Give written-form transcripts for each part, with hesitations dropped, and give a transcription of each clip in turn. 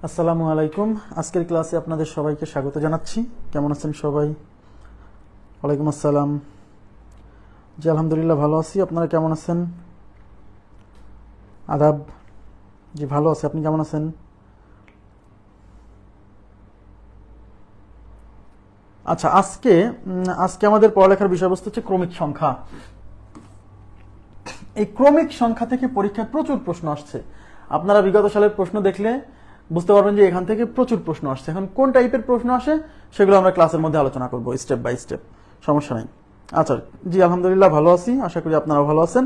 আসসালামু আলাইকুম। আজকের ক্লাসে আপনাদের সবাইকে স্বাগত জানাচ্ছি। কেমন আছেন সবাই? ওয়ালাইকুম আসসালাম। জি আলহামদুলিল্লাহ ভালো আছি। আপনারা কেমন আছেন? আদাব। জি ভালো আছি। আপনি কেমন আছেন? আচ্ছা, আজকে আমাদের পড়ালেখার বিষয়বস্তু হচ্ছে ক্রমিক সংখ্যা। এই ক্রমিক সংখ্যা থেকে পরীক্ষায় প্রচুর প্রশ্ন আসছে। আপনারা বিগত সালের প্রশ্ন দেখলে বুঝতে পারবেন যে এখান থেকে প্রচুর প্রশ্ন আসছে। এখন কোন টাইপের প্রশ্ন আসে সেগুলো আমরা ক্লাসের মধ্যে আলোচনা করব স্টেপ বাই স্টেপ। সমস্যা নেই। আচ্ছা, জি আলহামদুলিল্লাহ ভালো আছি। আশা করি আপনারাও ভালো আছেন।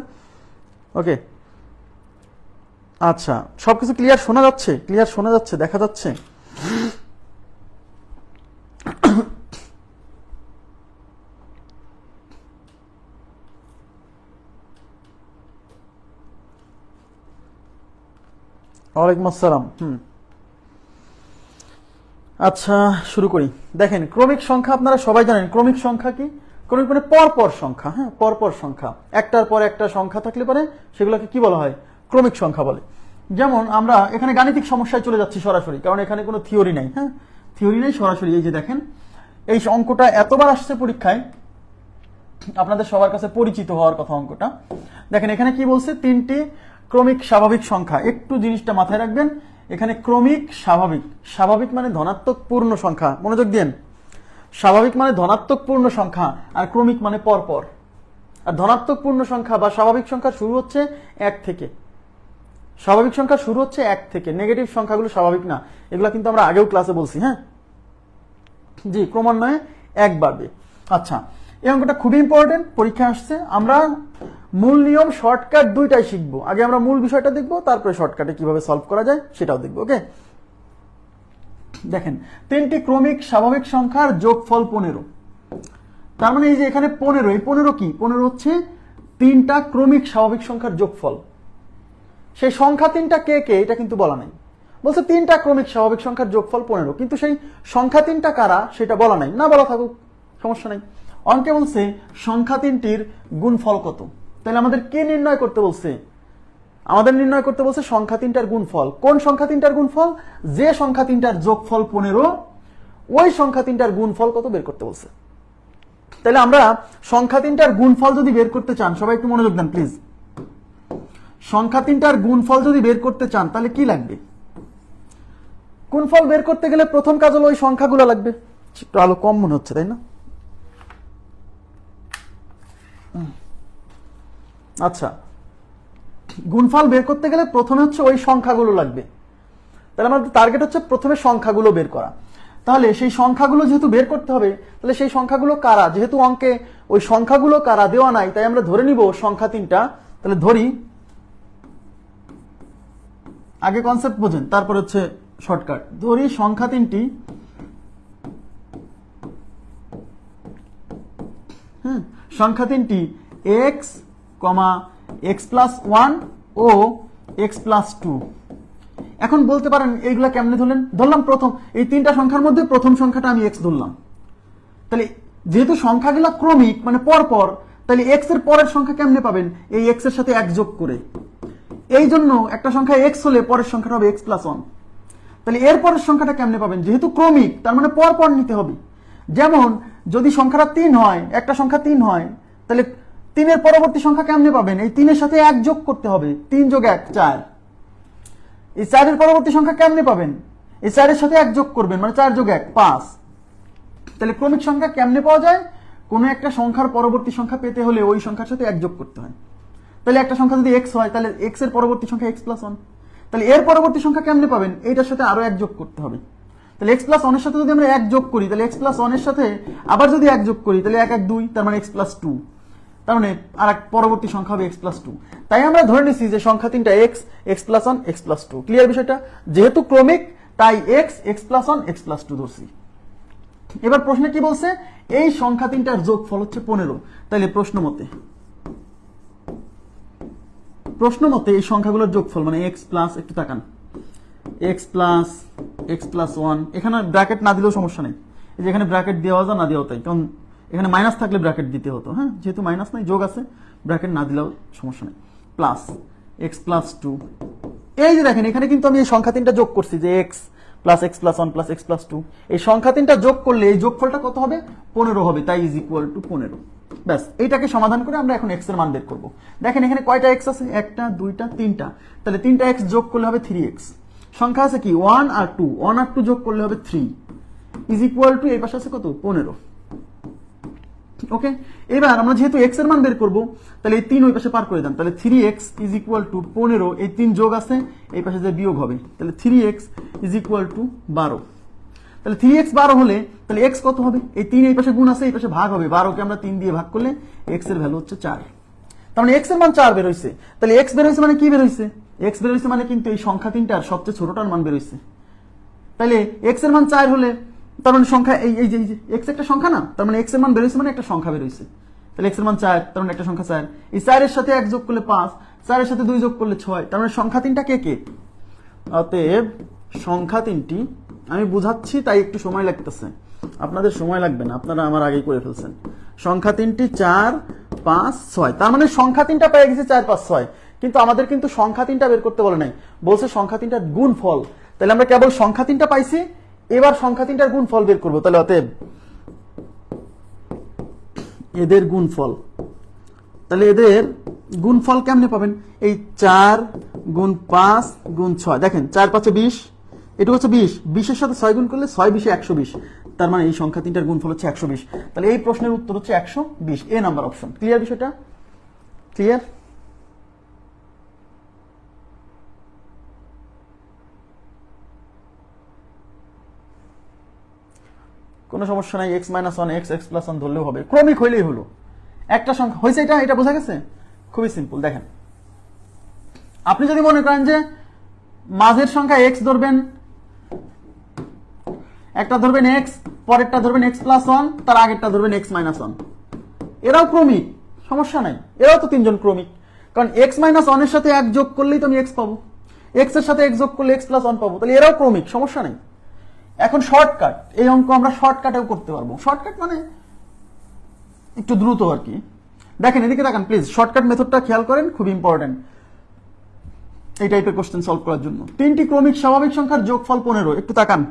ওকে, আচ্ছা, সবকিছু ক্লিয়ার শোনা যাচ্ছে? দেখা যাচ্ছে? ওয়ালাইকুম আসসালাম। আচ্ছা, শুরু করি। দেখেন, ক্রমিক সংখ্যা আপনারা সবাই জানেন। ক্রমিক সংখ্যা কি? ক্রমিক মানে পরপর সংখ্যা। হ্যাঁ, পরপর সংখ্যা, একটার পর একটা সংখ্যা থাকলে পারে সেগুলোকে কি বলা হয়? ক্রমিক সংখ্যা বলে। যেমন আমরা এখানে গাণিতিক সমস্যায় চলে যাচ্ছি সরাসরি, কারণ এখানে কোনো থিওরি নাই। হ্যাঁ, থিওরি নেই, সরাসরি। এই যে দেখেন, এই অঙ্কটা এতবার আসছে পরীক্ষায়, আপনাদের সবার কাছে পরিচিত হওয়ার কথা অঙ্কটা। দেখেন এখানে কি বলছে, তিনটি ক্রমিক স্বাভাবিক সংখ্যা। একটু জিনিসটা মাথায় রাখবেন, এখানে ক্রমিক স্বাভাবিক। স্বাভাবিক মানে ধনাত্মক পূর্ণ সংখ্যা, মনোযোগ দিন। স্বাভাবিক মানে ধনাত্মক পূর্ণ সংখ্যা, আর ক্রমিক মানে পরপর। আর ধনাত্মক পূর্ণ সংখ্যা বা স্বাভাবিক সংখ্যা শুরু হচ্ছে এক থেকে। স্বাভাবিক সংখ্যা শুরু হচ্ছে এক থেকে, নেগেটিভ সংখ্যাগুলো স্বাভাবিক না। এগুলা কিন্তু আমরা আগেও ক্লাসে বলছি। হ্যাঁ, জি, ক্রমান্বয়ে এক বাড়বে। আচ্ছা, এই অঙ্কটা খুবই ইম্পর্টেন্ট, পরীক্ষা আসছে। আমরা মূল নিয়ম, শর্টকাট দুইটাই শিখবো। আগে আমরা মূল বিষয়টা দেখবো, তারপরে শর্টকাটে কিভাবে সলভ করা যায় সেটাও দেখবো। ওকে, দেখেন, তিনটি ক্রমিক স্বাভাবিক সংখ্যার যোগফল 15। তার মানে এই যে এখানে 15, এই 15 কি? 15 হচ্ছে তিনটা ক্রমিক স্বাভাবিক সংখ্যার যোগফল। সেই সংখ্যা তিনটা কে কে এটা কিন্তু বলা নাই। বলছে তিনটা ক্রমিক স্বাভাবিক সংখ্যার যোগফল 15, কিন্তু সেই সংখ্যা তিনটা কারা সেটা বলা নাই। না বলা থাকুক, সমস্যা নাই। অঙ্কে বলছে সংখ্যা তিনটির গুণফল কত। তাহলে আমাদের কে নির্ণয় করতে বলছে? আমাদের নির্ণয় করতে বলছে সংখ্যা তিনটার গুণফল। কোন সংখ্যা তিনটার গুণফল? যে সংখ্যা তিনটার যোগফল 15, ওই সংখ্যা তিনটার গুণফল কত বের করতে বলছে। তাহলে আমরা সংখ্যা তিনটার গুণফল যদি বের করতে চান, সবাই একটু মনোযোগ দেন প্লিজ। সংখ্যা তিনটার গুণফল যদি বের করতে চান তাহলে কি লাগবে? গুণফল বের করতে গেলে প্রথম কাজ হলো ওই সংখ্যাগুলো লাগবে। একটু আলো কম মনে হচ্ছে, তাই না? আচ্ছা, গুণফল বের করতে গেলে প্রথমে হচ্ছে ওই সংখ্যাগুলো লাগবে। তাহলে আমাদের টার্গেট হচ্ছে প্রথমে সংখ্যাগুলো বের করা। তাহলে সেই সংখ্যাগুলো যেহেতু বের করতে হবে, তাহলে সেই সংখ্যাগুলো কারা? যেহেতু অঙ্কে ওই সংখ্যাগুলো কারা দেওয়া নাই, তাই আমরা ধরে নিব সংখ্যা তিনটা। তাহলে ধরি, আগে কনসেপ্ট বোঝেন, তারপর হচ্ছে শর্টকাট। ধরি সংখ্যা তিনটি সংখ্যা তিনটি এক্স, এক্স প্লাস 1 ও এক্স প্লাস 2। এখন বলতে পারেন এইগুলা কেমনে ধরলেন? ধরলাম প্রথম এই তিনটা সংখ্যার মধ্যে প্রথম সংখ্যাটা আমি এক্স ধরলাম। তাহলে যেহেতু সংখ্যাগুলা ক্রমিক মানে পরপর, তাহলে এক্স এর পরের সংখ্যা কেমনে পাবেন? এই এক্স এর সাথে এক যোগ করে। এই জন্য একটা সংখ্যা এক্স হলে পরের সংখ্যাটা হবে এক্স প্লাস 1। তাহলে এর পরের সংখ্যাটা কেমনে পাবেন? যেহেতু ক্রমিক, তার মানে পরপর নিতে হবে। যেমন যদি সংখ্যাটা 3 হয়, একটা সংখ্যা 3 হয়, তাহলে 3 এর পরবর্তী সংখ্যা কেমনে পাবেন? এই 3 এর সাথে এক যোগ করতে হবে। 3 যোগ 1 4। এই 4 এর পরবর্তী সংখ্যা কেমনে পাবেন? এই 4 এর সাথে এক যোগ করবেন, মানে 4 যোগ 1 5। তাহলে ক্রমিক সংখ্যা কেমনে পাওয়া যায়? কোনো একটা সংখ্যার পরবর্তী সংখ্যা পেতে হলে ওই সংখ্যার সাথে এক যোগ করতে হয়। তাহলে একটা সংখ্যা যদি এক্স হয়, তাহলে এক্স এর পরবর্তী সংখ্যা এক্স প্লাস 1। তাহলে এর পরবর্তী সংখ্যা কেমনে পাবেন? এইটার সাথে আরো এক যোগ করতে হবে। তাহলে এক্স প্লাস 1 এর সাথে যদি আমরা এক যোগ করি, তাহলে এক্স প্লাস 1 এর সাথে আবার যদি এক যোগ করি, তাহলে 1 1 2, তার মানে এক্স প্লাস 2। তার মানে আর এক পরবর্তী সংখ্যা হবে এক্স প্লাস 2। তাই আমরা ধরে নিচ্ছি যে সংখ্যা তিনটা x, x plus 1, x plus 2। Clear বিষয়টা? যেহেতু ক্রমিক, তাই x, x plus 1, x plus 2 ধরছি। এবার প্রশ্নে কি বলছে? এই সংখ্যা তিনটার যোগফল হচ্ছে 15। তাহলে প্রশ্ন মতে এই সংখ্যাগুলোর যোগফল মানে এক্স প্লাস, একটু তাকান, এক্স প্লাস 1। এখানে ব্র্যাকেট না দিলেও সমস্যা নেই। এই যে এখানে ব্র্যাকেট দেওয়া যায়, না দেওয়া তাই, কারণ এখানে মাইনাস থাকলে ব্র্যাকেট দিতে হতো। হ্যাঁ, যেহেতু মাইনাস নাই, যোগ আছে, ব্র্যাকেট না দিলেও সমস্যা নেই। Plus x plus 2। এই যে দেখেন, এখানে কিন্তু আমি এই সংখ্যা তিনটা যোগ করছি, যে x plus x plus 1 plus x plus 2, এই সংখ্যা তিনটা যোগ করলে এই যোগফলটা কত হবে? 15 হবে, তাই ইজ ইকুয়াল টু 15। ব্যাস, এইটাকে সমাধান করে আমরা এখন এক্স এর মান বের করব। দেখেন এখানে কয়টা এক্স আছে? একটা, দুইটা, তিনটা, তাহলে তিনটা এক্স যোগ করলে হবে 3x। সংখ্যা আছে কি 1 আর 2, 1 আর 2 যোগ করলে হবে 3 ইজ ইকুয়াল টু এই পাশে আছে কত? 15। ওকে, এবার আমরা যেহেতু এক্স এর মান বের করব, তাহলে এই 3 ওই পাশে পার করে দেন, তাহলে 3x ইজ ইকুয়াল টু 15, এই 3 যোগ আছে, এই পাশে যে বিয়োগ হবে, তাহলে 3x ইজ ইকুয়াল টু 12। তাহলে 3x 12 হলে তাহলে x কত হবে? এই 3 এই পাশে গুণ আছে, এই পাশে ভাগ হবে, 12 কে আমরা 3 দিয়ে ভাগ করলে x এর ভ্যালু হচ্ছে 4। তার মানে x এর মান 4 বের হইছে। তাহলে x বের হইছে মানে কি বের হইছে? x বের হইছে মানে কিন্তু এই সংখ্যা তিনটার সবচেয়ে ছোটটার মান বের হইছে। তাহলে x এর মান 4 হলে তার মানে সংখ্যা এই যে x একটা সংখ্যা না, তার মানে x এর মান বের হইছে মানে একটা সংখ্যা বের হইছে। তাহলে x এর মান 4, তার মানে একটা সংখ্যা 4, এই 4 এর সাথে 1 যোগ করলে 5, 4 এর সাথে 2 যোগ করলে 6, তার মানে সংখ্যা তিনটা কে কে? অতএব সংখ্যা তিনটি, আমি বুঝাচ্ছি তাই একটু সময় লাগতেছে, আপনাদের সময় লাগবে না, আপনারা আমার আগেই করে ফেলছেন। সংখ্যা তিনটি 4, 5, 6, তার মানে সংখ্যা তিনটা পেয়ে গেছে 4, 5, 6, কিন্তু আমাদের কিন্তু সংখ্যা তিনটা বের করতে বলে নাই, বলছে সংখ্যা তিনটার গুণফল। তাহলে আমরা কেবল সংখ্যা তিনটা পাইছি, এবার সংখ্যা তিনটার গুণফল বের করবো। তাহলে অতএব এদের গুণফল, তাহলে এদের গুণফল কেমনে পাবেন? এই 4 গুণ 5 গুণ 6, দেখেন 4 5 20, এটা হচ্ছে 20, 20 এর সাথে 6 গুণ করলে 6 20 120, তার মানে এই সংখ্যা তিনটার গুণফল হচ্ছে 120। তাহলে এই প্রশ্নের উত্তর হচ্ছে 120, এ নাম্বার অপশন। ক্লিয়ার বিষয়টা? ক্লিয়ার? কোনো সমস্যা নাই, x - 1 x x + 1 ধরলেও হবে, ক্রমিক হইলেই হলো। একটা সংখ্যা হয়েছে, এটা বোঝা গেছে? খুবই সিম্পল। দেখেন আপনি যদি মনে করেন যে মাঝের সংখ্যা x ধরবেন, একটা ধরবেন x, পরেরটা ধরবেন x + 1, তার আগেরটা ধরবেন x - 1, এরাও ক্রমিক, সমস্যা নাই, এরাও তো তিনজন ক্রমিক, কারণ x - 1 এর সাথে 1 যোগ করলেই তো আমি x পাবো, x এর সাথে x যোগ করলে x + 1 পাবো, তাহলে এরাও ক্রমিক, সমস্যা নাই। এখন শর্টকাট, এই অঙ্ক আমরা শর্টকাটেও করতে পারবো। শর্টকাট মানে একটু দ্রুত আর কি। দেখেন এদিকে তাকান প্লিজ, শর্টকাট মেথডটা খেয়াল করেন, খুব ইম্পর্টেন্ট এই টাইপের কোশ্চেন সলভ করার জন্য। তিনটি ক্রমিক স্বাভাবিক সংখ্যার যোগফল 15, একটু তাকান।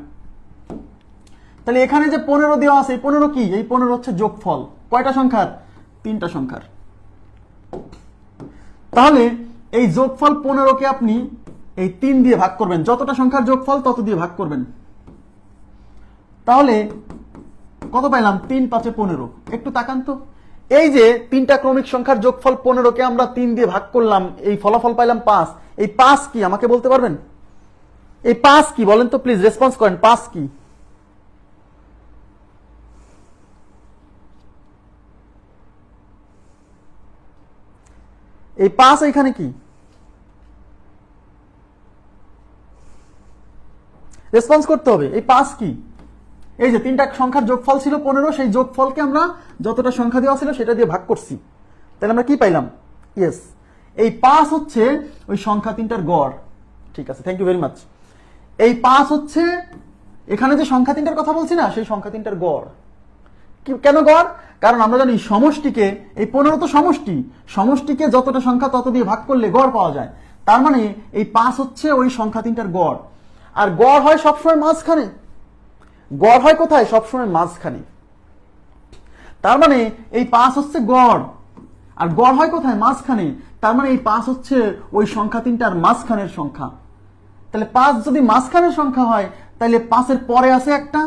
তাহলে এখানে যে 15 দেওয়া আছে, এই 15 কি? এই 15 হচ্ছে যোগফল কয়টা সংখ্যার? তিনটা সংখ্যার। তাহলে এই যোগফল 15 কে আপনি এই 3 দিয়ে ভাগ করবেন, যতটা সংখ্যার যোগফল তত দিয়ে ভাগ করবেন, তাহলে কত পাইলাম? 3 5 15। একটু তাকান তো, এই যে তিনটা ক্রমিক সংখ্যার যোগফল 15 কে আমরা 3 দিয়ে ভাগ করলাম, এই ফলাফল পাইলাম 5। এই 5 কি আমাকে বলতে পারবেন? এই 5 কি বলেন তো প্লিজ, রেসপন্স করেন, 5 কি? এই 5 এখানে কি? রেসপন্স করতে হবে। এই 5 কি? এই যে তিনটা সংখ্যার যোগফল ছিল 15, সেই যোগফলকে আমরা যতটা সংখ্যা দেওয়া ছিল সেটা দিয়ে ভাগ করছি, তাহলে আমরা কি পাইলাম? ইয়েস, এই 5 হচ্ছে ওই সংখ্যা তিনটার গড়। ঠিক আছে, থ্যাংক ইউ ভেরি মাচ। এই 5 হচ্ছে এখানে যে সংখ্যা তিনটার কথা বলছি না, সেই সংখ্যা তিনটার গড়। কেন গড়? কারণ আমরা জানি সমষ্টিকে, এই 15 তো সমষ্টি, সমষ্টিকে যতটা সংখ্যা তত দিয়ে ভাগ করলে গড় পাওয়া যায়, তার মানে এই 5 হচ্ছে ওই সংখ্যা তিনটার গড়। আর গড় হয় সবসময় মাঝখানে, গড় হয় কোথায়? সবসময় মাঝখানে। তার মানে এই 5 হচ্ছে গড়, আর গড় হয় কোথায়? মাঝখানে। তার মানে এই 5 হচ্ছে ওই সংখ্যা তিনটার মাঝখানের সংখ্যা। তাহলে 5 যদি মাঝখানের সংখ্যা হয়, তাহলে 5 এর পরে আছে একটা,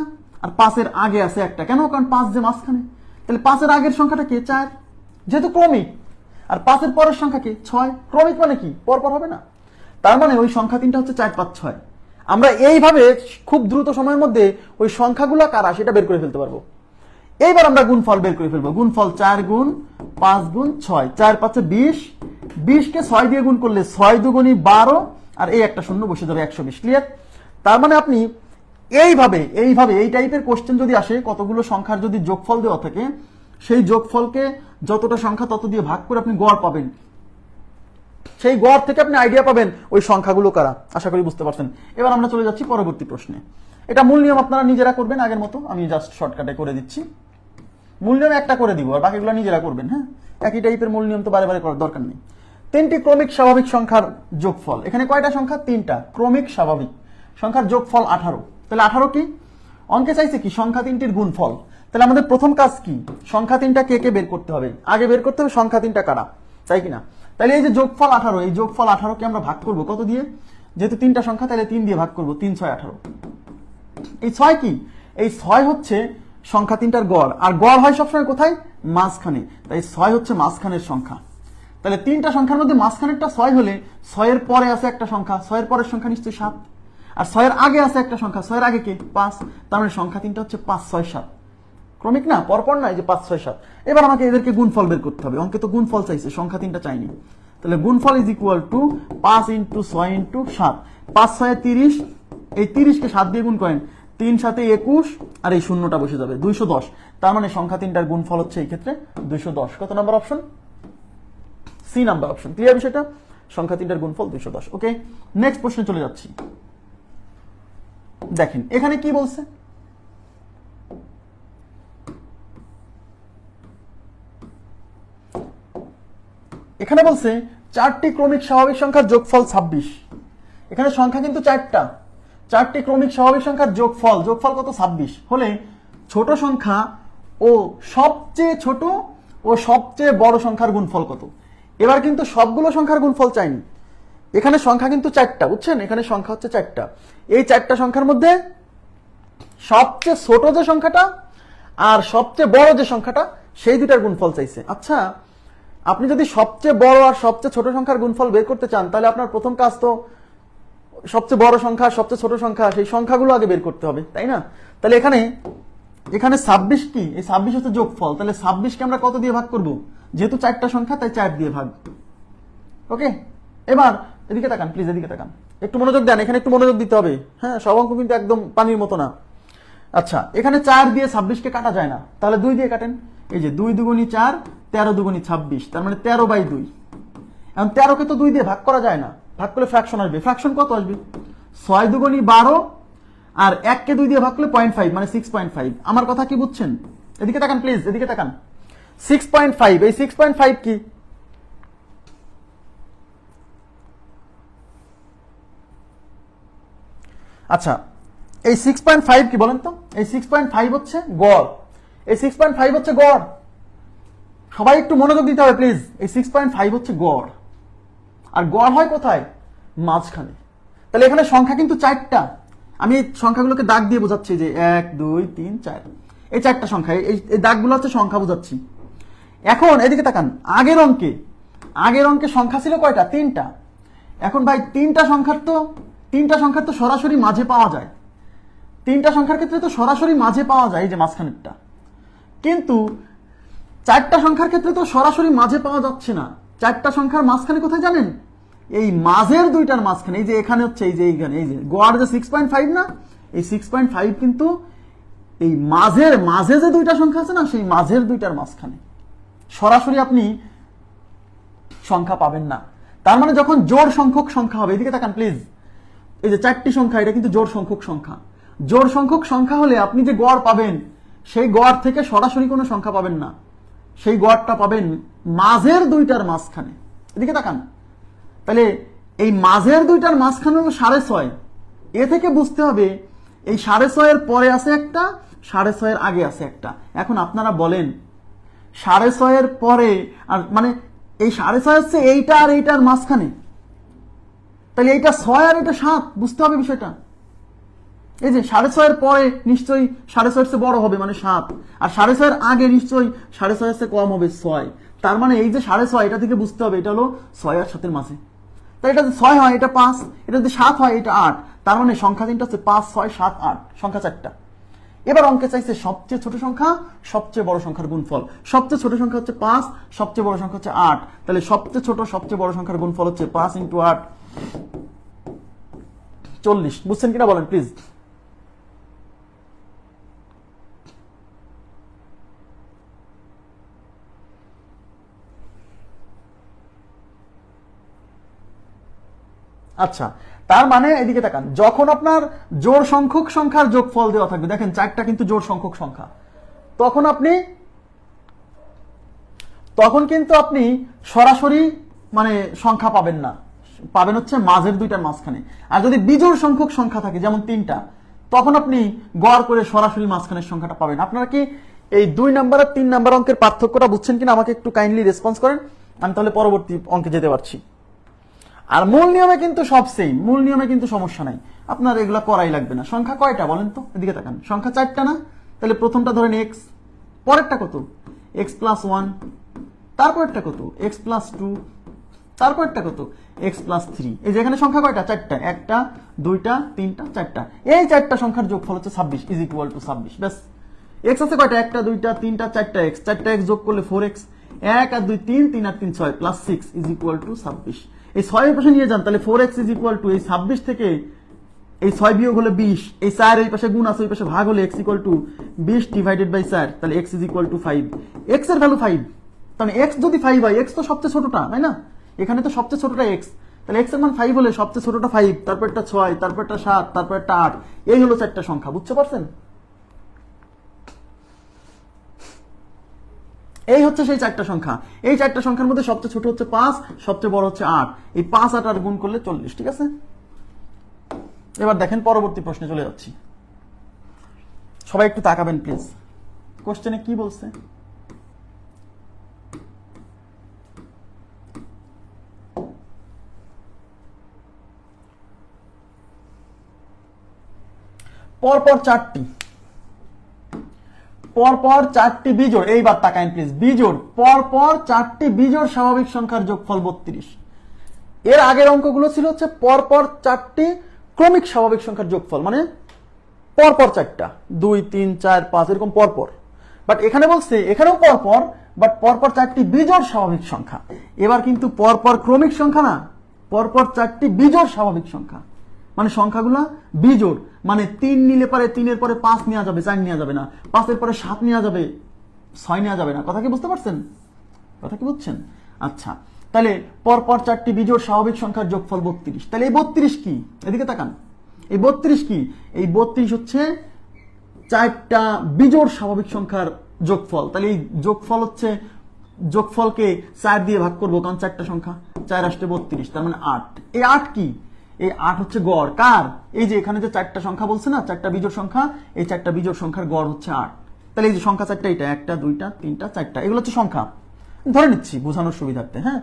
আর 5 এর আগে আছে একটা। কেন? কারণ 5 যে মাঝখানে। তাহলে 5 এর আগের সংখ্যাটা কে? 4, যেহেতু ক্রমিক। আর 5 এর পরের সংখ্যা কে? 6। ক্রমিক মানে কি? পরপর হবে না। তার মানে ওই সংখ্যা তিনটা হচ্ছে 4 5 6। আমরা এইভাবে খুব দ্রুত সময়ের মধ্যে ওই সংখ্যাগুলো কারা সেটা বের করে ফেলতে পারবো। এইবার আমরা গুণফল বের করে ফেলবো। গুণফল 4 গুণ 5 গুণ 6, 4 5 20, 20 কে 6 দিয়ে গুণ করলে 6 দুগুণী 12, আর এই একটা শূন্য বসে যাবে 120। ক্লিয়ার? তার মানে আপনি এইভাবে এই টাইপের কোশ্চেন যদি আসে, কতগুলো সংখ্যার যদি যোগফল দেওয়া থাকে, সেই যোগফলকে যতটা সংখ্যা তত দিয়ে ভাগ করে আপনি গড় পাবেন। সেই গড় থেকে আপনি আইডিয়া পাবেন ওই সংখ্যাগুলো কারা। আশা করি বুঝতে পারছেন। এবার আমরা চলে যাচ্ছি পরবর্তী প্রশ্নে। এটা মূল নিয়ম আপনারা নিজেরা করবেন আগের মতো, আমি জাস্ট শর্টকাটে করে দিচ্ছি। মূল নিয়ম একটা করে দিব, আর বাকিগুলো নিজেরা করবেন। হ্যাঁ, একই টাইপের মূল নিয়ম তো বারে বারে করার দরকার নেই। তিনটি ক্রমিক স্বাভাবিক সংখ্যার যোগফল। এখানে কয়টা সংখ্যা? তিনটা ক্রমিক স্বাভাবিক সংখ্যার যোগফল 18। তাহলে 18 কি? অঙ্কে চাইছে কি সংখ্যা তিনটির গুণফল। তাহলে আমাদের প্রথম কাজ কি, সংখ্যা তিনটা কে কে বের করতে হবে, আগে বের করতে হবে সংখ্যা তিনটা কারা, তাই কিনা? তাহলে এই যে যোগফল 18, এই যোগফল 18 কে আমরা ভাগ করব কত দিয়ে, যেহেতু তিনটা সংখ্যা তাহলে 3 দিয়ে ভাগ করব, 3 6 18। এই 6 কি, এই 6 হচ্ছে সংখ্যা তিনটার গড়, আর গড় হয় সবসময় কোথায়, মাঝখানে, তাই 6 হচ্ছে মাঝখানের সংখ্যা। তাহলে তিনটা সংখ্যার মধ্যে মাঝখানেরটা 6 হলে 6 এর পরে আছে একটা সংখ্যা, 6 এর পরের সংখ্যা নিশ্চয়ই 7, আর 6 এর আগে আছে একটা সংখ্যা, 6 এর আগে কে, 5, তার মানে সংখ্যা তিনটা হচ্ছে 5 6 7, ক্রমিক না, পরপর না, এই যে 5 6 7। এবার আমাকে এদেরকে গুণফল বের করতে হবে, অঙ্কে তো গুণফল চাইছে, সংখ্যা তিনটা চাইনি। তাহলে গুণফল ইজ ইকুয়াল টু 5 × 6 × 7, 5 6 30, এই 30 কে 7 দিয়ে গুণ করেন, 3 7 21, আর এই শূন্যটা বসে যাবে 210। তার মানে সংখ্যা তিনটার গুণফল হচ্ছে এই ক্ষেত্রে 210। কত number option? C number option. Clear বিষয়টা? সংখ্যা তিনটার গুণফল 210। ওকে, নেক্সট প্রশ্নে চলে যাচ্ছি। দেখেন এখানে কি বলছে, এখানে বলছে 4টি ক্রমিক স্বাভাবিক সংখ্যার যোগফল 26। এখানে সংখ্যা কিন্তু 4টা, 4টি ক্রমিক স্বাভাবিক সংখ্যার যোগফল, যোগফল কত, 26 হলে ছোট সংখ্যা ও সবচেয়ে ছোট ও সবচেয়ে বড় সংখ্যার গুণফল কত। এবার কিন্তু সবগুলো সংখ্যার গুণফল চাইনি, এখানে সংখ্যা কিন্তু 4টা, বুঝছেন, এখানে সংখ্যা হচ্ছে 4টা। এই 4টা সংখ্যার মধ্যে সবচেয়ে ছোট যে সংখ্যাটা আর সবচেয়ে বড় যে সংখ্যাটা, সেই দুটার গুণফল চাইছে। আচ্ছা, আপনি যদি সবচেয়ে বড় আর সবচেয়ে ছোট সংখ্যার গুণফল বের করতে চান, তাহলে আপনার প্রথম কাজ তো সবচেয়ে বড় সংখ্যা, সবচেয়ে ছোট সংখ্যা, সেই সংখ্যাগুলো আগে বের করতে হবে, তাই না? তাহলে এখানে 26 কি, এই 26 হচ্ছে যোগফল, তাহলে 26 কে আমরা কত দিয়ে ভাগ করব, যেহেতু 4টা সংখ্যা তাই 4 দিয়ে ভাগ। ওকে, এবার এদিকে তাকান প্লিজ, এদিকে তাকান, একটু মনোযোগ দেন, এখানে একটু মনোযোগ দিতে হবে। হ্যাঁ, সব অঙ্ক কিন্তু একদম পানির মতো না। আচ্ছা, এখানে 4 দিয়ে 26 কে কাটা যায় না, তাহলে 2 দিয়ে কাটেন। এই যে 2 দুগুণী 4, 13 দুগুণী 26, তার মানে 13/2। এখন 13 কে তো 2 দিয়ে ভাগ করা যায় না, ভাগ করলে ফ্র্যাকশন আসবে। ফ্র্যাকশন কত আসবে, 6 দুগুণী 12, আর 1 কে 2 দিয়ে ভাগ করলে 0.5, মানে 6.5। আমার কথা কি বুঝছেন? এদিকে তাকান প্লিজ, এদিকে তাকান। 6.5, এই 6.5 কি, আচ্ছা এই 6.5 কি বলেন তো? এই 6.5 হচ্ছে গড়, এই 6.5 হচ্ছে গড়। সবাই একটু মনোযোগ দিতে হবে প্লিজ। এই 6.5 হচ্ছে গড়, আর গড় হয় কোথায়, মাঝখানে। তাহলে এখানে সংখ্যা কিন্তু 4টা, আমি এই সংখ্যাগুলোকে দাগ দিয়ে বোঝাচ্ছি, যে 1 2 3 4, এই 4টা সংখ্যা, এই দাগগুলো হচ্ছে সংখ্যা বোঝাচ্ছি। এখন এদিকে তাকান, আগের অঙ্কে সংখ্যা ছিল কয়টা, 3টা। এখন ভাই তিনটা সংখ্যার তো সরাসরি মাঝে পাওয়া যায়, 3টা সংখ্যার ক্ষেত্রে তো সরাসরি মাঝে পাওয়া যায়, এই যে মাঝখানেরটা। কিন্তু 4টা সংখ্যার ক্ষেত্রে তো সরাসরি মাঝে পাওয়া যাচ্ছে না। 4টা সংখ্যার মাঝখানে কোথায় জানেন, এই মাঝের দুইটার মাঝখানে, এই যে এখানে হচ্ছে, এই যে এইখানে, এই যে গড় যে 6.5 না, এই 6.5 কিন্তু এই মাঝে যে দুইটা সংখ্যা আছে না, সেই মাঝের দুইটার মাঝখানে সরাসরি আপনি সংখ্যা পাবেন না। তার মানে যখন জোড় সংখ্যক সংখ্যা হবে, এদিকে তাকান প্লিজ, এই যে 4টি সংখ্যা, এটা কিন্তু জোড় সংখ্যক সংখ্যা। জোড় সংখ্যক সংখ্যা হলে আপনি যে গড় পাবেন, সেই গড় থেকে সরাসরি কোনো সংখ্যা পাবেন না, সেই গড়টা পাবেন মাঝের দুইটার মাঝখানে। এদিকে তাকান, তাহলে এই মাঝের দুইটার মাঝখানে হলো 6.5। এ থেকে বুঝতে হবে এই 6.5 এর পরে আছে একটা, 6.5 এর আগে আছে একটা। এখন আপনারা বলেন 6.5 এর পরে, আর মানে এই 6.5 হচ্ছে এইটা আর এইটার মাঝখানে, তাহলে এইটা 6 আর এটা 7, বুঝতে হবে বিষয়টা। এই যে 6.5 এর পরে নিশ্চয়ই 6.5 এর চেয়ে বড় হবে, মানে 7, আর 6.5 এর আগে নিশ্চয়ই 6.5 এর চেয়ে কম হবে, 6। তার মানে এই যে 6.5, এটা থেকে বুঝতে হবে এটা হলো 6 আর 7 এর মাঝে। তাই এটা যদি 6 হয় এটা 5, এটা যদি 7 হয় এটা 8, তার মানে সংখ্যা তিনটা হচ্ছে 5 6 7 8, সংখ্যা 4টা। এবার অঙ্কে চাইছে সবচেয়ে ছোট সংখ্যা সবচেয়ে বড় সংখ্যার গুণফল। সবচেয়ে ছোট সংখ্যা হচ্ছে 5, সবচেয়ে বড় সংখ্যা হচ্ছে 8। তাহলে সবচেয়ে ছোট সবচেয়ে বড় সংখ্যার গুণফল হচ্ছে 5 × 8 40। বুঝছেন কিনা বলেন প্লিজ। আচ্ছা, তার মানে এদিকে তাকান, যখন আপনার জোড় সংখ্যক সংখ্যার যোগফল দেওয়া থাকবে, দেখেন 4টা কিন্তু জোড় সংখ্যক সংখ্যা, তখন কিন্তু আপনি সরাসরি মানে সংখ্যা পাবেন না, পাবেন হচ্ছে মাঝের দুইটার মাঝখানে। আর যদি বিজোড় সংখ্যক সংখ্যা থাকে, যেমন 3টা, তখন আপনি গড় করে সরাসরি মাঝখানের সংখ্যাটা পাবেন। আপনারা কি এই 2 নাম্বার আর 3 নাম্বার অঙ্কের পার্থক্যটা বুঝছেন কিনা আমাকে একটু কাইন্ডলি রেসপন্স করেন, আমি তাহলে পরবর্তী অঙ্কে যেতে পারছি। আর মূল নিয়মে কিন্তু সব সেম, মূল নিয়মে কিন্তু সমস্যা নাই, আপনার এগুলা করাই লাগবে না। সংখ্যা কয়টা বলেন তো, এদিকে তাকান, সংখ্যা 4টা না? তাহলে প্রথমটা ধরেন এক্স, পরেরটা কত এক্স প্লাস 1, তারপরটা কত এক্স প্লাস 2, তারপরটা কত এক্স প্লাস 3। এই যে এখানে সংখ্যা কয়টা? 4টা, 1টা 2টা 3টা 4টা, এই 4টা সংখ্যার যোগফল হচ্ছে 26 ইজ ইকুয়াল টু 26। ব্যাস, এক্স আছে কয়টা? 1টা 2টা 3টা 4টা এক্স, 4টা এক্স যোগ করলে 4x, 1 আর 2 3, 3 আর 3 6 প্লাস 6 ইজ ইকুয়াল টু 26। এই 6 এর পাশে নিয়ে যান, তাহলে 4x ইজ ইকুয়াল টু এই 26 থেকে এই 6 বিয়োগ হলে 20, এই 4 এই পাশে গুণ আছে ওই পাশে ভাগ হলে x equal to 20 divided by 4, তাহলে x is equal to 5। x এর ভ্যালু 5, তাহলে x যদি 5 হয়, x তো সবচেয়ে ছোটটা তাই না, এখানে তো সবচেয়ে ছোটটা x, তাহলে x এর মান 5 হলে সবচেয়ে ছোটটা 5, তারপরটা 6, তারপরটা 7, তারপরটা 8, এই হলো 4টা সংখ্যা। বুঝতে পারছেন? এই হচ্ছে সেই 4টা সংখ্যা। এই 4টা সংখ্যার মধ্যে সবচেয়ে ছোট হচ্ছে 5, সবচেয়ে বড় হচ্ছে 8। এই 5 8 আর গুণ করলে 40। ঠিক আছে, এবার দেখেন পরবর্তী প্রশ্নে চলে যাচ্ছি। সবাই একটু তাকাবেন প্লিজ, কোশ্চেনে কি বলছে। পরপর 4টি বিজোড়, এইবার তাকাইন প্লিজ, বিজোড় পরপর 4টি বিজোড় স্বাভাবিক সংখ্যার যোগফল 32। এর আগের অঙ্কগুলো ছিল হচ্ছে পরপর 4টি ক্রমিক স্বাভাবিক সংখ্যার যোগফল, মানে পরপর 4টা 2 3 4 5 এরকম পরপর। বাট এখানে বলছে এখানেও পরপর, বাট পরপর 4টি বিজোড় স্বাভাবিক সংখ্যা। এবার কিন্তু পরপর ক্রমিক সংখ্যা না, পরপর 4টি বিজোড় স্বাভাবিক সংখ্যা, মানে সংখ্যাগুলো বিজোড়, মানে 3 নিলে পরে 3 এর পরে 5 নেওয়া যাবে, 4 নেওয়া যাবে না, 5 এর পরে 7 নেওয়া যাবে, 6 নেওয়া যাবে না। কথা কি বুঝতে পারছেন? কথা কি বুঝছেন? আচ্ছা, তাহলে পরপর 4টি বিজোড় স্বাভাবিক সংখ্যার যোগফল 32। তাহলে এই 32 কি? এদিকে তাকান, এই 32 কি? এই 32 হচ্ছে 4টা বিজোড় স্বাভাবিক সংখ্যার যোগফল। তাহলে এই যোগফল হচ্ছে, যোগফলকে 4 দিয়ে ভাগ করবো, কারণ 4টা সংখ্যা, 4 আসতে 32, তার মানে 8। এই 8 কি? এই 8 হচ্ছে গড় কার? এই যে এখানে যে 4টা সংখ্যা বলছে না, 4টা বিজোড় সংখ্যা, এই 4টা বিজোড় সংখ্যার গড় হচ্ছে 8। তাহলে এই যে সংখ্যা 4টা, এটা 1টা 2টা 3টা 4টা, এগুলো হচ্ছে সংখ্যা, ধরে নিচ্ছি বোঝানোর সুবিধার্থে। হ্যাঁ,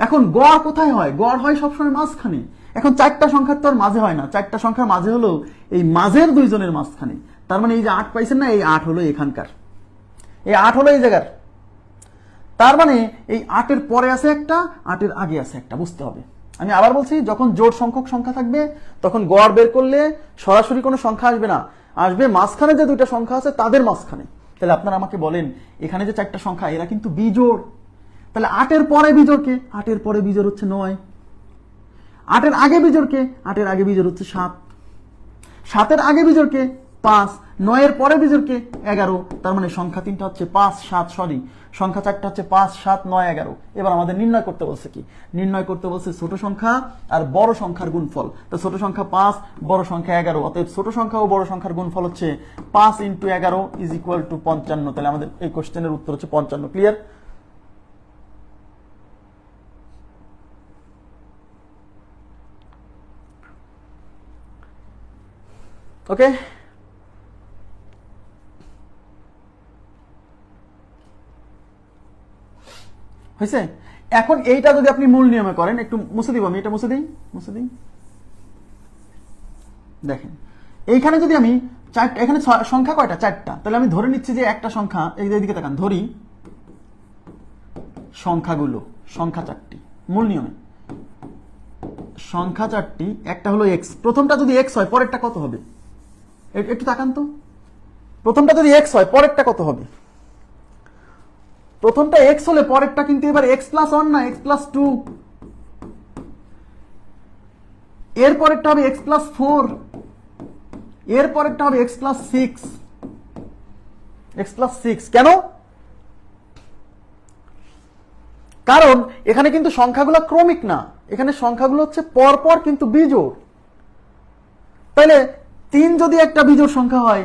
এখন গড় কোথায় হয়? গড় হয় সবসময় মাঝখানে। এখন 4টা সংখ্যার তো আর মাঝে হয় না, 4টা সংখ্যার মাঝে হলো এই মাঝের দুইজনের মাঝখানে। তার মানে এই যে 8 পাইছেন না, এই 8 হলো এখানকার, এই 8 হলো এই জায়গার। তার মানে এই 8 এর পরে আছে একটা, 8 এর আগে আছে একটা, বুঝতে হবে। আমি আবার বলছি, যখন জোড় সংখ্যক সংখ্যা থাকবে তখন গড় বের করলে সরাসরি কোনো সংখ্যা আসবে না, আসবে মাঝখানে যে দুইটা সংখ্যা আছে তাদের মাঝখানে। তাহলে আপনারা আমাকে বলেন, এখানে যে 4টা সংখ্যা এরা কিন্তু বিজোড়। তাহলে 8 এর পরে বিজোড় কে? 8 এর পরে বিজোড় হচ্ছে 9। 8 এর আগে বিজোড় কে? 8 এর আগে বিজোড় হচ্ছে 7। 7 এর আগে বিজোড় কে? 5। 9 এর পরে বিজোড় কে? 11। তার মানে সংখ্যা 3টা হচ্ছে 5 7, সরি সংখ্যা 4টা হচ্ছে 5 7 9 11। এবার আমাদের নির্ণয় করতে বলছে কি? নির্ণয় করতে বলছে ছোট সংখ্যা আর বড় সংখ্যার গুণফল। তো ছোট সংখ্যা 5, বড় সংখ্যা 11, অতএব ছোট সংখ্যা ও বড় সংখ্যার গুণফল হচ্ছে 5 × 11 ইজ ইকুয়াল টু 55। তাহলে আমাদের এই কোশ্চেনের উত্তর হচ্ছে 55। ক্লিয়ার? ওকে, হয়েছে? এখন এইটা যদি আপনি মূল নিয়মে করেন, একটু মুছে দিব আমি, এটা মুছে দিই, মুছে দিই। দেখেন এইখানে যদি আমি 4টা, এখানে সংখ্যা কয়টা? 4টা। তাহলে আমি ধরে নিচ্ছি যে একটা সংখ্যা, এইদিকে তাকান, ধরি সংখ্যাগুলো, সংখ্যা 4টি মূল নিয়মে, সংখ্যা 4টি, একটা হলো x। প্রথমটা যদি x হয় পরেরটা কত হবে? একটু তাকান তো, প্রথমটা যদি x হয় পরেরটা কত হবে? প্রথমটা x হলে পরেরটা কিন্তু এবার x + 1 না, x + 2। এর পরেরটা হবে x + 4, এর পরেরটা হবে x + 6, x + 6। কেন? কারণ এখানে কিন্তু সংখ্যাগুলো ক্রমিক না, এখানে সংখ্যাগুলো হচ্ছে পরপর কিন্তু বিজোড়। তাহলে 3 যদি একটা বিজোড় সংখ্যা হয়,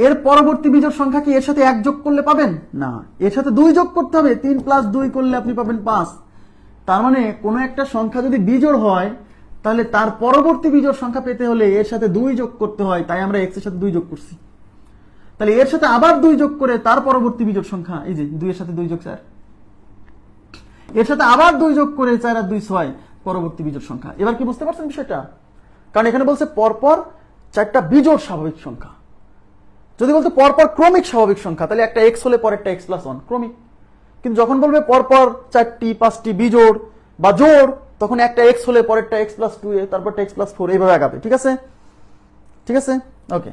এর পরবর্তী বিজোড় সংখ্যা কি এর সাথে 1 যোগ করলে পাবেন? না, এর সাথে 2 যোগ করতে হবে, 3 + 2 করলে আপনি পাবেন 5। তার মানে কোনো একটা সংখ্যা যদি বিজোড় হয়, তাহলে তার পরবর্তী বিজোড় সংখ্যা পেতে হলে এর সাথে 2 যোগ করতে হয়, তাই আমরা x এর সাথে 2 যোগ করছি। তাহলে এর সাথে আবার 2 যোগ করে তার পরবর্তী বিজোড় সংখ্যা, এই যে 2 এর সাথে 2 যোগ 4, এর সাথে আবার 2 যোগ করে 4 আর 2 6 পরবর্তী বিজোড় সংখ্যা। এবার কি বুঝতে পারছেন বিষয়টা? কারণ এখানে বলছে পরপর 4টা বিজোড় স্বাভাবিক সংখ্যা। যদি বলতো পরপর ক্রমিক স্বাভাবিক সংখ্যা, তাহলে একটা x হলে পরেরটা x + 1 ক্রমিক। কিন্তু যখন বলবে পরপর 4টি 5টি বিজোড় বা জোড়, তখন একটা x হলে পরেরটা x + 2 তারপরটা x + 4 এইভাবে আগাবে। ঠিক আছে, ঠিক আছে, ওকে।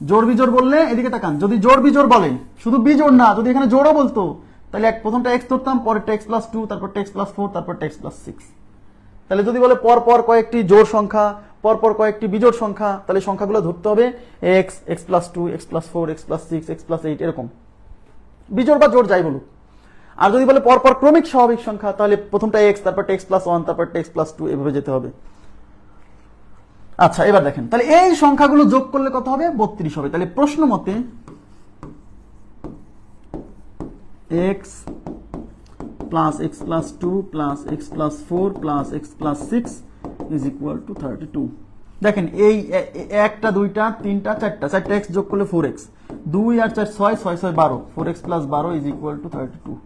জোড় বিজোড় বললে এদিকে তাকান, যদি জোড় বিজোড় বলে, শুধু বিজোড় না, যদি এখানে জোড়ও বলতো, তাহলে প্রথমটা x ধরতাম, পরেরটা x + 2, তারপরটা x + 4, তারপরটা x + 6। তাহলে যদি বলে পরপর কয়েকটি জোড় সংখ্যা, পরপর কয়েকটি বিজোড় সংখ্যা, তাহলে সংখ্যাগুলো ধরতে হবে x, x + 2, x + 4, x + 6, x + 8 এরকম, বিজোড় বা জোড় যাই বলুক। আর যদি বলে পরপর ক্রমিক স্বাভাবিক সংখ্যা, তাহলে প্রথমটা x, তারপরটা x + 1, তারপরটা x + 2 এভাবে যেতে হবে। আচ্ছা, এবার দেখেন, তাহলে এই সংখ্যাগুলো যোগ করলে কত হবে? 32 হবে। তাহলে প্রশ্ন মতে x + x + 2 + x + 4 + x + 6 = 32। দেখেন এই একটা, দুইটা, তিনটা, চারটা x যোগ করলে 4x, 2 আর 4 6, 6 6 12, 4x + 12 = 32।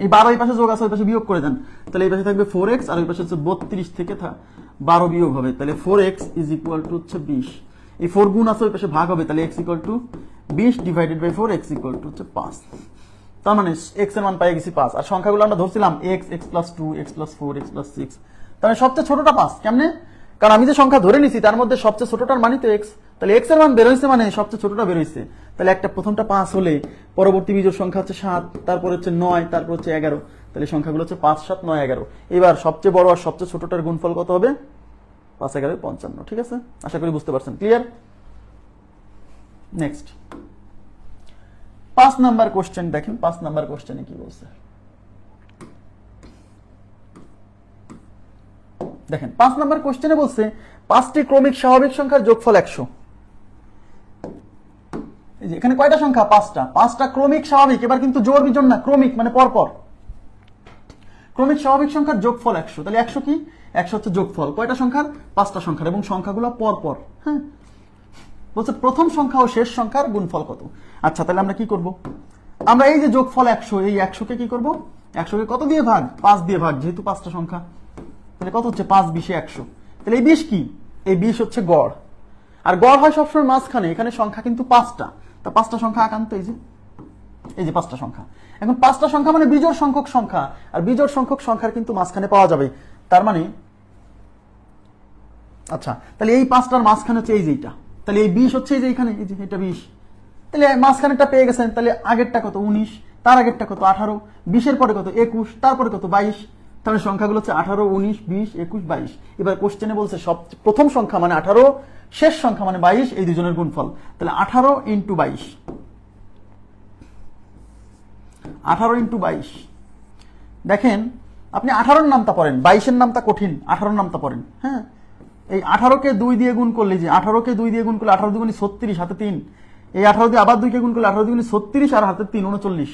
এই 12 এই পাশে যোগ আছে, ওই পাশে বিয়োগ করে দেন, তাহলে এই পাশে থাকবে 4x আর ওই পাশে হচ্ছে 32 থেকে 12 বিয়োগ হবে, তাহলে 4x = হচ্ছে 20। এই 4 গুণ আছে, ওই পাশে ভাগ হবে, তাহলে x = 20 / 4, x = হচ্ছে 5। তার মানে x এর মান পেয়ে গেছি 5। আর সংখ্যাগুলো আমরা ধরছিলাম x, x + 2, x + 4, x + 6। তাহলে সবচেয়ে ছোটটা 5। কেমনে? কারণ আমি যে সংখ্যা ধরে নিছি তার মধ্যে সবচেয়ে ছোটটার মানই তো x। তাহলে x এর মান বের হইছে মানে সবচেয়ে ছোটটা বের হইছে। তাহলে একটা প্রথমটা 5 হলে পরবর্তী বিজোড় সংখ্যা হচ্ছে 7, তারপর হচ্ছে 9, তারপর হচ্ছে 11। তাহলে সংখ্যাগুলো হচ্ছে 5 7 9 11। এবার সবচেয়ে বড় আর সবচেয়ে ছোটটার গুণফল কত হবে? 5 11 55। ঠিক আছে, আশা করি বুঝতে পারছেন। ক্লিয়ার? নেক্সট 5 নাম্বার কোশ্চেন দেখেন। 5 নাম্বার কোশ্চেনে কি বলছে দেখেন। 5 নাম্বার কোশ্চেনে বলছে 5টি ক্রমিক স্বাভাবিক সংখ্যার যোগফল 100। এই যে এখানে কয়টা সংখ্যা? 5টা। 5টা ক্রমিক স্বাভাবিক, এবার কিন্তু জোড় বিজোড় না, ক্রমিক মানে পরপর। ক্রমিক স্বাভাবিক সংখ্যার যোগফল 100। তাহলে 100 কি? 100 হচ্ছে যোগফল কয়টা সংখ্যার? 5টা সংখ্যার, এবং সংখ্যাগুলো পরপর। হ্যাঁ, বলছে প্রথম সংখ্যা ও শেষ সংখ্যার গুণফল কত। আচ্ছা, তাহলে আমরা কি করব? আমরা এই যে যোগফল 100, এই 100 কে কি করব? 100 কে কত দিয়ে ভাগ? 5 দিয়ে ভাগ, যেহেতু 5টা সংখ্যা। তাহলে কত হচ্ছে? 5 20 100। তাহলে এই 20 কি? এই 20 হচ্ছে গড়। আর গড় হয় সবসময় মাঝখানে। এখানে সংখ্যা কিন্তু 5টা, তা 5টা সংখ্যা আঁকান তো। এই যে 5টা সংখ্যা। এখন 5টা সংখ্যা মানে বিজোড় সংখ্যক সংখ্যা, আর বিজোড় সংখ্যক সংখ্যার কিন্তু মাঝখানে পাওয়া যাবে। তার মানে আচ্ছা, তাহলে এই 5টার মাঝখানে হচ্ছে এই যেটা, তাহলে এই 20 হচ্ছে এই যে এখানে, এই যে এটা 20। তাহলে মাঝখানেরটা পেয়ে গেছেন। তাহলে আগেরটা কত? 19, তার আগেরটা কত? 18, 20-এর পরে কত? 21, তারপরে কত? 22। তাহলে সংখ্যাগুলো হচ্ছে 18 19 20 21 22। এবার কোশ্চেনে বলছে সব প্রথম সংখ্যা মানে 18, শেষ সংখ্যা মানে 22, এই দুজনের গুণফল। তাহলে 18 × 22, 18 × 22। দেখেন আপনি 18-র নামটা পড়েন, 22-এর নামটা কঠিন, 18-র নামটা পড়েন। হ্যাঁ, এই 18-কে 2 দিয়ে গুণ করলে, যে 18-কে 2 দিয়ে গুণ করলে 18 দুগুণে 36, হাতে 3। এই 18 দিয়ে আবার 2কে গুণ করলে 18 দুগুণে 36 আর হাতে 3 39,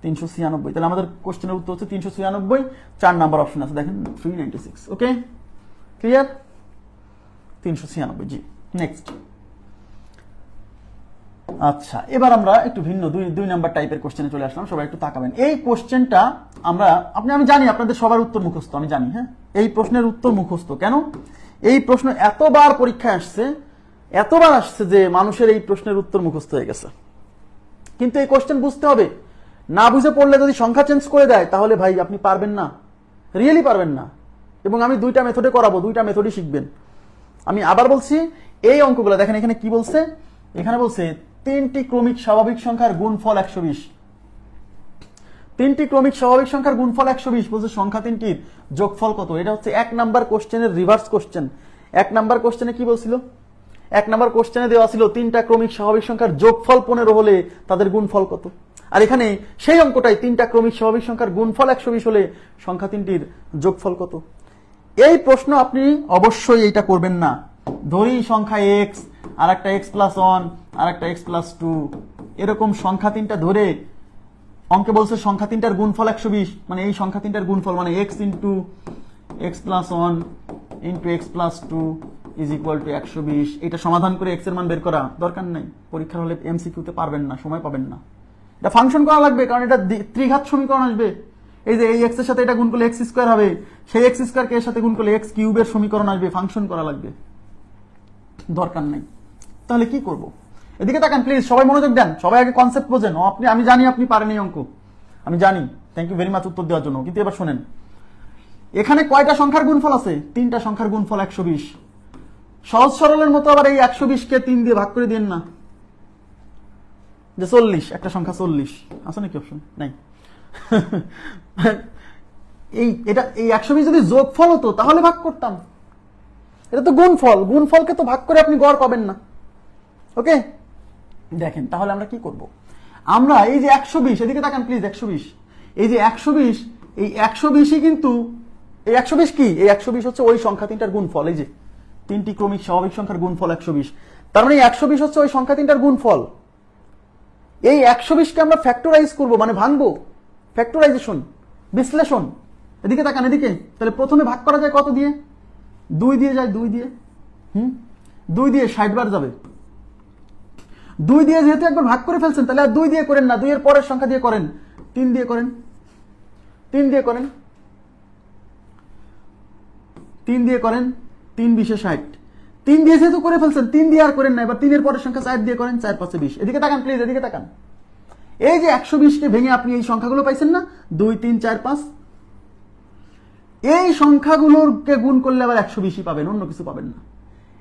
396। তাহলে আমাদের কোশ্চেনের উত্তর হচ্ছে 396। 4 নাম্বার অপশন আছে দেখেন, 396। ওকে, ক্লিয়ার? 396। জি, নেক্সট। আচ্ছা, এবার আমরা একটু ভিন্ন 2 নাম্বার টাইপের কোশ্চেনে চলে আসলাম। সবাই একটু তাকাবেন। এই কোশ্চেনটা আমি জানি আপনাদের সবার উত্তর মুখস্থ, আমি জানি। হ্যাঁ, এই প্রশ্নের উত্তর মুখস্থ। কেন? এই প্রশ্ন এতবার পরীক্ষায় আসছে, এতবার আসছে যে মানুষের এই প্রশ্নের উত্তর মুখস্থ হয়ে গেছে। কিন্তু এই কোশ্চেন বুঝতে হবে। না বুঝে পড়লে যদি সংখ্যা চেঞ্জ করে দেয়, তাহলে ভাই আপনি পারবেন না, রিয়েলি পারবেন না। এবং আমি 2টা মেথডে করাবো, 2টা মেথডই শিখবেন। আমি আবার বলছি, এই অঙ্কগুলো দেখেন। এখানে কি বলছে? এখানে বলছে 3টি ক্রমিক স্বাভাবিক সংখ্যার গুণফল 120। 3টি ক্রমিক স্বাভাবিক সংখ্যার গুণফল 120 বলছে সংখ্যা 3টির যোগফল কত। এটা হচ্ছে 1 নাম্বার কোশ্চেনের রিভার্স কোশ্চেন। 1 নাম্বার কোশ্চেনে কি বলছিল? 1 নাম্বার কোশ্চেনে দেওয়া ছিল 3টা ক্রমিক স্বাভাবিক সংখ্যার যোগফল 15 হলে তাদের গুণফল কত। আর এখানে সেই অঙ্কটাই 3টা ক্রমিক স্বাভাবিক সংখ্যার গুণফল 120 হলে সংখ্যা 3টির যোগফল কত। এই প্রশ্ন আপনি অবশ্যই এইটা করবেন না। ধরি সংখ্যা x, আর একটা x + 1, আর একটা x + 2, এরকম সংখ্যা 3টা ধরে অঙ্কে বলছে সংখ্যা 3টার গুণফল 120, মানে এই সংখ্যা 3টার গুণফল মানে x × x plus one into x plus two is equal to 120। এটা সমাধান করে এক্স এর মান বের করা দরকার নাই, পরীক্ষার হলে এমসিকিউতে পারবেন না, সময় পাবেন না। এটা ফাংশন করা লাগবে, কারণ এটা ত্রিঘাত সমীকরণ আসবে। এই যে এই এক্স এর সাথে এটা গুণ করলে এক্স স্কোয়ার হবে, সেই এক্স স্কোয়ারকে এর সাথে গুণ করলে এক্স কিউবের সমীকরণ আসবে, ফাংশন করা লাগবে, দরকার নাই। তাহলে কি করব? এদিকে তাকান প্লিজ, সবাই মনোযোগ দেন, সবাই আগে কনসেপ্ট বোঝেন। আমি জানি আপনি পারেন এই অঙ্ক, আমি জানি, থ্যাংক ইউ ভেরি মাচ উত্তর দেওয়ার জন্য। কিন্তু এবার শোনেন, এখানে কয়টা সংখ্যার গুণফল আছে? 3টা সংখ্যার গুণফল 120। সহজ সরলের মতো আবার এই 120 কে 3 দিয়ে ভাগ করে দিন না, যে 40, একটা সংখ্যা 40 আছে নাকি অপশন? নাই। এই 120 যদি যোগফল হতো তাহলে ভাগ করতাম, এটা তো গুণফল, গুণফলকে তো ভাগ করে আপনি গড় পাবেন না। ওকে, দেখেন তাহলে আমরা কি করব? আমরা এই যে 120, এদিকে তাকান প্লিজ, 120, এই যে 120, এই 120ই কিন্তু এই 120 কি? এই 120 হচ্ছে ওই সংখ্যা তিনটার গুণফল। এই যে 3টি ক্রমিক স্বাভাবিক সংখ্যার গুণফল 120, তার মানে 120 হচ্ছে ওই সংখ্যা তিনটার গুণফল। এই 120 কে আমরা ফ্যাক্টরাইজ করব, মানে ভাঙবো, ফ্যাক্টরাইজেশন, বিশ্লেষণ। এদিকে তাকান, এদিকে। তাহলে প্রথমে ভাগ করা যায় কত দিয়ে? 2 দিয়ে যায়, 2 দিয়ে 2 দিয়ে 60 বার যাবে। 2 দিয়ে যেহেতু একবার ভাগ করে ফেলছেন, তাহলে আর 2 দিয়ে করেন না, 2 এর পরের সংখ্যা দিয়ে করেন, 3 দিয়ে করেন, 3 দিয়ে করেন, 3 দিয়ে করেন, 3 20 60। 3 দিয়ে যেহেতু করে ফেলছেন, 3 দিয়ে আর করেন না, এবার 3 এর পরের সংখ্যা 4 দিয়ে করেন, 4 5 20। এদিকে তাকান প্লিজ, এদিকে তাকান। এই যে 120 কে ভেঙে আপনি এই সংখ্যাগুলো পাইছেন না, 2 3 4 5, এই সংখ্যাগুলোকে গুণ করলে আবার 120ই পাবেন, অন্য কিছু পাবেন না।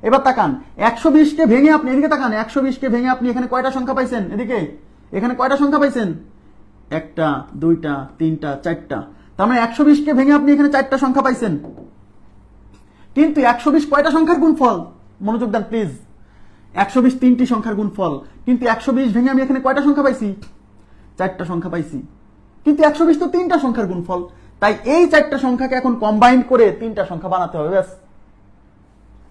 এবার তাকান, 120 কে ভেঙে আপনি, এদিকে তাকান, 120 কে ভেঙে আপনি এখানে কয়টা সংখ্যা পাইছেন? এদিকে এখানে কয়টা সংখ্যা পাইছেন? 1টা 2টা 3টা 4টা, তার মানে 120 কে ভেঙে আপনি এখানে 4টা সংখ্যা পাইছেন। কিন্তু 120 কয়টা সংখ্যার গুণফল? মনোযোগ দেন প্লিজ। 120 3টি সংখ্যার গুণফল, কিন্তু 120 ভেঙে আমি এখানে কয়টা সংখ্যা পাইছি? 4টা সংখ্যা পাইছি। কিন্তু 120 তো 3টা সংখ্যার গুণফল, তাই এই 4টা সংখ্যাকে এখন কম্বাইন করে 3টা সংখ্যা বানাতে হবে, ব্যাস,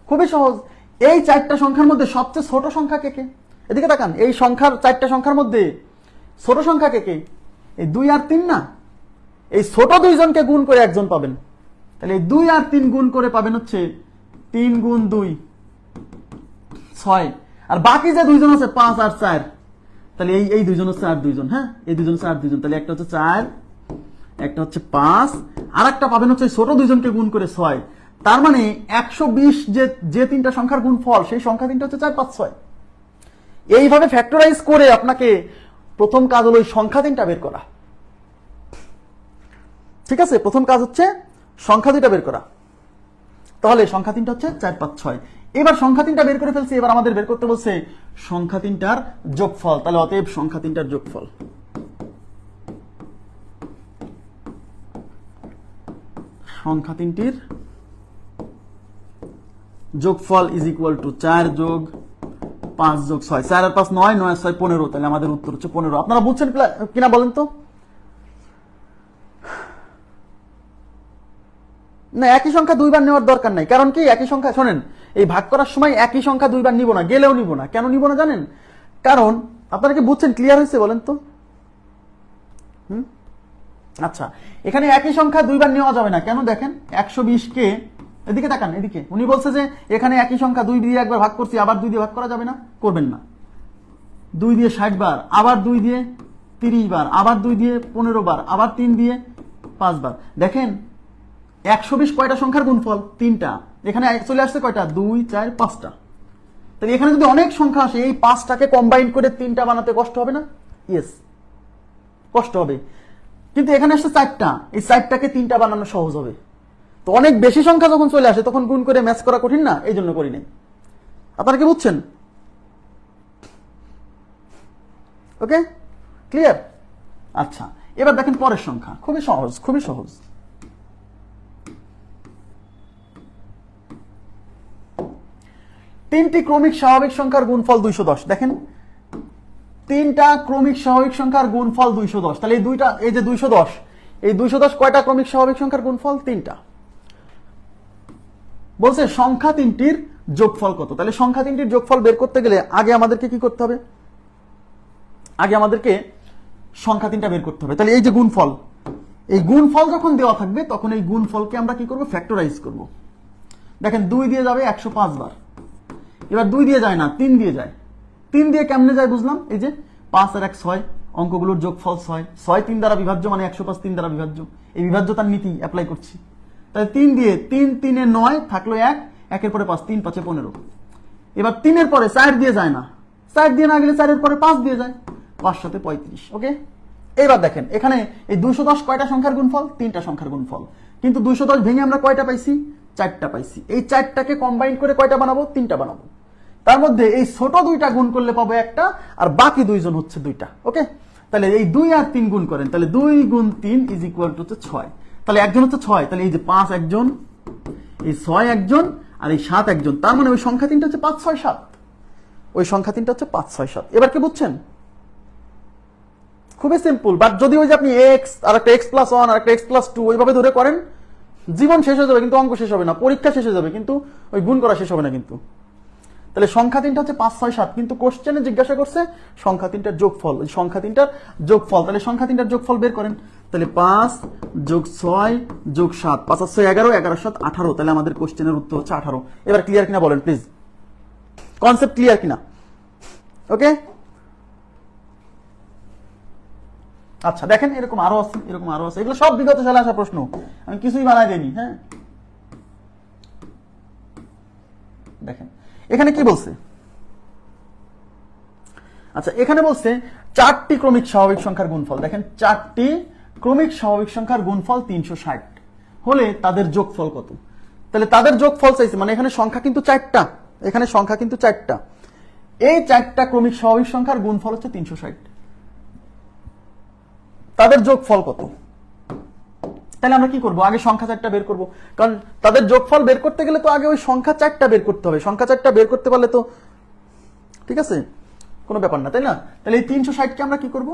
খুবই সহজ। এই 4টা সংখ্যার মধ্যে সবচেয়ে ছোট সংখ্যা কে কে? এদিকে তাকান, এই সংখ্যার 4টা সংখ্যার মধ্যে ছোট সংখ্যা কে কে? এই 2 আর 3 না? এই ছোট দুইজনকে গুণ করে একজন পাবেন, তাহলে এই 2 আর 3 গুণ করে পাবেন হচ্ছে 3 গুণ 2 6, আর বাকি যে দুইজন আছে 5 আর 4, তাহলে এই দুইজন হচ্ছে আর দুইজন। হ্যাঁ, এই দুইজন হচ্ছে আর দুইজন, তাহলে একটা হচ্ছে 4, একটা হচ্ছে 5, আর একটা পাবেন হচ্ছে ছোট দুইজনকে গুণ করে 6। তার মানে 120 যে 3টা সংখ্যার গুণফল, সেই সংখ্যা 3টা হচ্ছে 4 5 6। এইভাবে ফ্যাক্টরাইজ করে আপনাকে প্রথম কাজ হলো ওই সংখ্যা 3টা বের করা। ঠিক আছে, প্রথম কাজ হচ্ছে সংখ্যা 2টা বের করা। তাহলে সংখ্যা 3টা হচ্ছে 4 5 6। এবার সংখ্যা 3টা বের করে ফেলছি, এবার আমাদের বের করতে বলছে সংখ্যা 3টার যোগফল। তাহলে অতএব সংখ্যা 3টার যোগফল, সংখ্যা 3টির যোগফল ইজ ইকুয়াল টু 4 যোগ 5 যোগ 6, 4 আর 5 9, 9 আর 6 15। তাহলে আমাদের উত্তর হচ্ছে 15। আপনারা বুঝছেন কিনা বলেন তো? না, একই সংখ্যা দুইবার নেওয়ার দরকার নাই। কারণ কি, একই সংখ্যা, শোনেন, এই ভাগ করার সময় একই সংখ্যা দুইবার নিব না, গেলেও নিব না। কেন নিব না জানেন? কারণ আপনারা কি বুঝছেন, ক্লিয়ার হয়েছে বলেন তো? আচ্ছা, এখানে একই সংখ্যা দুইবার নেওয়া যাবে না। কেন? দেখেন 120 কে, এদিকে তাকান, এদিকে উনি বলছে যে এখানে একই সংখ্যা 2 দিয়ে একবার ভাগ করছি, আবার 2 দিয়ে ভাগ করা যাবে না, করবেন না। 2 দিয়ে 60 বার, আবার 2 দিয়ে 30 বার, আবার 2 দিয়ে 15 বার, আবার 3 দিয়ে 5 বার। দেখেন 120 কয়টা সংখ্যার গুণফল? 3টা। এখানে চলে আসছে কয়টা? 2 4 5টা। তাহলে এখানে যদি অনেক সংখ্যা আসে, এই 5টাকে কম্বাইন করে 3টা বানাতে কষ্ট হবে না? ইয়েস, কষ্ট হবে। কিন্তু এখানে আসছে 4টা, এই 4টাকে 3টা বানানো সহজ হবে। তো অনেক বেশি সংখ্যা যখন চলে আসে তখন গুণ করে ম্যাচ করা কঠিন না, এই জন্য করি নাই। আপনারা কি বুঝছেন? ওকে, ক্লিয়ার? আচ্ছা, এবার দেখেন পরের সংখ্যা, খুবই সহজ, খুবই সহজ। তিনটি ক্রমিক স্বাভাবিক সংখ্যার গুণফল 210। দেখেন 3টা ক্রমিক স্বাভাবিক সংখ্যার গুণফল 210। তাহলে এই যে 210, এই 210 কয়টা ক্রমিক স্বাভাবিক সংখ্যার গুণফল? 3টা। বলছে সংখ্যা 3টির যোগফল কত? তাহলে সংখ্যা 3টির যোগফল বের করতে গেলে আগে আমাদেরকে কি করতে হবে? আগে আমাদেরকে সংখ্যা 3টা বের করতে হবে। তাহলে এই যে গুণফল, এই গুণফল যখন দেওয়া থাকবে তখন এই গুণফলকে আমরা কি করব, ফ্যাক্টরাইজ করব। দেখেন 2 দিয়ে যাবে 105 বার, এবার 2 দিয়ে যায় না, 3 দিয়ে যায়। 3 দিয়ে কেমনে যায় বুঝলাম, এই যে 5 আর 1 6, অঙ্কগুলোর যোগফল 6, 6 3 দ্বারা বিভাজ্য মানে 105 3 দ্বারা বিভাজ্য, এই বিভাজ্যতার নীতি অ্যাপ্লাই করছি। তাহলে 3 দিয়ে 3 3 এ 9 থাকলো 1, 1 এর পরে 5, 3 5 এ 15। এবার 3 এর পরে 4 দিয়ে যায় না, 4 দিয়ে না গেলে 4 এর পরে 5 দিয়ে যায়, 5 সাথে 35। ওকে, এবার দেখেন এখানে এই 210 কয়টা সংখ্যার গুণফল, 3টা সংখ্যার গুণফল, কিন্তু 210 ভেঙে আমরা কয়টা পাইছি, 4টা পাইছি। এই 4টাকে কম্বাইন করে কয়টা বানাবো, 3টা বানাবো। তার মধ্যে এই ছোট 2টা গুণ করলে পাবো 1টা, আর বাকি 2জন হচ্ছে 2টা। ওকে, তাহলে এই 2 আর 3 গুণ করেন, তাহলে 2 গুণ 3 ইজ ইকুয়াল টু হচ্ছে 6। তাহলে একজন হচ্ছে 6, তাহলে এই যে 5 একজন, এই 6 একজন, আর এই 7 একজন। তার মানে ওই সংখ্যা 3টা হচ্ছে 5 6 7, ওই সংখ্যা 3টা হচ্ছে 5 6 7। এবার কি বুঝছেন? খুবই সিম্পল। বাট যদি ওই যে আপনি এক্স আর একটা এক্স প্লাস 1 আর একটা এক্স প্লাস 2 ওইভাবে ধরে করেন, জীবন শেষ হয়ে যাবে কিন্তু অঙ্ক শেষ হবে না, পরীক্ষা শেষ হয়ে যাবে কিন্তু ওই গুণ করা শেষ হবে না কিন্তু। তাহলে সংখ্যা 3টা হচ্ছে 5 6 7, কিন্তু কোশ্চেনে জিজ্ঞাসা করছে সংখ্যা 3টার যোগফল, ওই সংখ্যা 3টার যোগফল। তাহলে সংখ্যা 3টার যোগফল বের করেন। তাহলে 5 যোগ 6 যোগ 7, 5 আর 6 11, 11 7 18। তাহলে আমাদের কোশ্চেনের উত্তর হচ্ছে 18। এবার ক্লিয়ার কিনা বলেন প্লিজ, কনসেপ্ট ক্লিয়ার কিনা? ওকে, আচ্ছা দেখেন এরকম আরো আছে, এরকম আরো আছে, এগুলো সব বিগত সালে আসা প্রশ্ন, আমি কিছুই বানাই দেইনি। হ্যাঁ, দেখেন এখানে কি বলছে। আচ্ছা এখানে বলছে 4টি ক্রমিক স্বাভাবিক সংখ্যার গুণফল। দেখেন 4টি ক্রমিক স্বাভাবিক সংখ্যার গুণফল 360 হলে তাদের যোগফল কত। তাহলে তাদের যোগফল চাইছে, মানে এখানে সংখ্যা কিন্তু 4টা, এখানে সংখ্যা কিন্তু 4টা, এই 4টা ক্রমিক স্বাভাবিক সংখ্যার গুণফল হচ্ছে 360, তাদের যোগফল কত। তাহলে আমরা কি করব, আগে সংখ্যা 4টা বের করব, কারণ তাদের যোগফল বের করতে গেলে তো আগে ওই সংখ্যা 4টা বের করতে হবে। সংখ্যা 4টা বের করতে পারলে তো ঠিক আছে, কোনো ব্যাপার না, তাই না? তাহলে এই 360কে আমরা কি করব,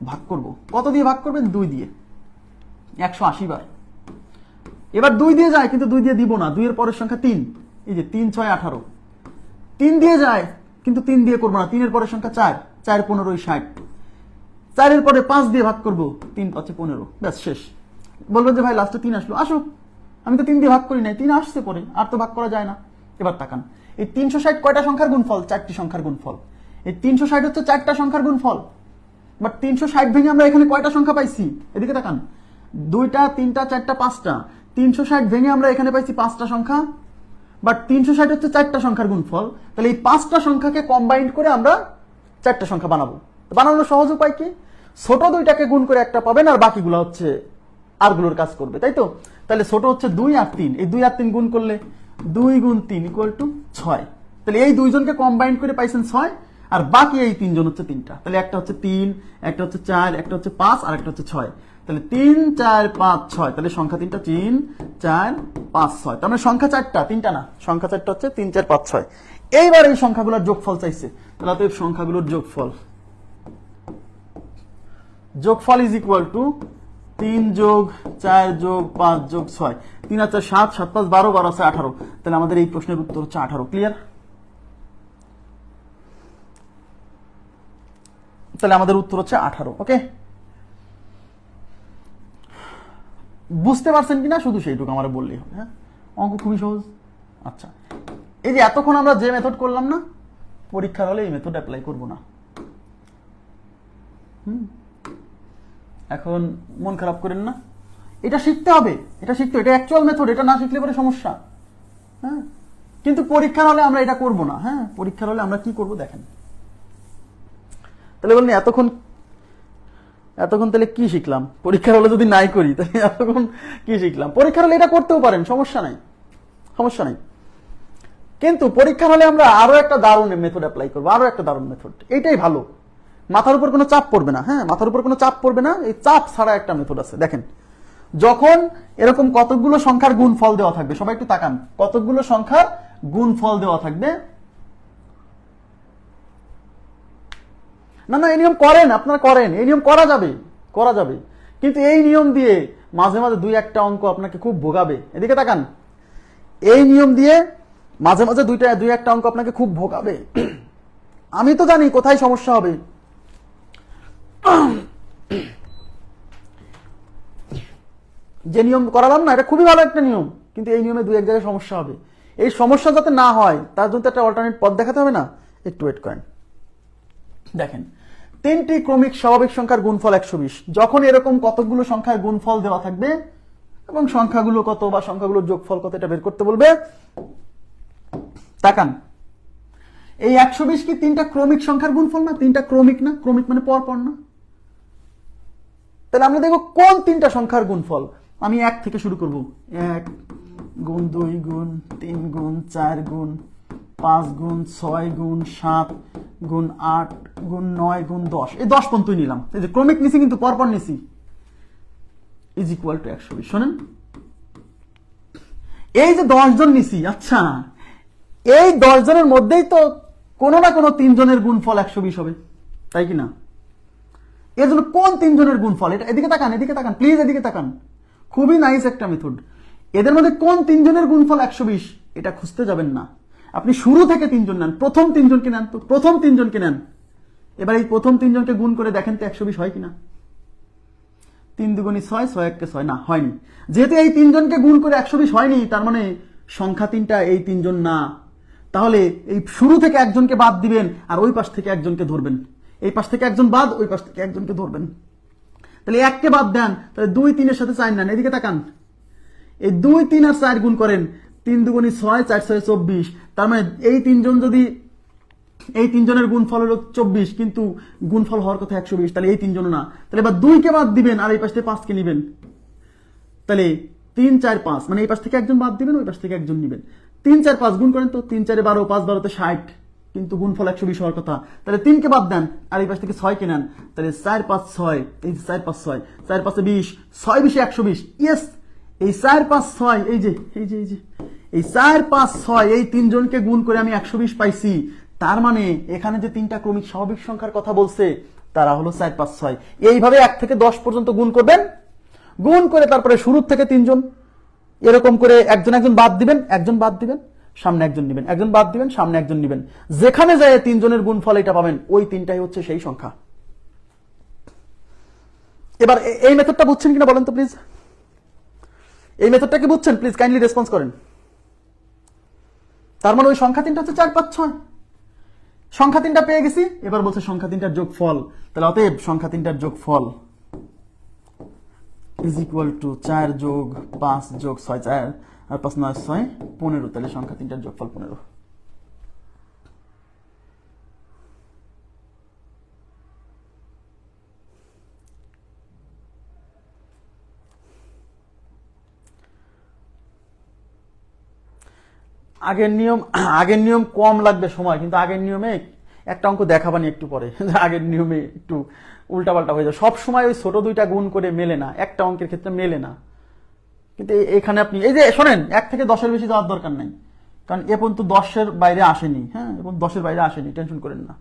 ভাগ করব। কত দিয়ে ভাগ করবেন, 2 দিয়ে, 180 বার। এবার 2 দিয়ে যায় কিন্তু 2 দিয়ে দিব না, 2 এর পরের সংখ্যা 3, এই যে 3 6 18। 3 দিয়ে যায় কিন্তু 3 দিয়ে করবো না, 3 এর পরের সংখ্যা 4, 4 15 60। 4 এর পরে 5 দিয়ে ভাগ করব, 3 5 15, ব্যাস শেষ। বলবেন যে ভাই লাস্টে 3 আসলো, আসুক, আমি তো 3 দিয়ে ভাগ করি নাই, 3 আসছে পরে, আর তো ভাগ করা যায় না। এবার তাকান, এই 360 কয়টা সংখ্যার গুণফল, 4টি সংখ্যার গুণফল। এই 360 হচ্ছে 4টা সংখ্যার গুণফল। বাট 360 ভেঙে আমরা এখানে কয়টা সংখ্যা পাইছি, এদিকে তাকান, 2টা 3টা 4টা 5টা। 360 ভেঙে আমরা এখানে পাইছি 5টা সংখ্যা, বাট 360 হচ্ছে 4টা সংখ্যার গুণফল। তাহলে এই 5টা সংখ্যাকে কম্বাইন্ড করে আমরা 4টা সংখ্যা বানাবো। বানানোর সহজ উপায় কি, ছোট 2টাকে গুণ করে একটা পাবেন, আর বাকিগুলো হচ্ছে আরগুলোর কাজ করবে, তাই তো? তাহলে ছোট হচ্ছে 2 আর 3, এই 2 আর 3 গুণ করলে 2 গুণ 3 ইকুয়াল টু 6। তাহলে এই দুইজনকে কম্বাইন্ড করে পাইছেন 6, আর বাকি এই 3 জন হচ্ছে 3টা। তাহলে একটা হচ্ছে 3, একটা হচ্ছে 4, একটা হচ্ছে 5, আর একটা হচ্ছে 6। তাহলে 3 4 5 6, তাহলে সংখ্যা 3টা 3 4 5 6। তার মানে সংখ্যা 4টা, 3টা না, সংখ্যা 4টা হচ্ছে 3 4 5 6। এইবার এই সংখ্যাগুলোর যোগফল চাইছে, তাহলে অতএব সংখ্যাগুলোর যোগফল, যোগফল ইজ ইকুয়াল টু 3 যোগ 4 যোগ 5 যোগ 6, 3 আর 4 7, 7 5 12, 12 আছে 18। তাহলে আমাদের এই প্রশ্নের উত্তর হচ্ছে 18। ক্লিয়ার? তাহলে আমাদের উত্তর হচ্ছে 18। ওকে, বুঝতে পারছেন কিনা শুধু সেইটুকু আমার বললেই হবে। হ্যাঁ, অঙ্ক খুবই সহজ। আচ্ছা, এই যে এতক্ষণ আমরা যে মেথড করলাম না, পরীক্ষার হলে এই মেথড অ্যাপ্লাই করব না। এখন মন খারাপ করেন না, এটা শিখতে হবে, এটা শিখতে, এটা অ্যাকচুয়াল মেথড, এটা না শিখলে পরে সমস্যা। হ্যাঁ, কিন্তু পরীক্ষার হলে আমরা এটা করব না। হ্যাঁ, পরীক্ষার হলে আমরা কি করব দেখেন। তাহলে বললেন এতক্ষণ তাহলে কি শিখলাম, পরীক্ষার হলে যদি নাই করি তাহলে এতক্ষণ কি শিখলাম? পরীক্ষার হলে এটা করতেও পারেন, সমস্যা নাই, সমস্যা নাই। কিন্তু পরীক্ষার হলে আমরা আরো একটা দারুণ মেথড অ্যাপ্লাই করবো, আরো একটা দারুণ মেথড, এইটাই ভালো, মাথার উপর কোনো চাপ পড়বে না। হ্যাঁ, মাথার উপর কোনো চাপ পড়বে না, এই চাপ ছাড়া একটা মেথড আছে। দেখেন, যখন এরকম কতগুলো সংখ্যার গুণফল দেওয়া থাকবে, সবাই একটু তাকান, কতগুলো সংখ্যার গুণফল দেওয়া থাকবে। না না, এই নিয়ম করেন, আপনারা করেন, এই নিয়ম করা যাবে, করা যাবে, কিন্তু এই নিয়ম দিয়ে মাঝে মাঝে 2-1টা অঙ্ক আপনাকে খুব ভোগাবে। এদিকে তাকান, এই নিয়ম দিয়ে মাঝে মাঝে 2-1টা অঙ্ক আপনাকে খুব ভোগাবে। আমি তো জানি কোথায় সমস্যা হবে। যে নিয়ম করালাম না, এটা খুবই ভালো একটা নিয়ম, কিন্তু এই নিয়মে দুই এক জায়গায় সমস্যা হবে। এই সমস্যা যাতে না হয় তার জন্য একটা অল্টারনেট পথ দেখাতে হবে না, একটু ওয়েট করেন। দেখেন, তিনটি ক্রমিক স্বাভাবিক সংখ্যার গুণফল 120। যখন এরকম কতগুলো সংখ্যার গুণফল দেওয়া থাকবে এবং সংখ্যাগুলো কত বা সংখ্যাগুলোর যোগফল কত এটা বের করতে বলবে, তাকান, এই 120 কি তিনটা ক্রমিক সংখ্যার গুণফল না? তিনটা ক্রমিক না? ক্রমিক মানে পরপর না? তাহলে আমরা দেখবো কোন তিনটা সংখ্যার গুণফল। আমি 1 থেকে শুরু করব। 1 গুণ 2 গুণ 3 গুণ 4 গুণ 5 গুণ 6 গুণ 7 গুণ 8 গুণ 9 গুণ 10, এই 10 পর্যন্তই নিলাম। এই যে ক্রমিক নিছি কিন্তু পরপর নিছি, ইজ ইকুয়াল টু 120। শোনেন, এই যে 10 জন নিছি, আচ্ছা এই 10 জনের মধ্যেই তো কোনো না কোনো 3 জনের গুণফল 120 হবে, তাই কি না? এর জন্য কোন 3 জনের গুণফল, এটা এদিকে তাকান, এদিকে তাকান প্লিজ, এদিকে তাকান, খুবই নাইস একটা মেথড। এদের মধ্যে কোন 3 জনের গুণফল 120 এটা খুঁজতে যাবেন না, আপনি শুরু থেকে 3 জন নেন, প্রথম 3 জনকে নেন, তো প্রথম 3 জনকে নেন। এবার এই প্রথম 3 জনকে গুণ করে দেখেন তো 120 হয় কিনা। 3 দুগুণী 6, 6 একে 6, না হয়নি। যেহেতু এই 3 জনকে গুণ করে 120 হয়নি, তার মানে সংখ্যা 3টা এই 3 জন না। তাহলে এই শুরু থেকে একজনকে বাদ দিবেন আর ওই পাশ থেকে একজনকে ধরবেন, এই পাশ থেকে একজন বাদ, ওই পাশ থেকে একজনকে ধরবেন। তাহলে 1 কে বাদ দেন, তাহলে 2 3 এর সাথে 4 নেন, এদিকে তাকান, এই 2 3 আর 4 গুণ করেন, 3 দুগুণী 6, 4 6 24। তার মানে এই 3 জন যদি, এই 3 জনের গুণফল হলো 24, কিন্তু গুণফল হওয়ার কথা 120, তাহলে এই 3 জন না। তাহলে এবার 2 কে বাদ দিবেন আর এই পাশ থেকে 5 কে নেবেন, তাহলে 3 4 5, মানে এই পাশ থেকে একজন বাদ দিবেন, ওই পাশ থেকে একজন নেবেন। 3 4 5 গুণ করেন তো, 3 4 12, 5 12 তে 60, কিন্তু গুণফল 120 হওয়ার কথা। তাহলে 3 কে বাদ দেন আর এই পাশ থেকে 6 কে নেন, তাহলে 4 5 6, এই 4 5 6, 4 5 20, 6 20 120। ইয়েস, এই 4 5 6, এই যে এই যে এই যে এই 4 5 6, এই 3 জনকে গুণ করে আমি 120 পাইছি। তার মানে এখানে যে তিনটা ক্রমিক স্বাভাবিক সংখ্যার কথা বলছে তারা হলো 4 5 6। এইভাবে 1 থেকে 10 পর্যন্ত গুণ করবেন, গুণ করে তারপরে শুরু থেকে 3 জন, এরকম করে একজন একজন বাদ দিবেন, একজন বাদ দিবেন, সামনে একজন নেবেন, একজন বাদ দিবেন, সামনে একজন নেবেন। যেখানে যায় 3 জনের গুণফল এটা পাবেন, ওই তিনটাই হচ্ছে সেই সংখ্যা। এবার এই মেথডটা বুঝছেন কিনা বলেন তো প্লিজ, এই মেথডটা কি বুঝছেন? প্লিজ কাইন্ডলি রেসপন্স করেন। তার মানে ওই সংখ্যা 3টা হচ্ছে 4 5 6। সংখ্যা 3টা পেয়ে গেছি, এবার বলছে সংখ্যা 3টার যোগফল। তাহলে অতএব সংখ্যা 3টার যোগফল ইজ ইকুয়াল টু 4 যোগ 5 যোগ 6, 4 আর 5 9 6 15। তাহলে সংখ্যা 3টার যোগফল 15। আগের নিয়ম কম লাগবে সময়, কিন্তু আগের নিয়মে একটা অঙ্ক দেখাবানি একটু পরে, আগের নিয়মে একটু উল্টাপাল্টা হয়ে যায়। সব সময় ওই ছোট দুইটা গুণ করে মেলে না, একটা অঙ্কের ক্ষেত্রে মেলে না। কিন্তু এখানে আপনি এই যে শোনেন, 1 থেকে 10-এর বেশি যাওয়ার দরকার নাই, কারণ এ পর্যন্ত 10-এর বাইরে আসেনি। হ্যাঁ, এবং 10-এর বাইরে আসেনি, টেনশন করেন না।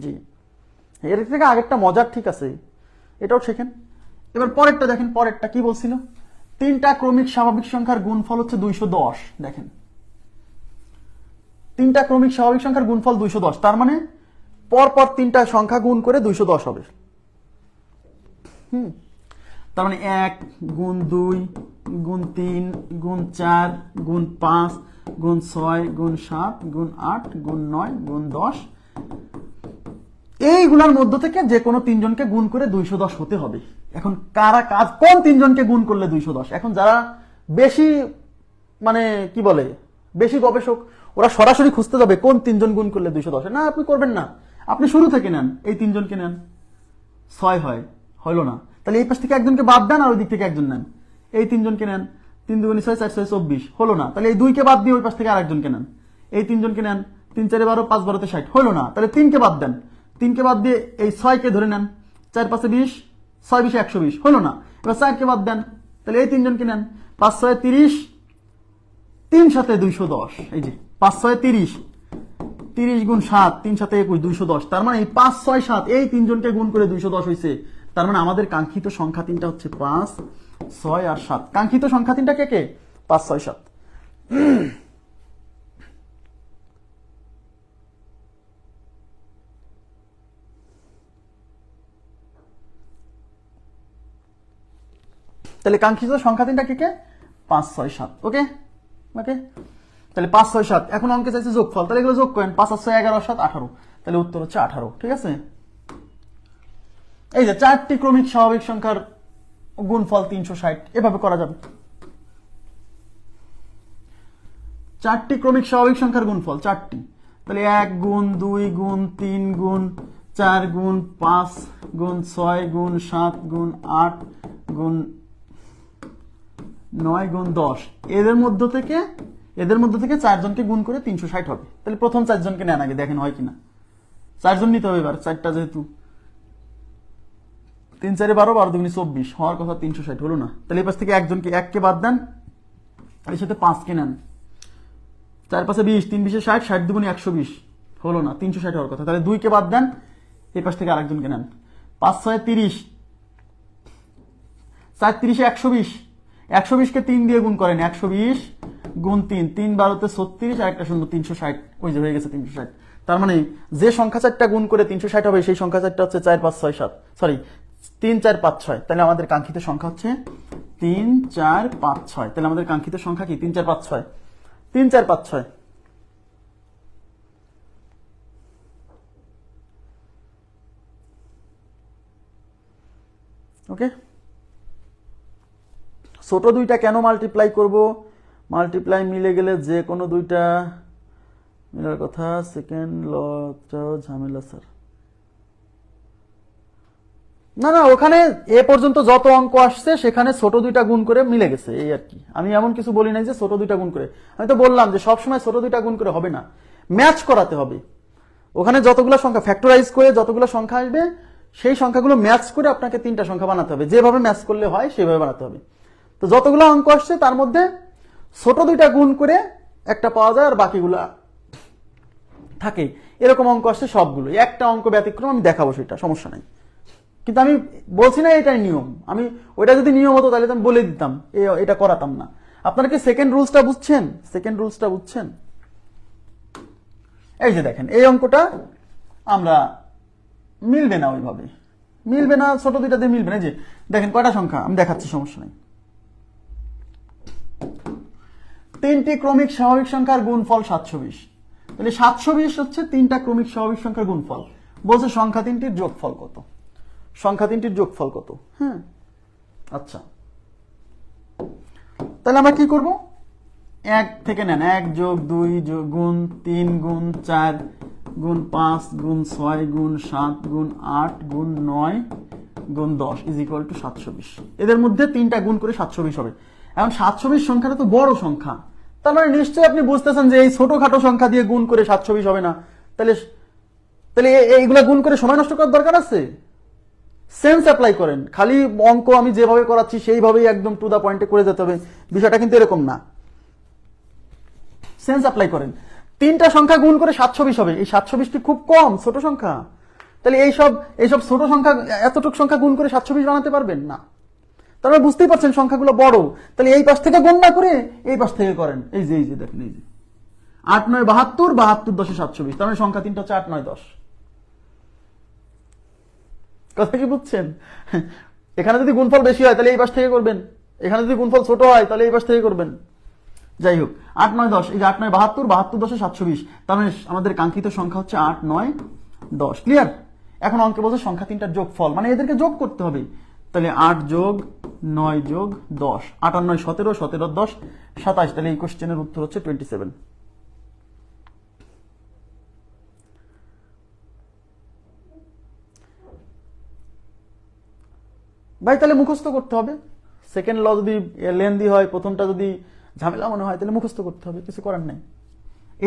জি, এর থেকে আগেরটা মজার, ঠিক আছে, এটাও শেখেন। এবার পরেরটা দেখেন, পরেরটা কি বলছিল, তিনটা ক্রমিক স্বাভাবিক সংখ্যার গুণফল হচ্ছে 210। দেখেন, তিনটা ক্রমিক স্বাভাবিক সংখ্যার গুণফল 210, তার মানে পরপর তিনটা সংখ্যা গুণ করে 210 হবে। তার মানে 1 গুণ 2 গুণ 3 গুণ 4 গুণ 5 গুণ 6 গুণ 7 গুণ 8 গুণ 9 গুণ 10, এইগুলোর মধ্য থেকে যে কোনো 3 জনকে গুণ করে 210 হতে হবে। এখন কারা কাজ, কোন 3 জনকে গুণ করলে 210? এখন যারা বেশি মানে কি বলে, বেশি গবেষক, ওরা সরাসরি খুঁজতে যাবে কোন 3 জন গুণ করলে 210। না, আপনি করবেন না, আপনি শুরু থেকে নেন, এই 3 জনকে নেন, 6 হয়, হইল না, তাহলে এই পাশ থেকে একজনকে বাদ দেন আর ওই দিক থেকে একজন নেন, এই 3 জনকে নেন, 3 দুগুণী 6, 4 6 24, হলো না, তাহলে এই 2 কে বাদ দিয়ে ওই পাশ থেকে আরেকজনকে নেন, এই 3 জনকে নেন, 3 4 12, 5 12 তে 60, হলো না, তাহলে 3 কে বাদ দেন, 3 কে বাদ দিয়ে এই 6 কে ধরে নেন, 4 5 20, 6 20 120, হলো না, এবার 4 কে বাদ দেন, তাহলে এই 3 জনকে নেন, 5 6 30, 3 সাথে 210, এই যে 5 6 30, 30 গুণ 7, 3 সাথে 21, 210। তার মানে এই 5 6 7 এই 3 জনকে গুণ করে 210 হয়েছে। তার মানে আমাদের কাঙ্ক্ষিত সংখ্যা 3টা হচ্ছে 5 6 আর 7। কাঙ্ক্ষিত সংখ্যা 3টা কে কে? 5 6 7। তাহলে কাঙ্ক্ষিত সংখ্যা তিনটা কি কে 5 6 7। ওকে ওকে, তাহলে 5 6 7। এখন অঙ্কে চাইছে যোগফল, তাহলে এগুলো যোগ করেন। 5 আর 6 11 7 18, তাহলে উত্তর হচ্ছে 18। ঠিক আছে, এই যে 4টি ক্রমিক স্বাভাবিক সংখ্যার গুণফল 360, এভাবে করা যাবে। 4টি ক্রমিক স্বাভাবিক সংখ্যার গুণফল 4টি, তাহলে 1 গুণ 2 গুণ 3 গুণ 4 গুণ 5 গুণ 6 গুণ 7 গুণ 8 গুণ 9 গুণ 10, এদের মধ্য থেকে 4 জনকে গুণ করে 360 হবে। তাহলে প্রথম 4 জনকে নেন আগে, দেখেন হয় কিনা। 4 জন নিতে হবে এবার, 4টা যেহেতু 3 4 12 12 2 24 হওয়ার কথা, 360 হলো না। তাহলে এই পাশ থেকে একজনকে 1 কে বাদ দেন, এর সাথে 5 কে নেন। 4 5 20, 3 20 60, 60 2 120 হলো না, 360 হওয়ার কথা। তাহলে 2 কে বাদ দেন, এই পাশ থেকে আরেকজনকে নেন। 5 6 30, 4 30 120, 120 কে 3 দিয়ে গুণ করেন, 120 গুণ 3, 3 12 তে 36 আর একটা 0, 360। ওই যে হয়ে গেছে 360। তার মানে যে সংখ্যা 4টা গুণ করে 360 হবে, সেই সংখ্যা 4টা হচ্ছে 4 5 6 7, সরি 3 4 5 6। তাহলে আমাদের কাঙ্ক্ষিত সংখ্যা হচ্ছে 3 4 5 6। তাহলে আমাদের কাঙ্ক্ষিত সংখ্যা কি 3 4 5 6, 3 4 5 6। ওকে, ছোট দুইটা কেন মাল্টিপ্লাই করব? মাল্টিপ্লাই মিলে গেলে যে কোনো দুইটা মিলার কথা। সেকেন্ড লটা ঝামেলা স্যার। না না, ওখানে এ পর্যন্ত যত অঙ্ক আসছে সেখানে ছোট দুইটা গুণ করে মিলে গেছে, এই আর কি। আমি এমন কিছু বলি নাই যে ছোট দুইটা গুণ করে। আমি তো বললাম যে সবসময় ছোট দুইটা গুণ করে হবে না, ম্যাচ করাতে হবে। ওখানে যতগুলো সংখ্যা ফ্যাক্টরাইজ করে যতগুলো সংখ্যা আসবে, সেই সংখ্যাগুলো ম্যাচ করে আপনাকে 3টা সংখ্যা বানাতে হবে। যেভাবে ম্যাচ করলে হয় সেভাবে বানাতে হবে। তো যতগুলো অঙ্ক আসছে তার মধ্যে ছোট দুইটা গুণ করে একটা পাওয়া যায়, আর বাকিগুলা থাকে। এরকম অঙ্ক আসছে সবগুলো। একটা অঙ্ক ব্যতিক্রম, আমি দেখাবো, সেটা সমস্যা নাই। কিন্তু আমি বলছি না এটাই নিয়ম। আমি ওইটা যদি নিয়ম হতো তাহলে তো আমি বলে দিতাম, এটা করাতাম না। আপনারা কি সেকেন্ড রুলসটা বুঝছেন? সেকেন্ড রুলসটা বুঝছেন? এই যে দেখেন, এই অঙ্কটা আমরা মিলবে না, ওইভাবে মিলবে না, ছোট দুইটা দিয়ে মিলবে না। যে দেখেন কয়টা সংখ্যা, আমি দেখাচ্ছি, সমস্যা নাই। 3টি ক্রমিক স্বাভাবিক সংখ্যার গুণফল 720। তাহলে 720 হচ্ছে 3টা ক্রমিক স্বাভাবিক সংখ্যার গুণফল। বলছে সংখ্যা 3টির যোগফল কত? সংখ্যা 3টির যোগফল কত? হ্যাঁ, আচ্ছা, তাহলে আমরা কি করব? 1 থেকে নেন, 1 যোগ 2 গুণ 3 গুণ 4 গুণ 5 গুণ 6 গুণ 7 গুণ 8 গুণ 9 গুণ 10 ইজ ইকুয়াল টু 720। এদের মধ্যে 3টা গুণ করে 720 হবে। এখন 720 সংখ্যাটা তো বড় সংখ্যা, তার মানে নিশ্চয়ই আপনি বুঝতেছেন যে এই ছোটখাটো সংখ্যা দিয়ে গুণ করে 720 হবে না। তাহলে তাহলে এইগুলা গুণ করে সময় নষ্ট করার দরকার আছে? সেন্স অ্যাপ্লাই করেন। খালি অঙ্ক আমি যেভাবে করাচ্ছি সেইভাবেই একদম টু দা পয়েন্টে করে যেতে হবে, বিষয়টা কিন্তু এরকম না। সেন্স অ্যাপ্লাই করেন। 3টা সংখ্যা গুণ করে 720 হবে। এই 720টি খুব কম, ছোট সংখ্যা। তাহলে এইসব ছোট সংখ্যা, এতটুকু সংখ্যা গুণ করে 720 বানাতে পারবেন না। তারপরে বুঝতেই পারছেন সংখ্যাগুলো বড়। তাহলে এই পাশ থেকে গুণ না করে এই পাশ থেকে করেন। এই যে দেখেন, এই যে 8 9 72, 72 10 720। তার মানে সংখ্যা 3টা হচ্ছে 8 9 10। কথা কি বুঝছেন? এখানে যদি গুণফল বেশি হয় তাহলে এই পাশ থেকে করবেন, এখানে যদি গুণফল ছোট হয় তাহলে এই পাশ থেকে করবেন। যাই হোক, 8 9 10, এই যে 8 9 72, 72 10 720। তার মানে আমাদের কাঙ্ক্ষিত সংখ্যা হচ্ছে 8 9 10। ক্লিয়ার? এখন অঙ্কে বলছে সংখ্যা 3টার যোগফল, মানে এদেরকে যোগ করতে হবে। তাহলে 8 যোগ 9 যোগ 10, 8 আর 9 17, 17 10 27। তাহলে এই কোশ্চেনের উত্তর হচ্ছে 27। ভাই তাহলে মুখস্থ করতে হবে। সেকেন্ড ল যদি লেন্দি হয়, প্রথমটা যদি ঝামেলা মনে হয়, তাহলে মুখস্থ করতে হবে, কিছু করার নাই।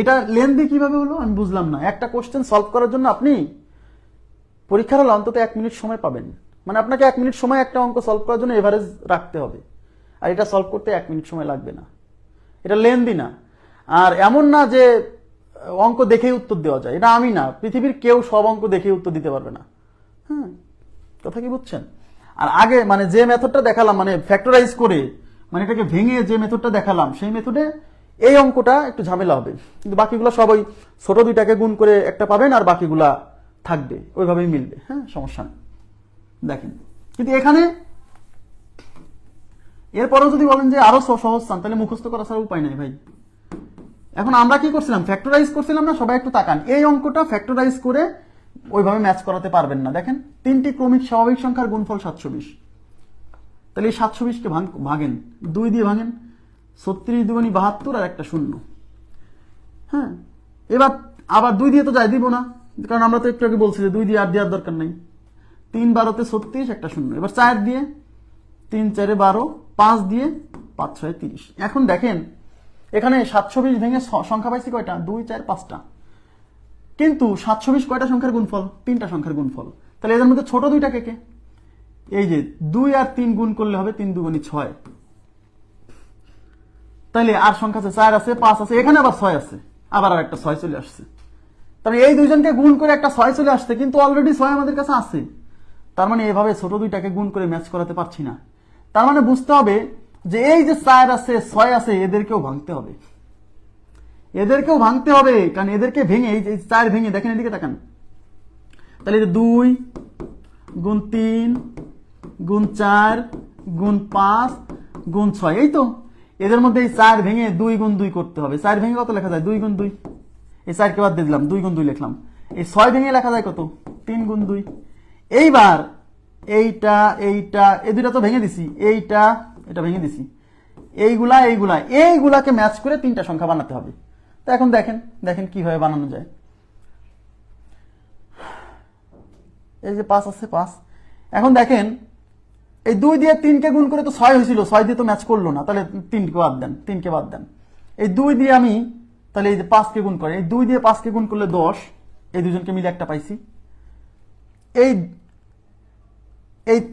এটা লেন্দি কিভাবে হলো আমি বুঝলাম না। একটা কোশ্চেন সলভ করার জন্য আপনি পরীক্ষার হলে অন্তত 1 মিনিট সময় পাবেন। মানে আপনাকে 1 মিনিট সময় একটা অঙ্ক সলভ করার জন্য এভারেজ রাখতে হবে, আর এটা সলভ করতে 1 মিনিট সময় লাগবে না। এটা লেন্দি না। আর এমন না যে অঙ্ক দেখেই উত্তর দেওয়া যায়, এটা আমি না, পৃথিবীর কেউ সব অঙ্ক দেখেই উত্তর দিতে পারবে না। হ্যাঁ, কথা কি বুঝছেন? আর আগে মানে যে মেথডটা দেখালাম, মানে ফ্যাক্টরাইজ করে, মানে এটাকে ভেঙে যে মেথডটা দেখালাম, সেই মেথডে এই অঙ্কটা একটু ঝামেলা হবে। কিন্তু বাকিগুলো সবাই ছোট দুইটাকে গুণ করে একটা পাবেন, আর বাকিগুলা থাকবে, ওইভাবেই মিলবে। হ্যাঁ, সমস্যা নেই। দেখেন, কিন্তু এখানে এরপরেও যদি বলেন যে আরো সহজ চান, তাহলে মুখস্থ করা ছাড়া উপায় নাই ভাই। এখন আমরা কি করছিলাম, ফ্যাক্টরাইজ করছিলাম না? সবাই একটু তাকান, এই অঙ্কটা ফ্যাক্টরাইজ করে ওইভাবে ম্যাচ করাতে পারবেন না। দেখেন, 3টি ক্রমিক স্বাভাবিক সংখ্যার গুণফল 720। তাহলে এই 720কে ভাগেন, 2 দিয়ে ভাঙেন, 36 দুগুণী 72 আর একটা শূন্য। হ্যাঁ, এবার আবার 2 দিয়ে তো যাই দিব না, কারণ আমরা তো একটু আগে বলছি যে 2 দিয়ে আর দেওয়ার দরকার নাই। 3 12 36, একটা শূন্য। এবার 4 দিয়ে, 3 4 12, 5 দিয়ে 5 6 30। এখন দেখেন এখানে 720 ভেঙে সংখ্যা পাইছি কয়টা? 2 4 5টা। কিন্তু 720 কয়টা সংখ্যার গুণফল? 3টা সংখ্যার গুণফল। তাহলে এদের মধ্যে ছোট দুইটা কে কে? এই যে 2 আর 3 গুণ করলে হবে 3 দুগুণী 6। তাহলে আর সংখ্যা আছে 4 আছে, 5 আছে, এখানে আবার 6 আছে, আবার আর একটা 6 চলে আসছে। তাহলে এই দুইজনকে গুণ করে একটা 6 চলে আসছে, কিন্তু অলরেডি 6 আমাদের কাছে আছে। তার মানে এভাবে ছোট দুইটাকে গুণ করে ম্যাচ করাতে পারছি না। তার মানে বুঝতে হবে যে এই যে 4 আছে 6 আছে, এদেরকেও ভাঙতে হবে, এদেরকেও ভাঙতে হবে। কারণ এদেরকে ভেঙে, এই যে 4 ভেঙে, দেখেন এদিকে তাকান, তাহলে 2 গুণ 3 গুণ 4 গুণ 5 গুণ 6, এই তো এদের মধ্যে এই 4 ভেঙে 2 গুণ 2 করতে হবে। 4 ভেঙে কত লেখা যায়? 2 গুণ 2। এই 4 কে বাদ দিয়ে দিলাম, 2 গুণ 2 লিখলাম। এই 6 ভেঙে লেখা যায় কত? 3 গুণ 2। এইবার এইটা এইটা এই দুইটা তো ভেঙে দিছি, এইটা এটা ভেঙে দিছি, এইগুলাকে ম্যাচ করে 3টা সংখ্যা বানাতে হবে। তো এখন দেখেন দেখেন কিভাবে বানানো যায়। এই যে 5 আছে, 5। এখন দেখেন এই 2 দিয়ে 3কে গুণ করে তো 6 হয়েছিল, 6 দিয়ে তো ম্যাচ করলো না, তাহলে 3কে বাদ দেন, 3কে বাদ দেন। এই 2 দিয়ে আমি, তাহলে এই যে 5কে গুণ করে, এই 2 দিয়ে 5কে গুণ করলে 10, এই দুজনকে মিলে একটা পাইছি। এই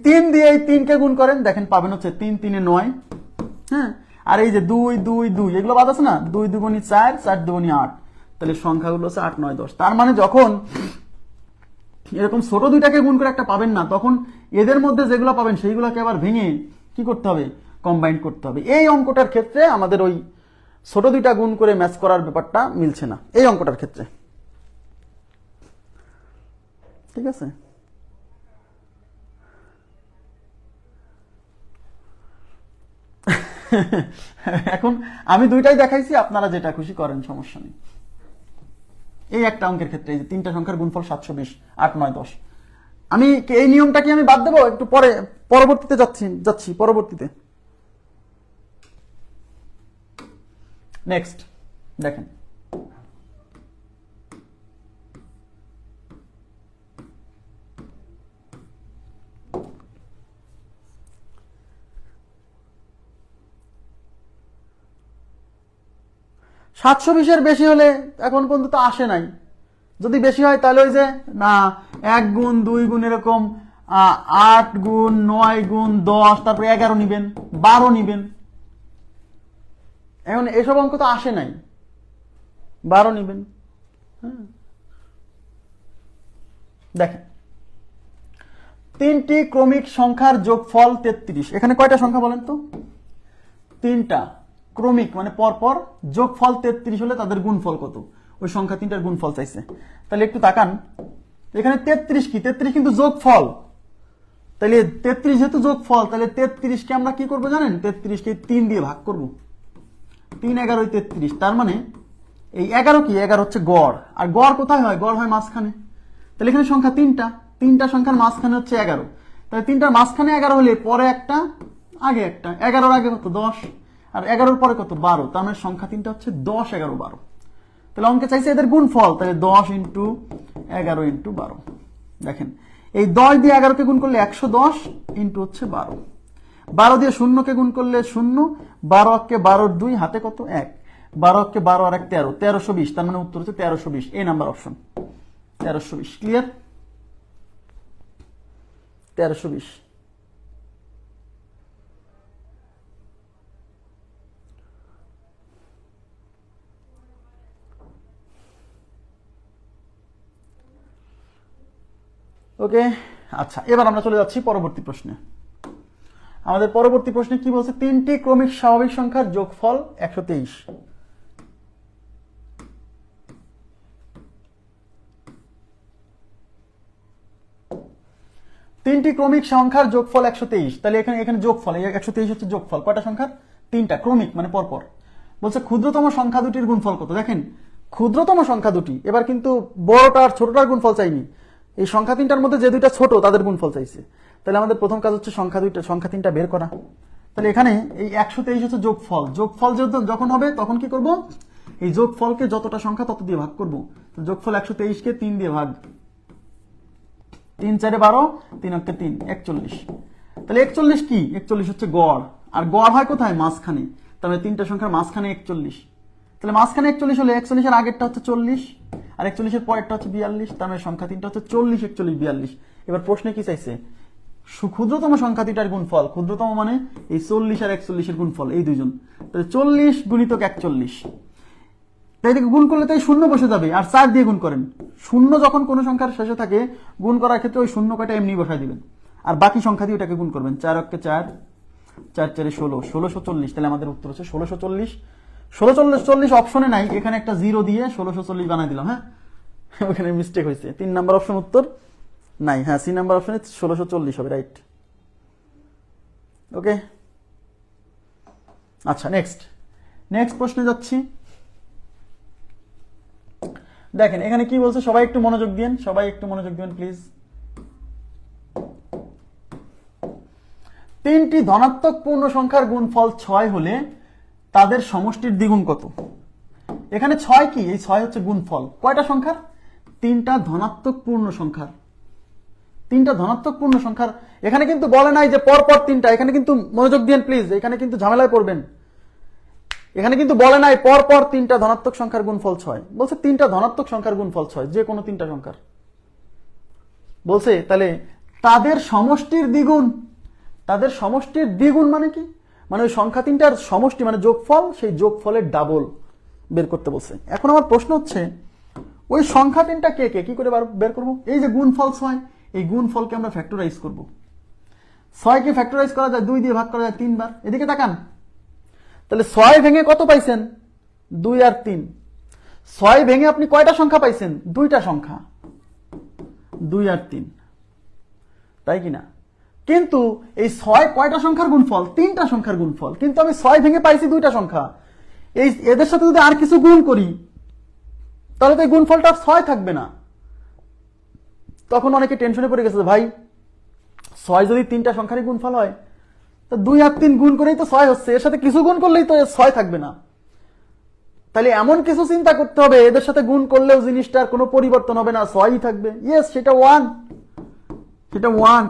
3 দিয়ে এই 3কে গুণ করেন, দেখেন পাবেন হচ্ছে 3 3 9। হ্যাঁ, আর এই যে 2 2 2 এগুলো বাদ আছে না, 2 দুগুণী 4, 4 দুগুণী 8। তাহলে সংখ্যাগুলো হচ্ছে 8 9 10। তার মানে যখন এরকম ছোট দুইটাকে গুণ করে একটা পাবেন না, তখন এদের মধ্যে যেগুলো পাবেন সেইগুলোকে আবার ভেঙে কি করতে হবে? কম্বাইন করতে হবে। এই অঙ্কটার ক্ষেত্রে আমাদের ওই ছোট দুইটা গুণ করে ম্যাচ করার ব্যাপারটা মিলছে না এই অঙ্কটার ক্ষেত্রে। ঠিক আছে, এখন আমি দুইটাই দেখাইছি, আপনারা যেটা খুশি করেন, সমস্যা নেই। এই একটা অঙ্কের ক্ষেত্রে এই যে 3টা সংখ্যার গুণফল 720 8 9 10, আমি এই নিয়মটা কি আমি বাদ দেবো? একটু পরে পরবর্তীতে যাচ্ছি পরবর্তীতে। নেক্সট দেখেন, সাতশো 20-এর বেশি হলে এখন পর্যন্ত আসে নাই। যদি বেশি হয় তাহলে ওই যে না 1 গুণ 2 গুণ এরকম 8 গুণ 9 গুণ 10, তারপরে 11 নিবেন, 12 নিবেন। এখন এসব অঙ্ক তো আসে নাই, 12 নিবেন। হ্যাঁ, দেখেন 3টি ক্রমিক সংখ্যার যোগফল 33। এখানে কয়টা সংখ্যা বলেন তো? 3টা ক্রমিক, মানে পরপর, যোগফল 33 হলে তাদের গুণফল কত? ওই সংখ্যা 3টার গুণফল চাইছে। তাহলে একটু তাকান, এখানে 33 কি? 33 কিন্তু যোগফল। তাহলে 33 যেহেতু যোগফল, তাহলে 33কে আমরা কি করবো জানেন? 33কে 3 দিয়ে ভাগ করব। 3 11 33। তার মানে এই 11 কি? 11 হচ্ছে গড়। আর গড় কোথায় হয়? গড় হয় মাঝখানে। তাহলে এখানে সংখ্যা 3টা সংখ্যার মাঝখানে হচ্ছে 11। তাহলে 3টার মাঝখানে 11 হলে পরে একটা, আগে একটা। 11-র আগে কত? 10। আর 11-র পরে কত? 12। তার মানে সংখ্যা 3টা হচ্ছে 10 11 12। তাহলে অঙ্কে চাইছে এদের গুণফল, তাহলে 10 ইন্টু 11 ইন্টু 12। দেখেন এই 10 দিয়ে 11কে গুণ করলে 110 ইন্টু হচ্ছে 12। 12 দিয়ে 0কে গুণ করলে 0, 12 কে 12-র 2, হাতে কত? 1। 12 কে 12 আর 1 13, 1320। তার মানে উত্তর হচ্ছে 1320, এই নাম্বার অপশন 1320। ক্লিয়ার? 1320। ওকে, আচ্ছা, এবার আমরা চলে যাচ্ছি পরবর্তী প্রশ্নে। আমাদের পরবর্তী প্রশ্নে কি বলছে? 3টি ক্রমিক স্বাভাবিক সংখ্যার যোগফল 123। তিনটি ক্রমিক সংখ্যার যোগফল 123, তাহলে এখানে এখানে যোগফল 123 হচ্ছে যোগফল কয়টা সংখ্যার? তিনটা, ক্রমিক মানে পরপর। বলছে ক্ষুদ্রতম সংখ্যা দুটির গুণফল কত? দেখেন ক্ষুদ্রতম সংখ্যা দুটি, এবার কিন্তু বড়টার ছোটটার গুণফল চাইনি, এই সংখ্যা তিনটার মধ্যে যে দুইটা ছোট তাদের গুণফল চাইছে। তাহলে আমাদের প্রথম কাজ হচ্ছে সংখ্যা তিনটা বের করা। তাহলে এখানে এই 123 হচ্ছে যোগফল, যোগফল যখন হবে তখন কি করব, এই যোগফলকে যতটা সংখ্যা তত দিয়ে ভাগ করব। তো যোগফল 123 কে 3 দিয়ে ভাগ, 3 4 12, 3 অক্ষে 3, 41। তাহলে 41 কি? 41 হচ্ছে গড়, আর গড় হয় কোথায়? মাঝখানে। তাহলে তিনটা সংখ্যার মাঝখানে 41, তাহলে মাঝখানে 41 হলে 41 এর আগেরটা হচ্ছে 40, আর 41 এর পরেরটা হচ্ছে 42, তার মানে সংখ্যা তিনটা হচ্ছে 40, 41, 42। এবার প্রশ্নে কি চাইছে? ক্ষুদ্রতম সংখ্যা দুইটার গুণফল, ক্ষুদ্রতম মানে এই 40 আর 41 এর গুণফল, এই দুইজন। তাহলে 40 গুণিতক 41, তাই থেকে গুণ করলে তাই শূন্য বসে যাবে, আর 4 দিয়ে গুণ করেন। শূন্য যখন কোনো সংখ্যার শেষে থাকে গুণ করার ক্ষেত্রে ওই শূন্য কয়টা এমনি বসায় দিবেন, আর বাকি সংখ্যা দিয়ে ওটাকে গুণ করবেন। 4 অক্ষে 4, 4 4 16, 1640। তাহলে আমাদের উত্তর হচ্ছে 1640। 1640 অপশনে নাই, এখানে একটা 0 দিয়ে 1640 বানাই দিলাম। হ্যাঁ, ওখানে মিস্টেক হয়েছে, 3 নাম্বার অপশন উত্তর নাই। হ্যাঁ, সি নাম্বার অপশনে 1640 হবে, রাইট। ওকে, আচ্ছা নেক্সট প্রশ্নে যাচ্ছি। দেখেন এখানে কি বলছে, সবাই একটু মনোযোগ দিন প্লিজ। তিনটি ধনাত্মক পূর্ণ সংখ্যার গুণফল 6 হলে তাদের সমষ্টির দ্বিগুণ কত? এখানে 6 কি? এই 6 হচ্ছে গুণফল কয়টা সংখ্যার? তিনটা ধনাত্মক পূর্ণ সংখ্যার। এখানে কিন্তু বলে নাই যে পরপর তিনটা, এখানে কিন্তু মনোযোগ দিন প্লিজ, এখানে কিন্তু ঝামেলায় পড়বেন। এখানে কিন্তু বলে নাই পরপর তিনটা ধনাত্মক সংখ্যার গুণফল 6, বলছে তিনটা ধনাত্মক সংখ্যার গুণফল 6, যে কোনো তিনটা সংখ্যার বলছে। তাহলে তাদের সমষ্টির দ্বিগুণ মানে কি? মানে ওই সংখ্যা তিনটার সমষ্টি মানে যোগফল, সেই যোগফলের ডাবল বের করতে বলছে। এখন আমার প্রশ্ন হচ্ছে ওই সংখ্যা তিনটা কে কি করে বের করব? এই যে গুণফল 6, এই গুণফলকে আমরা ফ্যাক্টরাইজ করব। 6 কে ফ্যাক্টরাইজ করা যায় 2 দিয়ে ভাগ করা যায় 3 বার। এদিকে তাকান, তাহলে 6 ভেঙে কত পাইছেন? 2 আর 3। 6 ভেঙে আপনি কয়টা সংখ্যা পাইছেন? দুইটা সংখ্যা, 2 আর 3, তাই কিনা? কিন্তু এই 6 কয়টা সংখ্যার গুণফল? তিনটা সংখ্যার গুণফল, কিন্তু আমি 6 ভেঙে পাইছি দুইটা সংখ্যা। এদের সাথে যদি আর কিছু গুণ করি তাহলে তো এই গুণফলটা 6 থাকবে না। তখন অনেকে টেনশনে পড়ে গেছে, ভাই 6 যদি তিনটা সংখ্যারই গুণফল হয়, তো 2 আর 3 গুণ করেই তো 6 হচ্ছে, এর সাথে কিছু গুণ করলেই তো 6 থাকবে না। তাহলে এমন কিছু চিন্তা করতে হবে এদের সাথে গুণ করলেও জিনিসটার কোনো পরিবর্তন হবে না, 6ই থাকবে। ইয়েস, সেটা 1,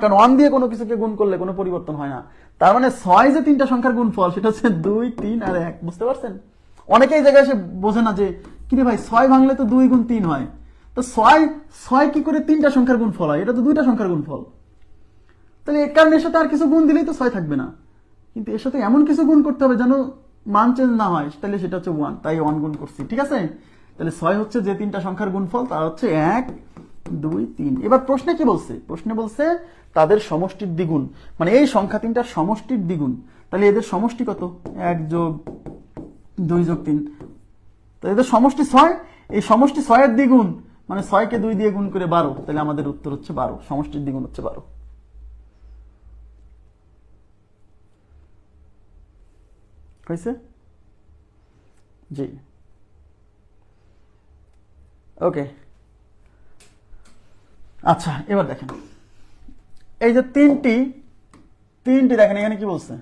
কারণ 1 দিয়ে কোনো কিছুকে গুণ করলে কোনো পরিবর্তন হয় না। তার মানে 6 যে তিনটা সংখ্যার গুণফল, সেটা হচ্ছে 2, 3 আর 1। বুঝতে পারছেন? অনেকেই জায়গায় এসে বোঝে না যে কিরে ভাই 6 ভাঙলে তো 2 গুণ 3 হয়, তো 6 কি করে তিনটা সংখ্যার গুণফল হয়? এটা তো দুইটা সংখ্যার গুণফল। তাহলে এর কারণে এর সাথে আর কিছু গুণ দিলেই তো 6 থাকবে না, কিন্তু এর সাথে এমন কিছু গুণ করতে হবে যেন মান চেঞ্জ না হয়, তাহলে সেটা হচ্ছে 1, তাই 1 গুণ করছি। ঠিক আছে, তাহলে 6 হচ্ছে যে তিনটা সংখ্যার গুণফল, তার হচ্ছে 1, 2, 3। এবার প্রশ্নে কি বলছে? প্রশ্নে বলছে তাদের সমষ্টির দ্বিগুণ, মানে এই সংখ্যা তিনটার সমষ্টির দ্বিগুণ। তাহলে এদের সমষ্টি কত? 1 যোগ 2 যোগ 3, তো এদের সমষ্টি 6। এই সমষ্টি 6 এর দ্বিগুণ মানে 6 কে 2 দিয়ে গুণ করে 12, তাহলে আমাদের উত্তর হচ্ছে 12, সমষ্টির দ্বিগুণ হচ্ছে 12। হয়েছে? জি, ওকে। আচ্ছা, এবার দেখেন এই যে তিনটি দেখেন এখানে কি বলছে?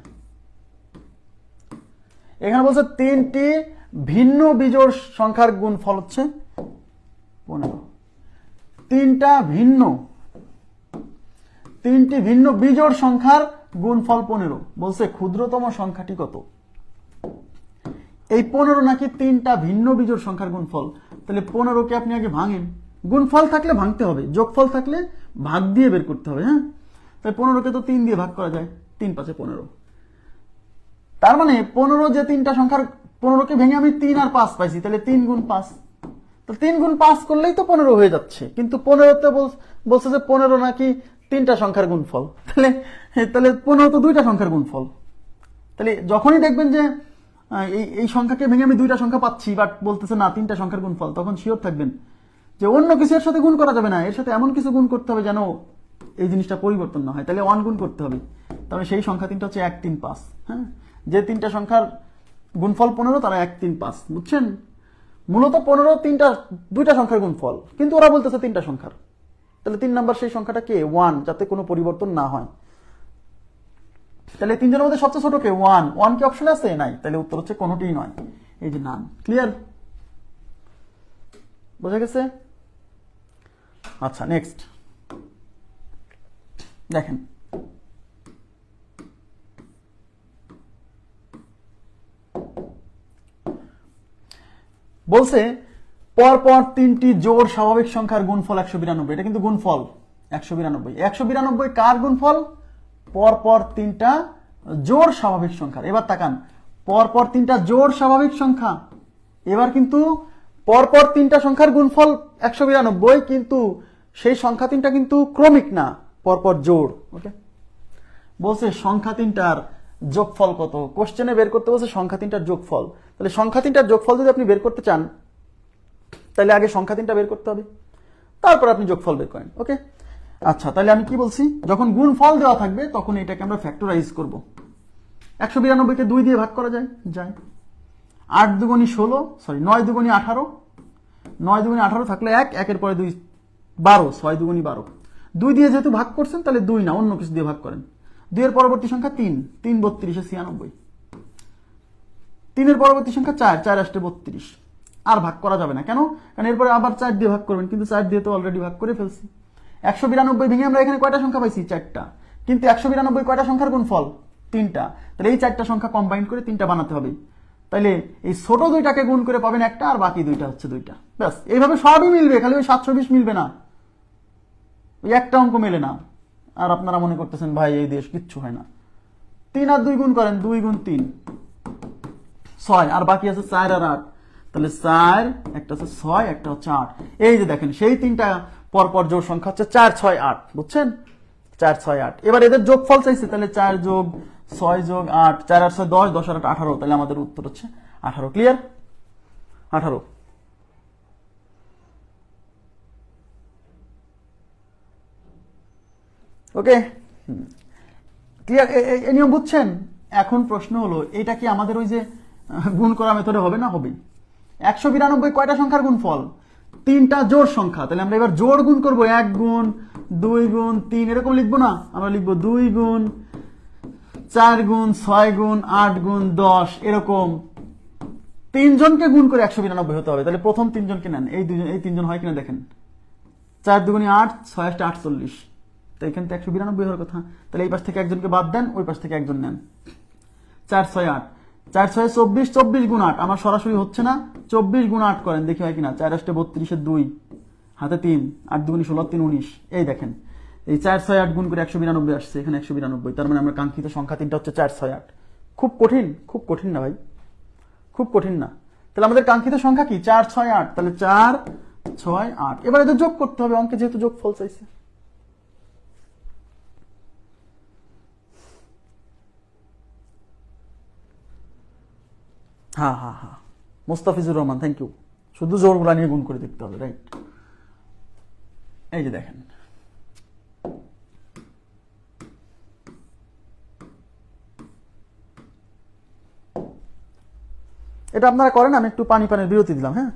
এখানে বলছে তিনটি ভিন্ন বিজোড় সংখ্যার গুণফল হচ্ছে 15। তিনটি ভিন্ন বিজোড় সংখ্যার গুণফল 15। বলছে ক্ষুদ্রতম সংখ্যাটি কত? এই 15 নাকি তিনটা ভিন্ন বিজোড় সংখ্যার গুণফল। তাহলে 15কে আপনি আগে ভাঙেন, গুণফল থাকলে ভাঙতে হবে, যোগফল থাকলে ভাগ দিয়ে বের করতে হবে। হ্যাঁ, তাই 15কে তো 3 দিয়ে ভাগ করা যায়, 3 5 15। তার মানে 15 যে তিনটা সংখ্যার, 15কে ভেঙে আমি 3 আর 5 পাইছি, তাহলে 3 গুণ 5, তো 3 গুণ 5 করলেই তো 15 হয়ে যাচ্ছে। কিন্তু 15তে বলছে যে 15 নাকি তিনটা সংখ্যার গুণফল, তাহলে 15 তো দুইটা সংখ্যার গুণফল। তাহলে যখনই দেখবেন যে এই সংখ্যাকে ভেঙে আমি দুইটা সংখ্যা পাচ্ছি, বাট বলতেছে না তিনটা সংখ্যার গুণফল, তখন শিওর থাকবেন যে অন্য কিছু এর সাথে গুণ করা যাবে না, এর সাথে এমন কিছু গুণ করতে হবে যেন এই জিনিসটা পরিবর্তন না হয়, তাহলে 1 গুণ করতে হবে। তাহলে সেই সংখ্যা তিনটা হচ্ছে 1 3 5। হ্যাঁ, যে তিনটা সংখ্যার গুণফল 15 তারা 1 3 5, বুঝছেন? মূলত 15 দুইটা সংখ্যার গুণফল, কিন্তু ওরা বলতেছে তিনটা সংখ্যার। তাহলে 3 নাম্বার সেই সংখ্যাটা কে? 1, যাতে কোনো পরিবর্তন না হয়। তাহলে তিনজনের মধ্যে সবচেয়ে ছোট কে? 1 কি অপশন আছে? নাই। তাহলে উত্তর হচ্ছে কোনোটিই নয়, এই যে নান। ক্লিয়ার? বোঝা গেছে? আচ্ছা, নেক্সট দেখেন, বলছে পরপর তিনটি জোড় স্বাভাবিক সংখ্যার গুণফল 192। এটা কিন্তু গুণফল 192। 192 কার গুণফল? পরপর তিনটা জোড় স্বাভাবিক সংখ্যার। এবার তাকান, পরপর তিনটা জোড় স্বাভাবিক সংখ্যা। এবার কিন্তু পরপর তিনটা সংখ্যার গুণফল 192, কিন্তু সেই সংখ্যা তিনটা কিন্তু ক্রমিক না, পরপর জোড়। ওকে, বলছে সংখ্যা তিনটার যোগফল কত? কোশ্চেনে বের করতে বলছে সংখ্যা তিনটার যোগফল। তাহলে সংখ্যা তিনটার যোগফল যদি আপনি বের করতে চান, তাহলে আগে সংখ্যা তিনটা বের করতে হবে, তারপর আপনি যোগফল বের করেন। ওকে, আচ্ছা, তাহলে আমি কি বলছি, যখন গুণফল দেওয়া থাকবে তখন এটাকে আমরা ফ্যাক্টরাইজ করব। 192কে 2 দিয়ে ভাগ করা যায়। 8 দুগুণী 16, সরি 9 দুগুণী 18, 9 দুগুণী 18 থাকলে 1, 1-এর পরে 2 12, 6 দুগুণী 12। 2 দিয়ে যেহেতু ভাগ করছেন, তাহলে 2 না, অন্য কিছু দিয়ে ভাগ করেন। 2 এর পরবর্তী সংখ্যা 3, 3 32 96। 3 এর পরবর্তী সংখ্যা 4, 4 8 32। আর ভাগ করা যাবে না, কেন? কারণ এরপরে আবার 4 দিয়ে ভাগ করবেন, কিন্তু 4 দিয়ে তো অলরেডি ভাগ করে ফেলছি। 192 ভেঙে আমরা এখানে কয়টা সংখ্যা পাইছি? 4টা। কিন্তু 192 কয়টা সংখ্যার গুণফল? 3টা। তাহলে এই 4টা সংখ্যা কম্বাইন করে 3টা বানাতে হবে। তাহলে এই ছোট 2টাকে গুণ করে পাবেন 1টা, আর বাকি 2টা হচ্ছে 2টা। ব্যাস, এইভাবে সবই মিলবে, খালি ওই 720 মিলবে না, ওই একটা অঙ্ক মেলে না। আর আপনারা মনে করতেছেন ভাই এই দেশ কিচ্ছু হয় না। 3 আর 2 গুণ করেন, 2 গুণ 3 6, আর বাকি আছে 4 আর 8। তাহলে 4, একটা হচ্ছে 6, একটা হচ্ছে 8। এই যে দেখেন, সেই তিনটা পরপর জোড় সংখ্যা হচ্ছে 4 6 8, বুঝছেন? 4 6 8। এবার এদের যোগফল চাইছে, তাহলে 4 যোগ 6 যোগ 8, 4 8 6 10, 10 আর 8 18। তাহলে আমাদের উত্তর হচ্ছে 18। ক্লিয়ার? 18। ওকে, ক্লিয়ার? এই নিয়ম বুঝছেন? এখন প্রশ্ন হলো, এটা কি আমাদের ওই যে গুণ করা মেথডে হবে না? হবে। 192 কয়টা সংখ্যার গুণফল? 3টা জোড় সংখ্যা। তাহলে আমরা এবার জোড় গুণ করবো, 1 গুণ 2 গুণ 3, এরকম লিখবো না, আমরা লিখবো 2 গুণ 4 গুণ 6 গুণ 8 গুণ 10, এরকম 3 জনকে গুণ করে 192 হতে হবে। তাহলে প্রথম 3 জনকে নেন, এই 3 জন হয় কিনা দেখেন। 4 দুগুণী 8, 6 8 48। তো এখান থেকে 192 হওয়ার কথা। তাহলে এই পাশ থেকে একজনকে বাদ দেন, ওই পাশ থেকে একজন নেন। 4 6 8, 4 6 24, 24 গুণ 8 আমার সরাসরি হচ্ছে না, 24 গুণ 8 করেন, দেখি হয় কিনা। 4 8 32 2, হাতে 3, 8 দুগুণী 16 3 19। এই দেখেন, এই 4 6 8 গুণ করে 192 আসছে, এখানে 192। তার মানে আমরা কাঙ্ক্ষিত সংখ্যা তিনটা হচ্ছে 4 6 8। খুব কঠিন? খুব কঠিন না ভাই, খুব কঠিন না। তাহলে আমাদের কাঙ্ক্ষিত সংখ্যা কি? 4 6 8। তাহলে 4 6 8। এবার এদের যোগ করতে হবে, অঙ্কে যেহেতু যোগফল চাইছে। হ্যাঁ হ্যাঁ হ্যাঁ, মোস্তাফিজুর রহমান, থ্যাংক ইউ। শুধু জোরগুলা নিয়ে গুণ করে দেখতে হবে, রাইট? এই যে দেখেন, এটা আপনারা করেন, আমি একটু পানির বিরতি দিলাম। হ্যাঁ,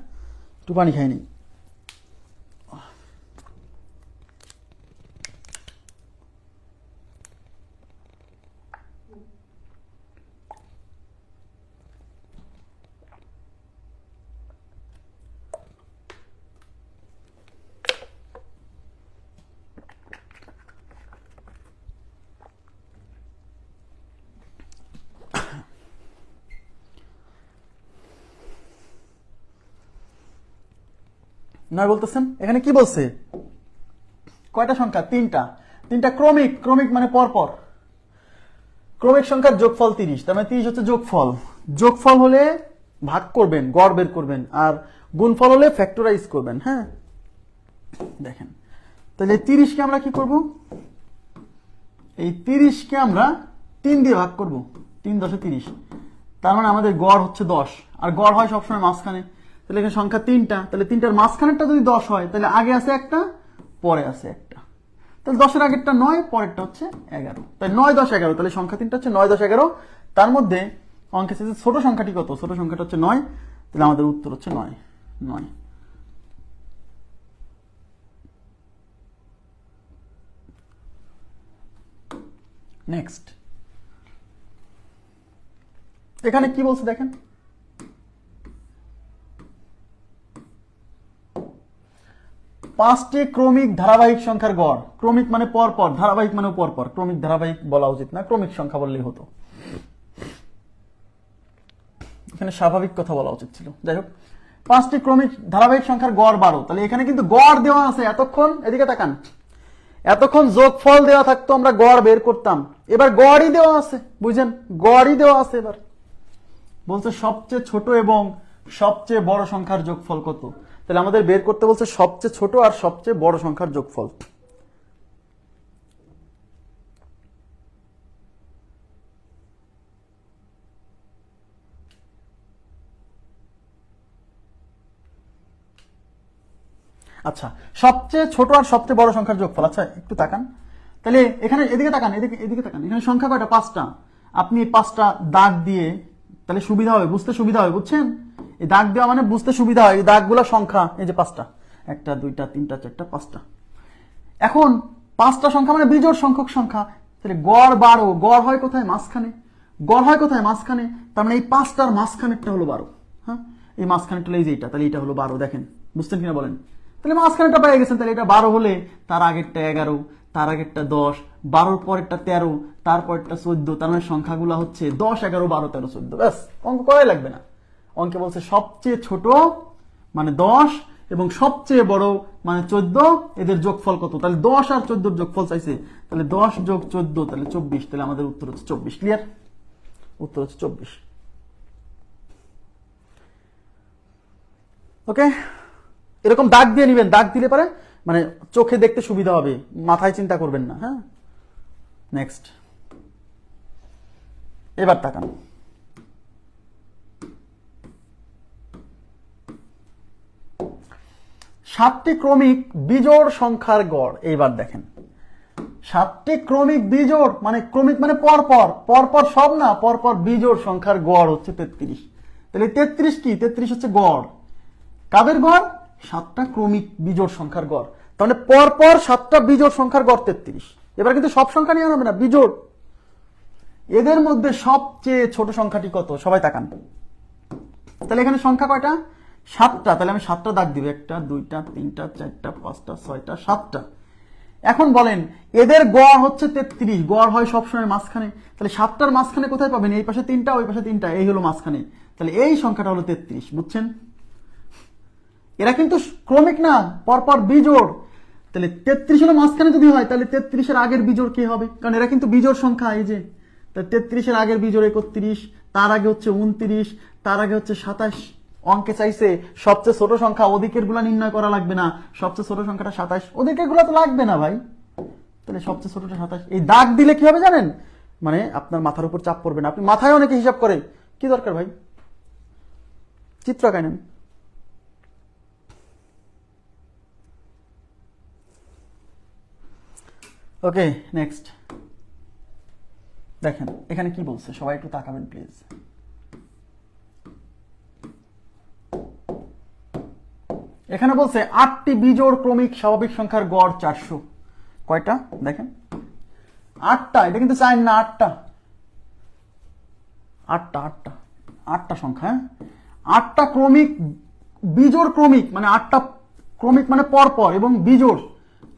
একটু পানি খাই নি। নয় বলতেছেন, এখানে কি বলছে? কয়টা সংখ্যা? 3টা। 3টা ক্রমিক। ক্রমিক মানে পরপর। ক্রমিক সংখ্যার যোগফল 30। তার মানে 30 হচ্ছে যোগফল। যোগফল হলে ভাগ করবেন, গড় বের করবেন, আর গুণফল হলে ফ্যাক্টরাইজ করবেন। হ্যাঁ, দেখেন, তাহলে 30কে আমরা কি করব? এই 30কে আমরা 3 দিয়ে ভাগ করব। 3 10 30। তার মানে আমাদের গড় হচ্ছে 10, আর গড় হয় সবসময় মাঝখানে। তাহলে এখানে সংখ্যা 3টা, তাহলে 3টার মাঝখানেরটা যদি 10 হয়, তাহলে আগে আছে একটা, পরে আছে একটা। তাহলে 10-এর আগেরটা 9, পরেরটা হচ্ছে 11। তাই 9, 10, 11, তাহলে সংখ্যা তিনটা হচ্ছে 9, 10, 11। তার মধ্যে অঙ্কের শেষে ছোট সংখ্যাটি কত? ছোট সংখ্যাটা হচ্ছে 9, তাহলে আমাদের উত্তর হচ্ছে 9। নেক্সট, এখানে কি বলছে দেখেন, পাঁচটি ক্রমিক ধারাবাহিক সংখ্যার গড়। ক্রমিক মানে পরপর, ধারাবাহিক মানে পরপর। ক্রমিক ধারাবাহিক বলা উচিত না, ক্রমিক সংখ্যা বললেই হতো, এখানে স্বাভাবিক কথা বলা উচিত ছিল। যাই হোক, পাঁচটি ক্রমিক ধারাবাহিক সংখ্যার গড় 12। তাহলে এখানে কিন্তু গড় দেওয়া আছে। এতক্ষণ এদিকে তাকান, এতক্ষণ যোগফল দেওয়া থাকতো, আমরা গড় বের করতাম। এবার গড়ই দেওয়া আছে, বুঝছেন, গড়ই দেওয়া আছে। এবার বলছে সবচেয়ে ছোট এবং সবচেয়ে বড় সংখ্যার যোগফল কত। তাহলে আমাদের বের করতে বলছে সবচেয়ে ছোট আর সবচেয়ে বড় সংখ্যার যোগফল। আচ্ছা, সবচেয়ে ছোট আর সবচেয়ে বড় সংখ্যার যোগফল। আচ্ছা একটু তাকান, তাহলে এখানে এদিকে তাকান, এদিকে তাকান, এখানে সংখ্যা কয়টা? 5টা। আপনি 5টা দাগ দিয়ে, তাহলে সুবিধা হবে, বুঝতে সুবিধা হবে, বুঝছেন? এই দাগ দেওয়া মানে বুঝতে সুবিধা হয়। এই দাগগুলো সংখ্যা, এই যে 5টা, 1টা 2টা 3টা 4টা 5টা। এখন 5টা সংখ্যা মানে বিজোড় সংখ্যক সংখ্যা। তাহলে গড় 12, গড় হয় কোথায়? মাঝখানে। গড় হয় কোথায়? মাঝখানে। তার মানে এই 5টার মাঝখানেরটা হলো 12। হ্যাঁ, এই মাঝখানেরটা এই যে এটা, তাহলে এটা হলো 12। দেখেন, বুঝছেন কিনা বলেন? তাহলে মাঝখানেরটা পেয়ে গেছেন। তাহলে এটা 12 হলে তার আগেরটা 11, তার আগেরটা 10, 12-র পরেরটা 13, তারপরেরটা 14। তার মানে সংখ্যাগুলো হচ্ছে 10, 11, 12, 13, 14। ব্যাস, অঙ্ক করাই লাগবে না। অঙ্কে বলছে সবচেয়ে ছোট মানে 10 এবং সবচেয়ে বড় মানে 14, এদের যোগফল কত। তাহলে 10 আর 14-র যোগফল চাইছে। তাহলে 10 যোগ 14, তাহলে 24। তাহলে আমাদের উত্তর হচ্ছে 24। ক্লিয়ার? উত্তর হচ্ছে 24। ওকে, এরকম দাগ দিয়ে নিবেন। দাগ দিলে পারে মানে চোখে দেখতে সুবিধা হবে, মাথায় চিন্তা করবেন না। হ্যাঁ, নেক্সট, এবার তাকান। সাতটি ক্রমিক বিজোড় সংখ্যার গড়। এইবার দেখেন, 7টি ক্রমিক বিজোড় মানে ক্রমিক মানে পরপর, পরপর সব না, পরপর বিজোড় সংখ্যার গড় হচ্ছে 33। তাহলে 33 কি? 33 হচ্ছে গড়। কাদের গড়? 7টা ক্রমিক বিজোড় সংখ্যার গড়। তাহলে পরপর 7টা বিজোড় সংখ্যার গড় 33। এবার কিন্তু সব সংখ্যা নিয়ে হবে না, বিজোড়। এদের মধ্যে সবচেয়ে ছোট সংখ্যাটি কত? সবাই তাকান। তাহলে এখানে সংখ্যা কয়টা? 7টা। তাহলে আমি 7টা দাগ দিব, 1টা 2টা 3টা 4টা 5টা 6টা 7টা। এখন বলেন এদের গড় হচ্ছে 33। গড় হয় সবসময় মাঝখানে। তাহলে 7টার মাঝখানে কোথায় পাবেন? এই পাশে 3টা, ওই পাশে 3টা, এই হলো মাঝখানে। তাহলে এই সংখ্যাটা হলো 33। বুঝছেন? এরা কিন্তু ক্রমিক না, পরপর বিজোড়। তাহলে 33 হলো মাঝখানে যদি হয়, তাহলে 33-এর আগের বিজোড় কে হবে? কারণ এরা কিন্তু বিজোড় সংখ্যা। এই যে, তাহলে 33-এর আগের বিজোড় 31, তার আগে হচ্ছে 29, তার আগে হচ্ছে 27। অঙ্কে চাইছে সবচেয়ে ছোট সংখ্যা, ওদিকের গুলা নির্ণয় করা লাগবে না। সবচেয়ে ছোট সংখ্যাটা 27, ওদিকের গুলা তো লাগবে না ভাই। তাহলে সবচেয়ে ছোটটা 27। এই দাগ দিলে কি হবে জানেন? মানে আপনার মাথার উপর চাপ পড়বে না। আপনি মাথায় অনেকে হিসাব করে, কি দরকার ভাই, চিত্র আঁকায় নেন। ওকে, নেক্সট দেখেন এখানে কি বলছে, সবাই একটু তাকাবেন প্লিজ। এখানে বলছে 8টি বিজোড় ক্রমিক স্বাভাবিক সংখ্যার গড় 400। কয়টা দেখেন? 8টা। এটা কিন্তু 4 না, 8টা। 8টা সংখ্যা। 8টা ক্রমিক বিজোড় ক্রমিক মানে 8টা ক্রমিক মানে পরপর এবং বিজোড়,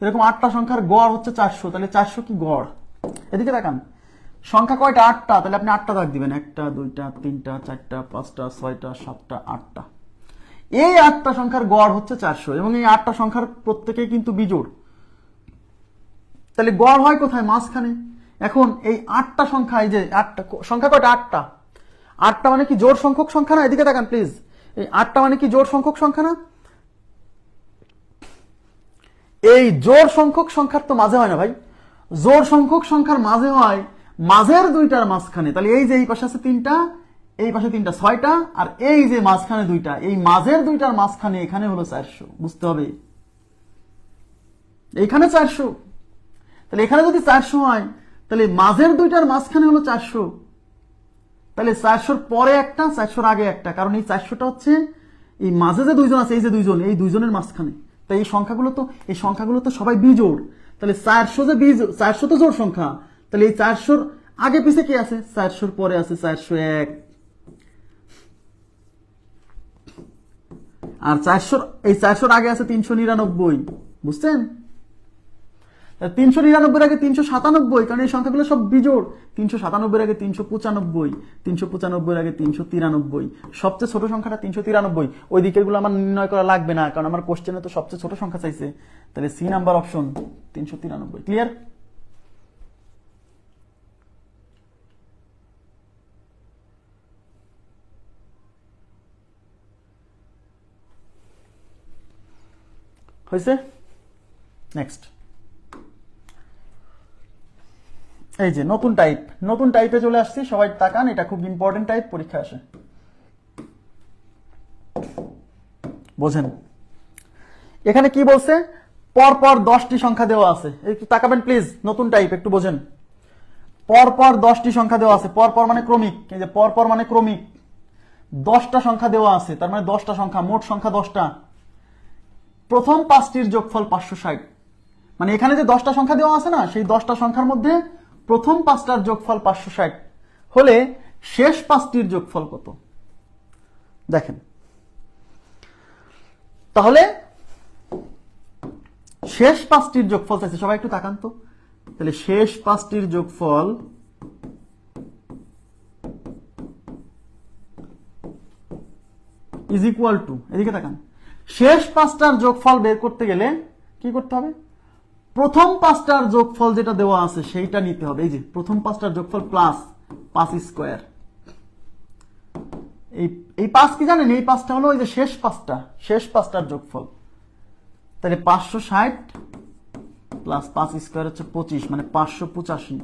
এরকম 8টা সংখ্যার গড় হচ্ছে 400। তাহলে 400 কি গড়? এদিকে দেখান, সংখ্যা কয়টা? 8টা। তাহলে আপনি 8টা দাগ দিবেন, 1টা 2টা 3টা 4টা 5টা 6টা 7টা 8টা। এই 8টা সংখ্যার গড় হচ্ছে 400 এবং এই 8টা সংখ্যার প্রত্যেকেই কিন্তু বিজোড়। তাহলে গড় হয় কোথায়? মাঝখানে। এখন এই 8টা সংখ্যা, এই যে 8টা সংখ্যা কয়টা? 8টা। 8টা মানে কি জোড় সংখ্যক সংখ্যা না? এদিকে তাকান প্লিজ। এই 8টা মানে কি জোড় সংখ্যক সংখ্যা না? এই জোড় সংখ্যক সংখ্যার তো মাঝে হয় না ভাই। জোড় সংখ্যক সংখ্যার মাঝে হয় মাঝের দুইটার মাঝখানে। তাহলে এই যে এই পাশে আছে 3টা, এই পাশে 3টা 6টা, আর এই যে মাঝখানে 2টা, এই মাঝের দুইটার মাঝখানে এখানে হলো 400। বুঝতে হবে, এইখানে 400। তাহলে এখানে যদি 400 হয় তাহলে মাঝের দুইটার মাঝখানে হলো 400, তাহলে 400 পরে একটা 400 আগে একটা, কারণ এই 400টা হচ্ছে এই মাঝে যে দুইজন আছে, এই যে দুইজন, এই দুইজনের মাঝখানে। তাই এই সংখ্যাগুলো তো সবাই বিজোড়। তাহলে 400 যে 400 তো জোড় সংখ্যা, তাহলে এই 400 আগে পিছে কি আছে? 400 পরে আছে 401, আর 400 আগে আছে 399, বুঝছেন? 399 আগে 397, কারণ এই সংখ্যাগুলো সব বিজোড়। 397 আগে 395, 395 আগে 393, সবচেয়ে ছোট সংখ্যাটা 393। ওই দিকের গুলো আমার নির্ণয় করা লাগবে না, কারণ আমার কোশ্চেনে তো সবচেয়ে ছোট সংখ্যা চাইছে। তাহলে সি নাম্বার অপশন 393। ক্লিয়ার? হয়েছে? নেক্সট, এই যে নতুন টাইপে চলে আসছি, সবাই তাকান, এটা খুব ইম্পর্টেন্ট টাইপ, পরীক্ষা আসে। বোঝেন এখানে কি বলছে? পরপর 10টি সংখ্যা দেওয়া আছে। একটু তাকাবেন প্লিজ, নতুন টাইপ, একটু বোঝেন। পরপর 10টি সংখ্যা দেওয়া আছে, পরপর মানে ক্রমিক, এই যে পরপর মানে ক্রমিক। 10টা সংখ্যা দেওয়া আছে, তার মানে 10টা সংখ্যা, মোট সংখ্যা 10টা। প্রথম 5টির যোগফল 560, মানে এখানে যে 10টা সংখ্যা দেওয়া আছে না, সেই 10টা সংখ্যার মধ্যে প্রথম 5টার যোগফল 560 হলে শেষ 5টির যোগফল কত? দেখেন, তাহলে শেষ 5টির যোগফল চাইছে, সবাই একটু তাকান তো। তাহলে শেষ 5টির যোগফল ইজ ইকুয়াল টু, এদিকে তাকান, শেষ 5টার যোগফল বের করতে গেলে কি করতে হবে? প্রথম 5টার যোগফল যেটা দেওয়া আছে সেইটা নিতে হবে। এই যে প্রথম 5টার যোগফল প্লাস 5 স্কয়ার। এই 5 কি জানেন? এই 5টা হলো ওই যে শেষ 5টার যোগফল। তাহলে 560 প্লাস 5 স্কয়ার হচ্ছে 25, মানে 585।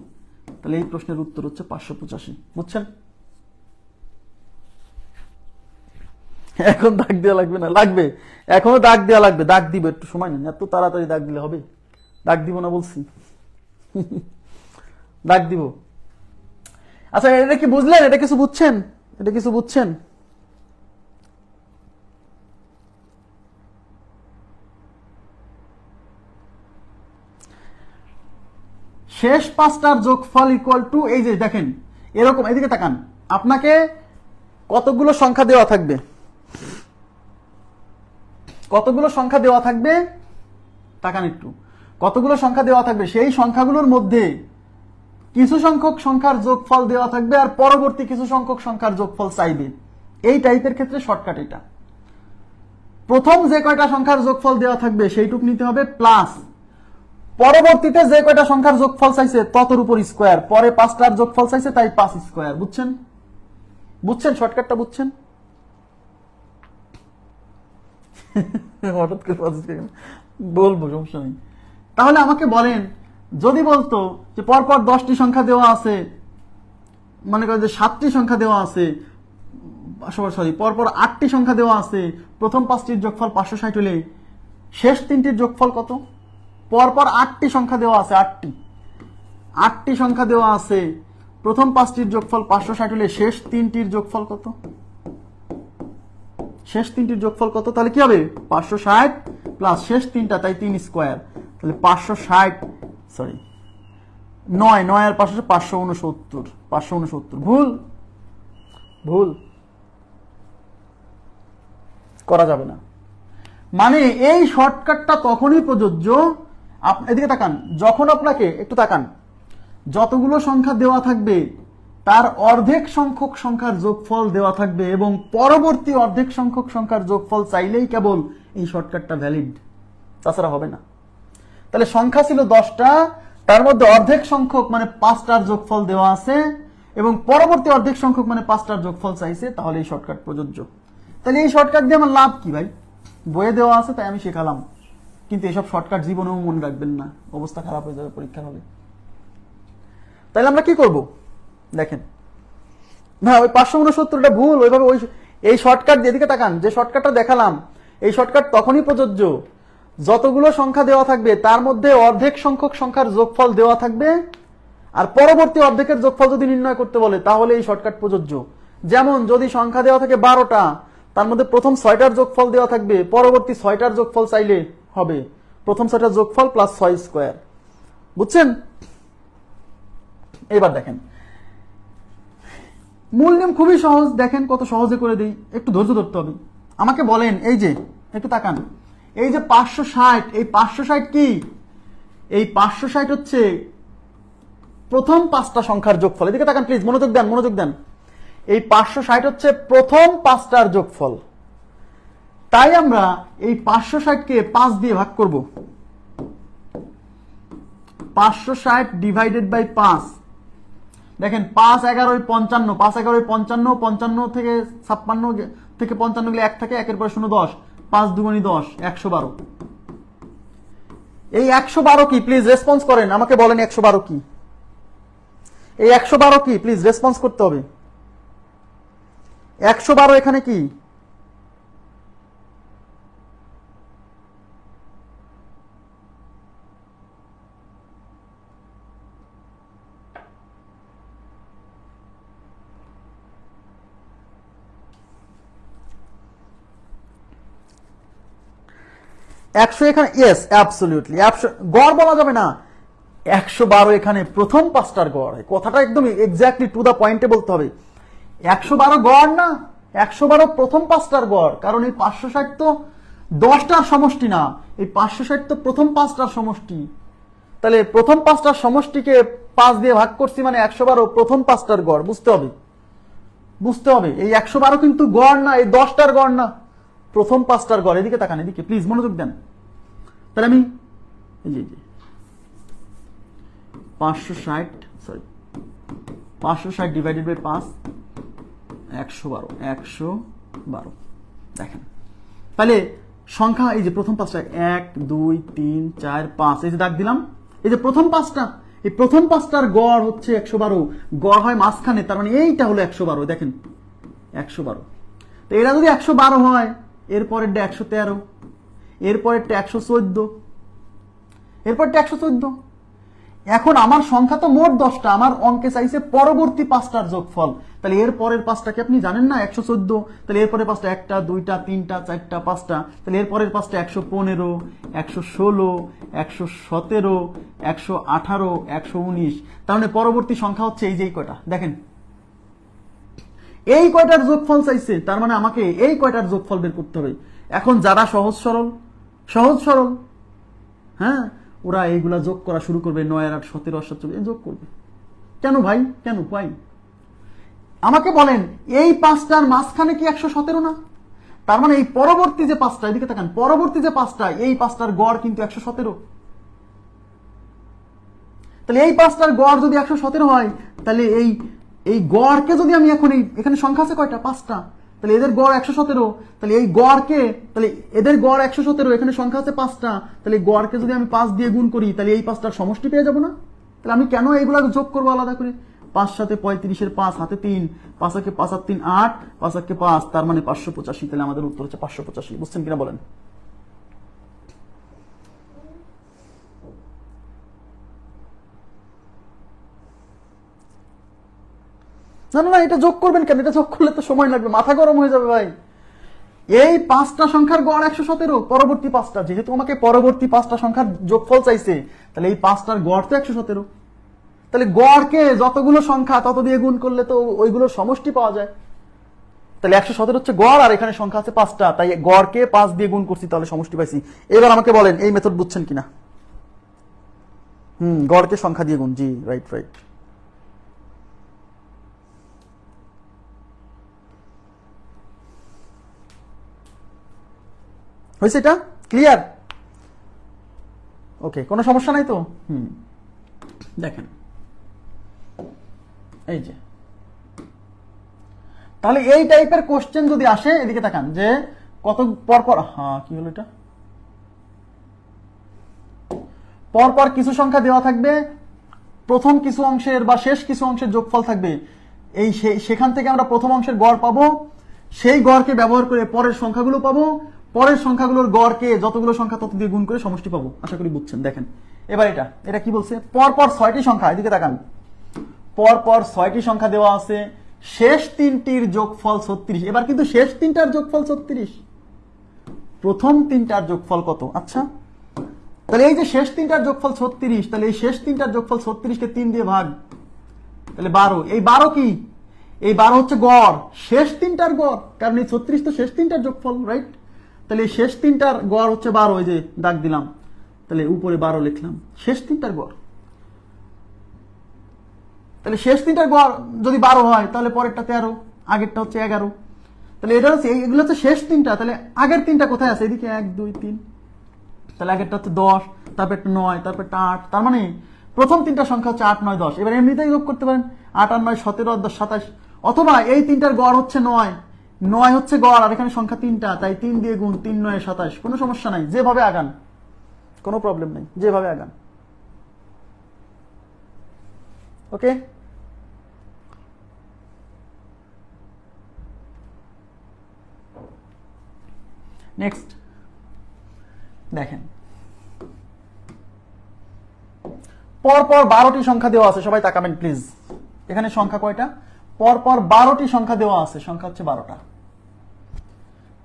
তাহলে এই প্রশ্নের উত্তর হচ্ছে 585। বুঝছেন? এখন দাগ দেওয়া লাগবে না? লাগবে, এখনো দাগ দেওয়া লাগবে। দাগ দিব, একটু সময় নেন, এত তাড়াতাড়ি দাগ দিলে হবে? দাগ দিব না বলছি? দাগ দিব। আচ্ছা, এটা কি বুঝলেন? এটা কিছু বুঝছেন? এটা কিছু বুঝছেন? শেষ 5টার যোগফল ইকুয়াল টু, এই যে দেখেন এরকম, এদিকে তাকান, আপনাকে কতগুলো সংখ্যা দেওয়া থাকবে? কতগুলো সংখ্যা দেওয়া থাকবে? তাকান একটু, কতগুলো সংখ্যা দেওয়া থাকবে? সেই সংখ্যাগুলোর মধ্যে কিছু সংখ্যক সংখ্যার যোগফল দেওয়া থাকবে, আর পরবর্তী কিছু সংখ্যক সংখ্যার যোগফল চাইবে। এই টাইপের ক্ষেত্রে শর্টকাট এটা। প্রথম যে কয়টা সংখ্যার যোগফল দেওয়া থাকবে সেইটুক নিতে হবে, প্লাস পরবর্তীতে যে কয়টা সংখ্যার যোগফল চাইছে ততর উপর স্কয়ার, পরে 5টার যোগফল চাইছে তাই 5 স্কয়ার। বুঝছেন? বুঝছেন শর্টকাটটা? বুঝছেন? হঠাৎ করে বলবো, সমস্যা নেই। তাহলে আমাকে বলেন, যদি বলতো যে পরপর 10টি সংখ্যা দেওয়া আছে, মনে করেন যে 7টি সংখ্যা দেওয়া আছে, সরি পরপর 8টি সংখ্যা দেওয়া আছে, প্রথম 5টির যোগফল 560 হলে শেষ 3টির যোগফল কত? পরপর 8টি সংখ্যা দেওয়া আছে, 8টি সংখ্যা দেওয়া আছে, প্রথম 5টির যোগফল 560 হলে শেষ 3টির যোগফল কত? শেষ 3টির যোগফল কত? তাহলে কি হবে? 560 প্লাস শেষ 3টা, তাই 3 স্কয়ার। তাহলে 560, সরি 9 আর 5 569। 569 ভুল করা যাবে না। মানে এই শর্টকাটটা তখনই প্রযোজ্য, এদিকে তাকান, যখন আপনাকে একটু তাকান, যতগুলো সংখ্যা দেওয়া থাকবে তার অর্ধেক সংখ্যক সংখ্যার যোগফল দেওয়া থাকবে এবং পরবর্তী অর্ধেক সংখ্যক সংখ্যার যোগফল চাইলেই কেবল এই শর্টকাটটা ভ্যালিড, তাছাড়া হবে না। তাহলে সংখ্যা ছিল 10টা, তার মধ্যে অর্ধেক সংখ্যক মানে 5টার যোগফল দেওয়া আছে এবং পরবর্তী অর্ধেক সংখ্যক মানে 5টার যোগফল চাইছে, তাহলে এই শর্টকাট প্রযোজ্য। তাহলে এই শর্টকাট দিয়ে আমার লাভ কি ভাই? বইয়ে দেওয়া আছে তাই আমি শেখালাম, কিন্তু এসব শর্টকাট জীবনেও মনে রাখবেন না, অবস্থা খারাপ হয়ে যাবে পরীক্ষা হলে। তাহলে আমরা কি করব? দেখেন না, ওই 569টা ভুল, ওইভাবে ওই এই শর্টকাট, যেদিকে তাকান, যে শর্টকাটটা দেখালাম এই শর্টকাট তখনই প্রযোজ্য যতগুলো সংখ্যা দেওয়া থাকবে তার মধ্যে অর্ধেক সংখ্যক সংখ্যার যোগফল দেওয়া থাকবে, আর পরবর্তী অর্ধেকের যোগফল যদি নির্ণয় করতে বলে তাহলে এই শর্টকাট প্রযোজ্য। যেমন যদি সংখ্যা দেওয়া থাকে 12টা, তার মধ্যে প্রথম 6টার যোগফল দেওয়া থাকবে, পরবর্তী 6টার যোগফল চাইলে হবে প্রথম 6টার যোগফল প্লাস 6 স্কয়ার। বুঝছেন? এবার দেখেন মূল নিয়ম খুবই সহজ, দেখেন কত সহজে করে দিই, একটু ধৈর্য ধরতে হবে। আমাকে বলেন, এই যে একটু তাকান, এই যে 560, এই 560 কি? এই 560 হচ্ছে প্রথম 5টা সংখ্যার যোগফল। এদিকে তাকান প্লিজ, মনোযোগ দেন, মনোযোগ দেন। এই 560 হচ্ছে প্রথম 5টার যোগফল। তাই আমরা এই 560কে 5 দিয়ে ভাগ করব। 560 ডিভাইডেড বাই 5। দেখেন 5 11 55, 5 11 55, 55 থেকে 56 থেকে 55 গেলে 1 থাকে, 1-এর পরে 0 10, 5 দুগুণী 10, 112। এই 112 কি? প্লিজ রেসপন্স করেন, আমাকে বলেন 112 কি? এই 112 কি? প্লিজ রেসপন্স করতে হবে। 112 এখানে কি? একশো এখানে, ইয়েস অ্যাবসলিউটলি, গড় বলা যাবে না। 112 এখানে প্রথম 5টার গড়। কথাটা একদম এক্স্যাক্টলি টু দা পয়েন্টে বলতে হবে। 112 গড় না, 112 প্রথম 5টার গড়। কারণ এই 560 তো 10টার সমষ্টি না, এই 560 তো প্রথম 5টার সমষ্টি। তাহলে প্রথম 5টার সমষ্টিকে 5 দিয়ে ভাগ করছি, মানে 112 প্রথম 5টার গড়। বুঝতে হবে, বুঝতে হবে। এই 112 কিন্তু গড় না, এই 10টার গড় না, প্রথম 5টার গড়। এদিকে তাকান, এদিকে প্লিজ মনোযোগ দেন। তাহলে আমি এই যে 560 ডিভাইডেড বাই 5, 112 দেখেন। তাহলে সংখ্যা এই যে প্রথম 5টা 1 2 3 4 5, এই যে দাগ দিলাম। এই যে প্রথম 5টা, এই প্রথম 5টার গড় হচ্ছে 112, গড় হয় মাঝখানে, তার মানে এইটা হলো 112। দেখেন 112। তো এরা যদি 112 হয়, এরপরেরটা 113, এরপরেরটা 114, এরপরটা 114। এখন আমার সংখ্যা তো মোট 10টা, আমার অঙ্কে চাইছে পরবর্তী 5টার যোগফল। তাহলে এর পরের 5টাকে আপনি জানেন না, 114। তাহলে এরপরের 5টা 1টা 2টা 3টা 4টা 5টা। তাহলে এরপরের 5টা 115, 116, 117, 118, 119। তার মানে পরবর্তী সংখ্যা হচ্ছে এই যে কয়টা। দেখেন এই কয়টার যোগফল চাইছে, তার মানে আমাকে এই কয়টার যোগফল বের করতে হবে। এখন যারা সহজ সরল, হ্যাঁ, ওরা এইগুলা যোগ করা শুরু করবে। 9 আর 8 17 আর 27 যোগ করবে। কেন ভাই, কেন ভাই? আমাকে বলেন, এই 5টার মাঝখানে কি 117 না? তার মানে এই পরবর্তী যে 5টা, এদিকে তাকান, পরবর্তী যে 5টা, এই 5টার গড় কিন্তু 117। তাহলে এই 5টার গড় যদি 117 হয়, তাহলে এই গড়কে যদি আমি এখন এখানে সংখ্যা আছে কয়টা? 5টা। তাহলে এদের গড় 117। তাহলে এই গড়কে, তাহলে এদের গড় 117, এখানে সংখ্যা আছে 5টা। তাহলে গড়কে যদি আমি 5 দিয়ে গুণ করি, তাহলে এই 5টার সমষ্টি পেয়ে যাবো না? তাহলে আমি কেন এইগুলা যোগ করবো আলাদা করে? 5 7 35, 5 হাতে 3, 5 একে 5 আর 3 8, 5 একে 5, তার মানে 585। তাহলে আমাদের উত্তর হচ্ছে 585। বুঝছেন কিনা বলেন? না না না, এটা যোগ করবেন কেন? এটা যোগ করলে তো সময় লাগবে, মাথা গরম হয়ে যাবে ভাই। এই 5টা সংখ্যার গড় 117, পরবর্তী 5টা, যেহেতু আমাকে পরবর্তী 5টা সংখ্যার যোগফল চাইছে, তাহলে এই 5টার গড় তো 117। তাহলে গড়কে যতগুলো সংখ্যা তত দিয়ে গুণ করলে তো ওইগুলোর সমষ্টি পাওয়া যায়। তাহলে 117 হচ্ছে গড়, আর এখানে সংখ্যা আছে 5টা, তাই গড়কে 5 দিয়ে গুণ করছি, তাহলে সমষ্টি পাইছি। এবার আমাকে বলেন এই মেথড বুঝছেন কিনা? গড়কে সংখ্যা দিয়ে গুণ, জি রাইট রাইট। হয়েছে? এটা ক্লিয়ার? ওকে, কোনো সমস্যা নাই তো? দেখেন এই যে, তাহলে এই টাইপের কোশ্চেন যদি আসে, এদিকে তাকান, যে কত পরপর, হ্যাঁ কি হলো এটা, পরপর কিছু সংখ্যা দেওয়া থাকবে, প্রথম কিছু অংশের বা শেষ কিছু অংশের যোগফল থাকবে। এই সেখান থেকে আমরা প্রথম অংশের গড় পাবো, সেই গড়কে ব্যবহার করে পরের সংখ্যাগুলো পাবো, পরের সংখ্যাগুলোর গড়কে যতগুলো সংখ্যা তত দিয়ে গুণ করে সমষ্টি পাবো। আশা করি বুঝছেন। দেখেন এবার এটা কি বলছে, পরপর 6টি সংখ্যা, এদিকে তাকান, পরপর 6টি সংখ্যা দেওয়া আছে, শেষ তিনটির যোগফল 36। এবার কিন্তু শেষ তিনটার যোগফল 36, প্রথম তিনটার যোগফল কত? আচ্ছা, তাহলে এই যে শেষ তিনটার যোগফল 36, তাহলে এই শেষ তিনটার যোগফল 36কে 3 দিয়ে ভাগ, তাহলে 12। এই 12 কি? এই 12 হচ্ছে গড়, শেষ তিনটার গড়, কারণ এই 36 তো শেষ তিনটার যোগফল, রাইট? তাহলে এই শেষ তিনটার গড় হচ্ছে 12, এই যে দাগ দিলাম, তাহলে উপরে 12 লিখলাম, শেষ তিনটার গড়। তাহলে শেষ তিনটার গড় যদি 12 হয়, তাহলে পরেরটা 13, আগেরটা হচ্ছে 11। তাহলে এটা হচ্ছে, এগুলো হচ্ছে শেষ তিনটা। তাহলে আগের তিনটা কোথায় আছে? এদিকে 1 2 3, তাহলে আগেরটা হচ্ছে 10, তারপর একটা 9, তারপর একটা 8। তার মানে প্রথম তিনটা সংখ্যা হচ্ছে 8 9 10। এবার এমনিতেই যোগ করতে পারেন, 8 আর 9 17 আর 10 27। অথবা এই তিনটার গড় হচ্ছে 9, 9 হচ্ছে গড়, আর এখানে সংখ্যা তিনটা, তাই 3 দিয়ে গুণ, 3 9 27। কোনো সমস্যা নাই, যেভাবে আগান কোনো প্রবলেম নেই, যেভাবে আগান। ওকে, নেক্সট দেখেন, পরপর 12টি সংখ্যা দেওয়া আছে। সবাই তাকাবেন প্লিজ, এখানে সংখ্যা কয়টা? পরপর 12টি সংখ্যা দেওয়া আছে, সংখ্যা হচ্ছে 12টা।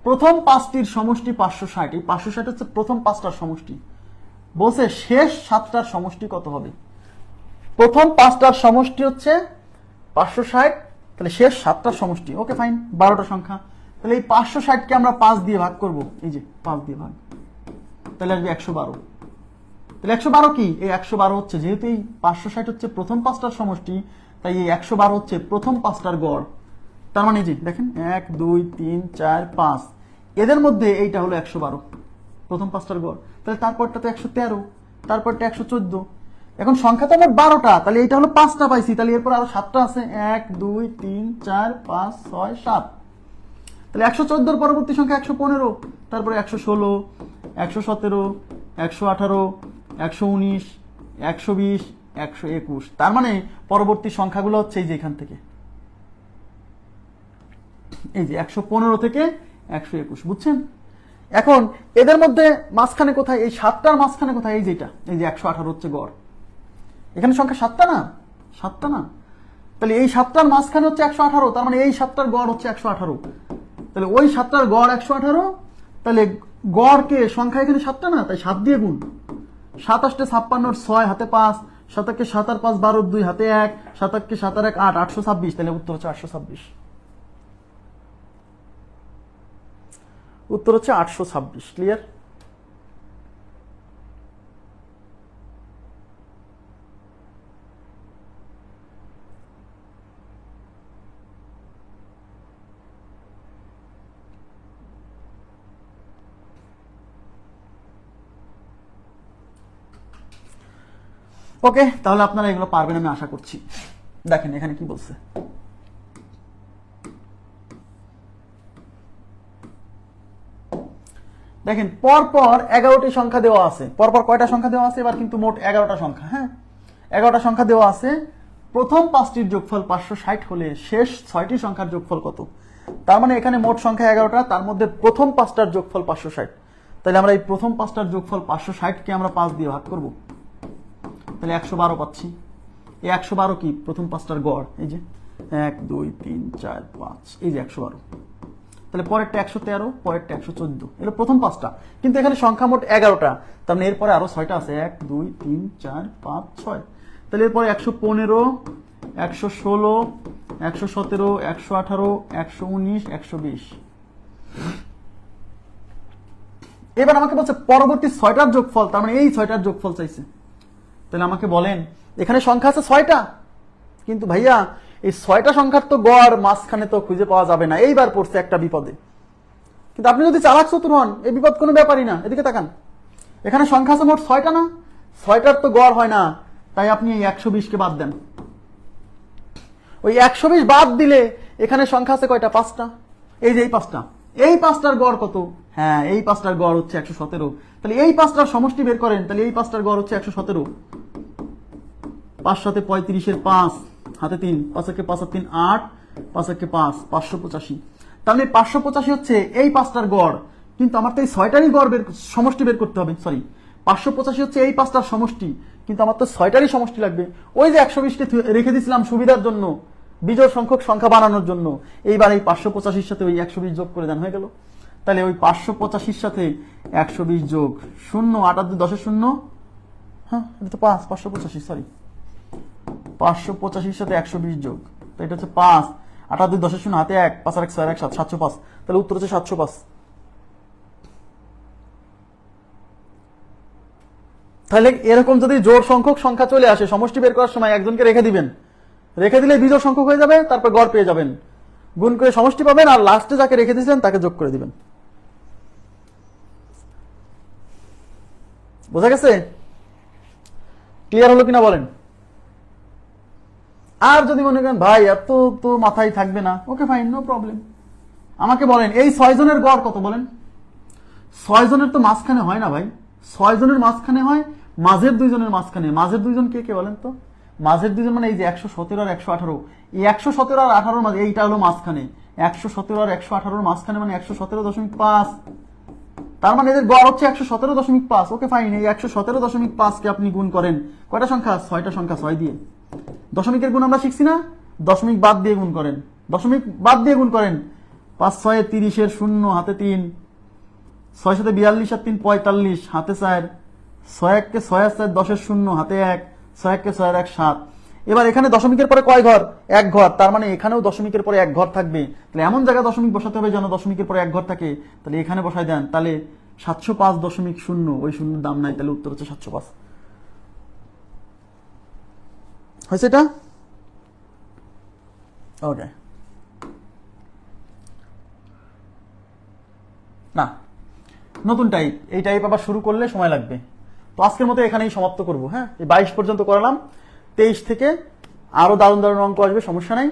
প্রথম 5টির সমষ্টি 560। এই 560 হচ্ছে প্রথম 5টার সমষ্টি। বলছে শেষ 7টার সমষ্টি কত হবে? প্রথম 5টার সমষ্টি হচ্ছে 560, তাহলে শেষ 7টার সমষ্টি। ওকে ফাইন, 12টা সংখ্যা। তাহলে এই 560কে আমরা 5 দিয়ে ভাগ করব, এই যে 5 দিয়ে ভাগ, তাহলে আসবে 112। তাহলে 112 কি? এই 112 হচ্ছে, যেহেতু এই 560 হচ্ছে প্রথম 5টার সমষ্টি, তাই এই 112 হচ্ছে প্রথম 5টার গড়। তার মানে যে দেখেন 1 2 3 4 5, এদের মধ্যে এইটা হলো 112, প্রথম 5টার গড়। তাহলে তারপরটা তো 113, তারপরটা 114। এখন সংখ্যা তো আমার 12টা, তাহলে এইটা হলো 5টা পাইছি, তাহলে এরপর আরো 7টা আছে, 1 2 3 4 5 6 7। তাহলে 114 পরবর্তী সংখ্যা 115, তারপরে 116 117 118 119 120 121। তার মানে পরবর্তী সংখ্যাগুলো হচ্ছে এই যে এখান থেকে, এই যে 115 থেকে 121। বুঝছেন? এখন এদের মধ্যে মাঝখানে কোথায়? এই 7টার মাঝখানে কোথায়? এই যেটা, এই যে 118 হচ্ছে গড়। এখানে সংখ্যা 7টা না? 7টা না? তাহলে এই 7টার মাঝখানে হচ্ছে 118, তার মানে এই 7টার গড় হচ্ছে 118। তাহলে ওই 7টার গড় 118, তাহলে গড়কে সংখ্যা এখানে 7টা না, তাই 7 দিয়ে গুণ। 7 8 56, 6 হাতে 5, 7 7 আর 5 12, 2 হাতে 1, 7 8 7 আর 1 8, 826। তাহলে উত্তর হচ্ছে 826। উত্তর হচ্ছে 826। ক্লিয়ার? ওকে, তাহলে আপনারা এগুলো পারবেন আমি আশা করছি। দেখেন এখানে কি বলছে, দেখেন পরপর 11টি সংখ্যা দেওয়া আছে। পরপর কয়টা সংখ্যা দেওয়া আছে? এবার কিন্তু মোট 11টা সংখ্যা। হ্যাঁ, 11টা সংখ্যা দেওয়া আছে। প্রথম 5টির যোগফল 560 হলে শেষ 6টি সংখ্যার যোগফল কত? তার মানে এখানে মোট সংখ্যা 11টা, তার মধ্যে প্রথম 5টার যোগফল 560। তাহলে আমরা এই প্রথম 5টার যোগফল 560কে আমরা 5 দিয়ে ভাগ করব, তাহলে 112 পাচ্ছি। এই 112 কি? প্রথম 5টার গড়, এই যে 1 2 3 4 5, এই যে 112। তাহলে পরেরটা 113, পরেরটা 114, এগুলো প্রথম 5টা। কিন্তু এখানে সংখ্যা মোট 11টা, তার মানে এরপরে আরো 6টা আছে, 1 2 3 4 5 6। তাহলে এরপরে 115 116 117 118 119 120। এবার আমাকে বলছে পরবর্তী 6টার যোগফল, তার মানে এই 6টার যোগফল চাইছে। তাহলে আমাকে বলেন, এখানে সংখ্যা আছে 6টা, কিন্তু ভাইয়া এই 6টা সংখ্যার তো গড় মাঝখানে তো খুঁজে পাওয়া যাবে না। এইবার পড়ছে একটা বিপদে। কিন্তু আপনি যদি চালাক চতুর হন, এই বিপদ কোনো ব্যাপারই না। এদিকে তাকান, এখানে সংখ্যা আছে মোট 6টা না? 6টার তো গড় হয় না, তাই আপনি এই 120কে বাদ দেন। ওই 120 বাদ দিলে এখানে সংখ্যা আছে কয়টা? 5টা। এই যে এই 5টা, এই 5টার গড় কত? হ্যাঁ, এই 5টার গড় হচ্ছে 117। তাহলে এই 5টার সমষ্টি বের করেন, তাহলে এই 5টার গড় হচ্ছে 117। 5 7 35 5 হাতে 3, 5 1 5 3 8, 5 1 5, 585। তাহলে 585 হচ্ছে এই 5টার গড়, কিন্তু আমার তো এই 6টারই গড় সমষ্টি বের করতে হবে। সরি, 585 হচ্ছে এই 5টার সমষ্টি, কিন্তু আমার তো 6টারই সমষ্টি লাগবে। ওই যে 120কে রেখে দিয়েছিলাম সুবিধার জন্য, বিজোড় সংখ্যক সংখ্যা বানানোর জন্য। এইবার এই 585 সাথে ওই 120 যোগ করে দেন, হয়ে গেল। তাহলে ওই 585 সাথে 120 যোগ 0, 8 আর 2 10 শূন্য, হ্যাঁ এটা তো 5, 585, সরি 585 সাথে 120 যোগ, তো এটা হচ্ছে 5, 8 আর 2 10 শূন্য, হাতে 1, 5 আর 1 6 আর 1 7, 705। তাহলে উত্তর হচ্ছে 705। তাহলে এরকম যদি জোড় সংখ্যক সংখ্যা চলে আসে, সমষ্টি বের করার সময় একজনকে রেখে দিবেন, রেখে দিলে বিজোড় সংখ্যক হয়ে যাবে, তারপর গড় পেয়ে যাবেন, গুণ করে সমষ্টি পাবেন, আর লাস্টে যাকে রেখে দিয়েছিলেন তাকে যোগ করে দিবেন। বোঝা গেছে? ক্লিয়ার হলো কিনা বলেন? আর যদি মনে করেন ভাই এত তো মাথায় থাকবে না, ওকে ফাইন, নো প্রবলেম। আমাকে বলেন এই 6 জনের গড় কত বলেন? 6 জনের তো মাঝখানে হয় না ভাই, 6 জনের মাঝখানে হয় মাঝের 2 জনের মাঝখানে। মাঝের 2 জন কে কে বলেন তো? মাঝের 2 জন মানে এই যে 117 আর 118, এই 117 আর 18 মাঝে এইটা হলো মাঝখানে। 117 আর 118 মাঝখানে মানে 117.5, তার মানে এদের গড় হচ্ছে 117.5। ওকে ফাইন, এই 117.5 কে আপনি গুণ করেন কয়টা সংখ্যা? 6টা সংখ্যা, 6 দিয়ে। দশমিকের গুণ আমরা শিখছি না, দশমিক বাদ দিয়ে গুণ করেন, দশমিক বাদ দিয়ে গুণ করেন। 5 6 30 শূন্য, হাতে 3, 6 7 42 আর 3 45, হাতে 4, 6 1 কে 6 আর 4 10 শূন্য, হাতে 1, 6 1 কে 6 আর 1 7। এবার এখানে দশমিকের পরে কয় ঘর? 1 ঘর, তার মানে এখানেও দশমিকের পরে 1 ঘর থাকবে। তাহলে এমন জায়গায় দশমিক বসাতে হবে যেন দশমিকের পরে 1 ঘর থাকে। তাহলে এখানে বসাই দেন, তাহলে 705.0, ওই শূন্যর দাম নাই, তাহলে উত্তর হচ্ছে 705। হয়েছে এটা? ওকে, না নতুন টাইপ, এই টাইপ আবার শুরু করলে সময় লাগবে। তো আজকের মতো এখানেই সমাপ্ত করব। হ্যাঁ, এই 22 পর্যন্ত করালাম, 23 থেকে আরো দারুণ দারুণ অঙ্ক আসবে, সমস্যা নাই।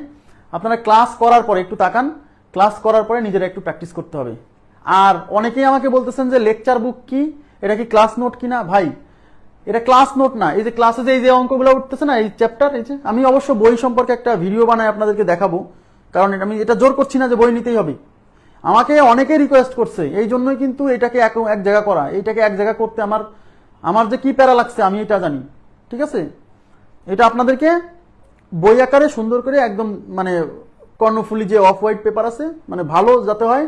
আপনারা ক্লাস করার পরে একটু তাকান, ক্লাস করার পরে নিজেরা একটু প্র্যাকটিস করতে হবে। আর অনেকেই আমাকে বলতেছেন যে লেকচার বুক কি, এটা কি ক্লাস নোট কিনা? ভাই এটা ক্লাস নোট না। এই যে ক্লাসে যে এই যে অঙ্কগুলো উঠতেছে না, এই চ্যাপ্টার, এই যে আমি অবশ্য বই সম্পর্কে একটা ভিডিও বানাই আপনাদেরকে দেখাবো, কারণ আমি এটা জোর করছি না যে বই নিতেই হবে। আমাকে অনেকে রিকোয়েস্ট করছে, এই জন্যই কিন্তু এটাকে এক জায়গা করা, এইটাকে এক জায়গা করতে আমার যে কি প্যারা লাগছে আমি এটা জানি। ঠিক আছে, এটা আপনাদেরকে বই আকারে সুন্দর করে একদম মানে কর্ণফুলি যে অফ হোয়াইট পেপার আছে, মানে ভালো যাতে হয়,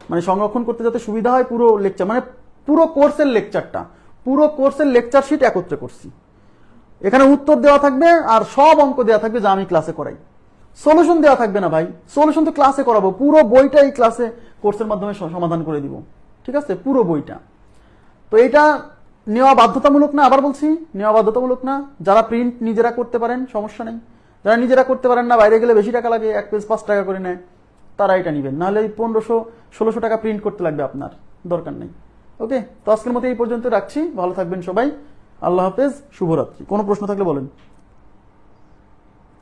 মানে সংরক্ষণ করতে যাতে সুবিধা হয়, পুরো লেকচার মানে পুরো কোর্সের লেকচারটা, পুরো কোর্সের লেকচার শিট একত্রে করছি। এখানে উত্তর দেওয়া থাকবে আর সব অঙ্ক দেওয়া থাকবে যা আমি ক্লাসে করাই। সলিউশন দেওয়া থাকবে না ভাই, সলিউশন তো ক্লাসে করাবো, পুরো বইটা এই ক্লাসে কোর্সের মাধ্যমে সমাধান করে দিব। ঠিক আছে, পুরো বইটা। তো এটা নেওয়া বাধ্যতামূলক না, আবার বলছি নেওয়া বাধ্যতামূলক না। যারা প্রিন্ট নিজেরা করতে পারেন সমস্যা নেই, যারা নিজেরা করতে পারেন না, বাইরে গেলে বেশি টাকা লাগে, 1 পেজ 5 টাকা করে নেয়, তারা এটা নেবেন, নাহলে 1500-1600 টাকা প্রিন্ট করতে লাগবে, আপনার দরকার নেই। ওকে, তো আজকের মতো এই পর্যন্ত রাখছি, ভালো থাকবেন সবাই, আল্লাহ হাফেজ, শুভরাত্রি। কোনো প্রশ্ন থাকলে বলেন।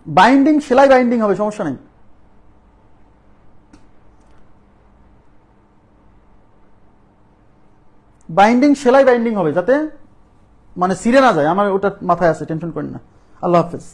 বাইন্ডিং, সেলাই বাইন্ডিং হবে, সমস্যা নেই। বাইন্ডিং, সেলাই বাইন্ডিং হবে, যাতে মানে ছিঁড়ে না যায়, আমার ওটা মাথায় আছে, টেনশন করেন না। আল্লাহ হাফেজ।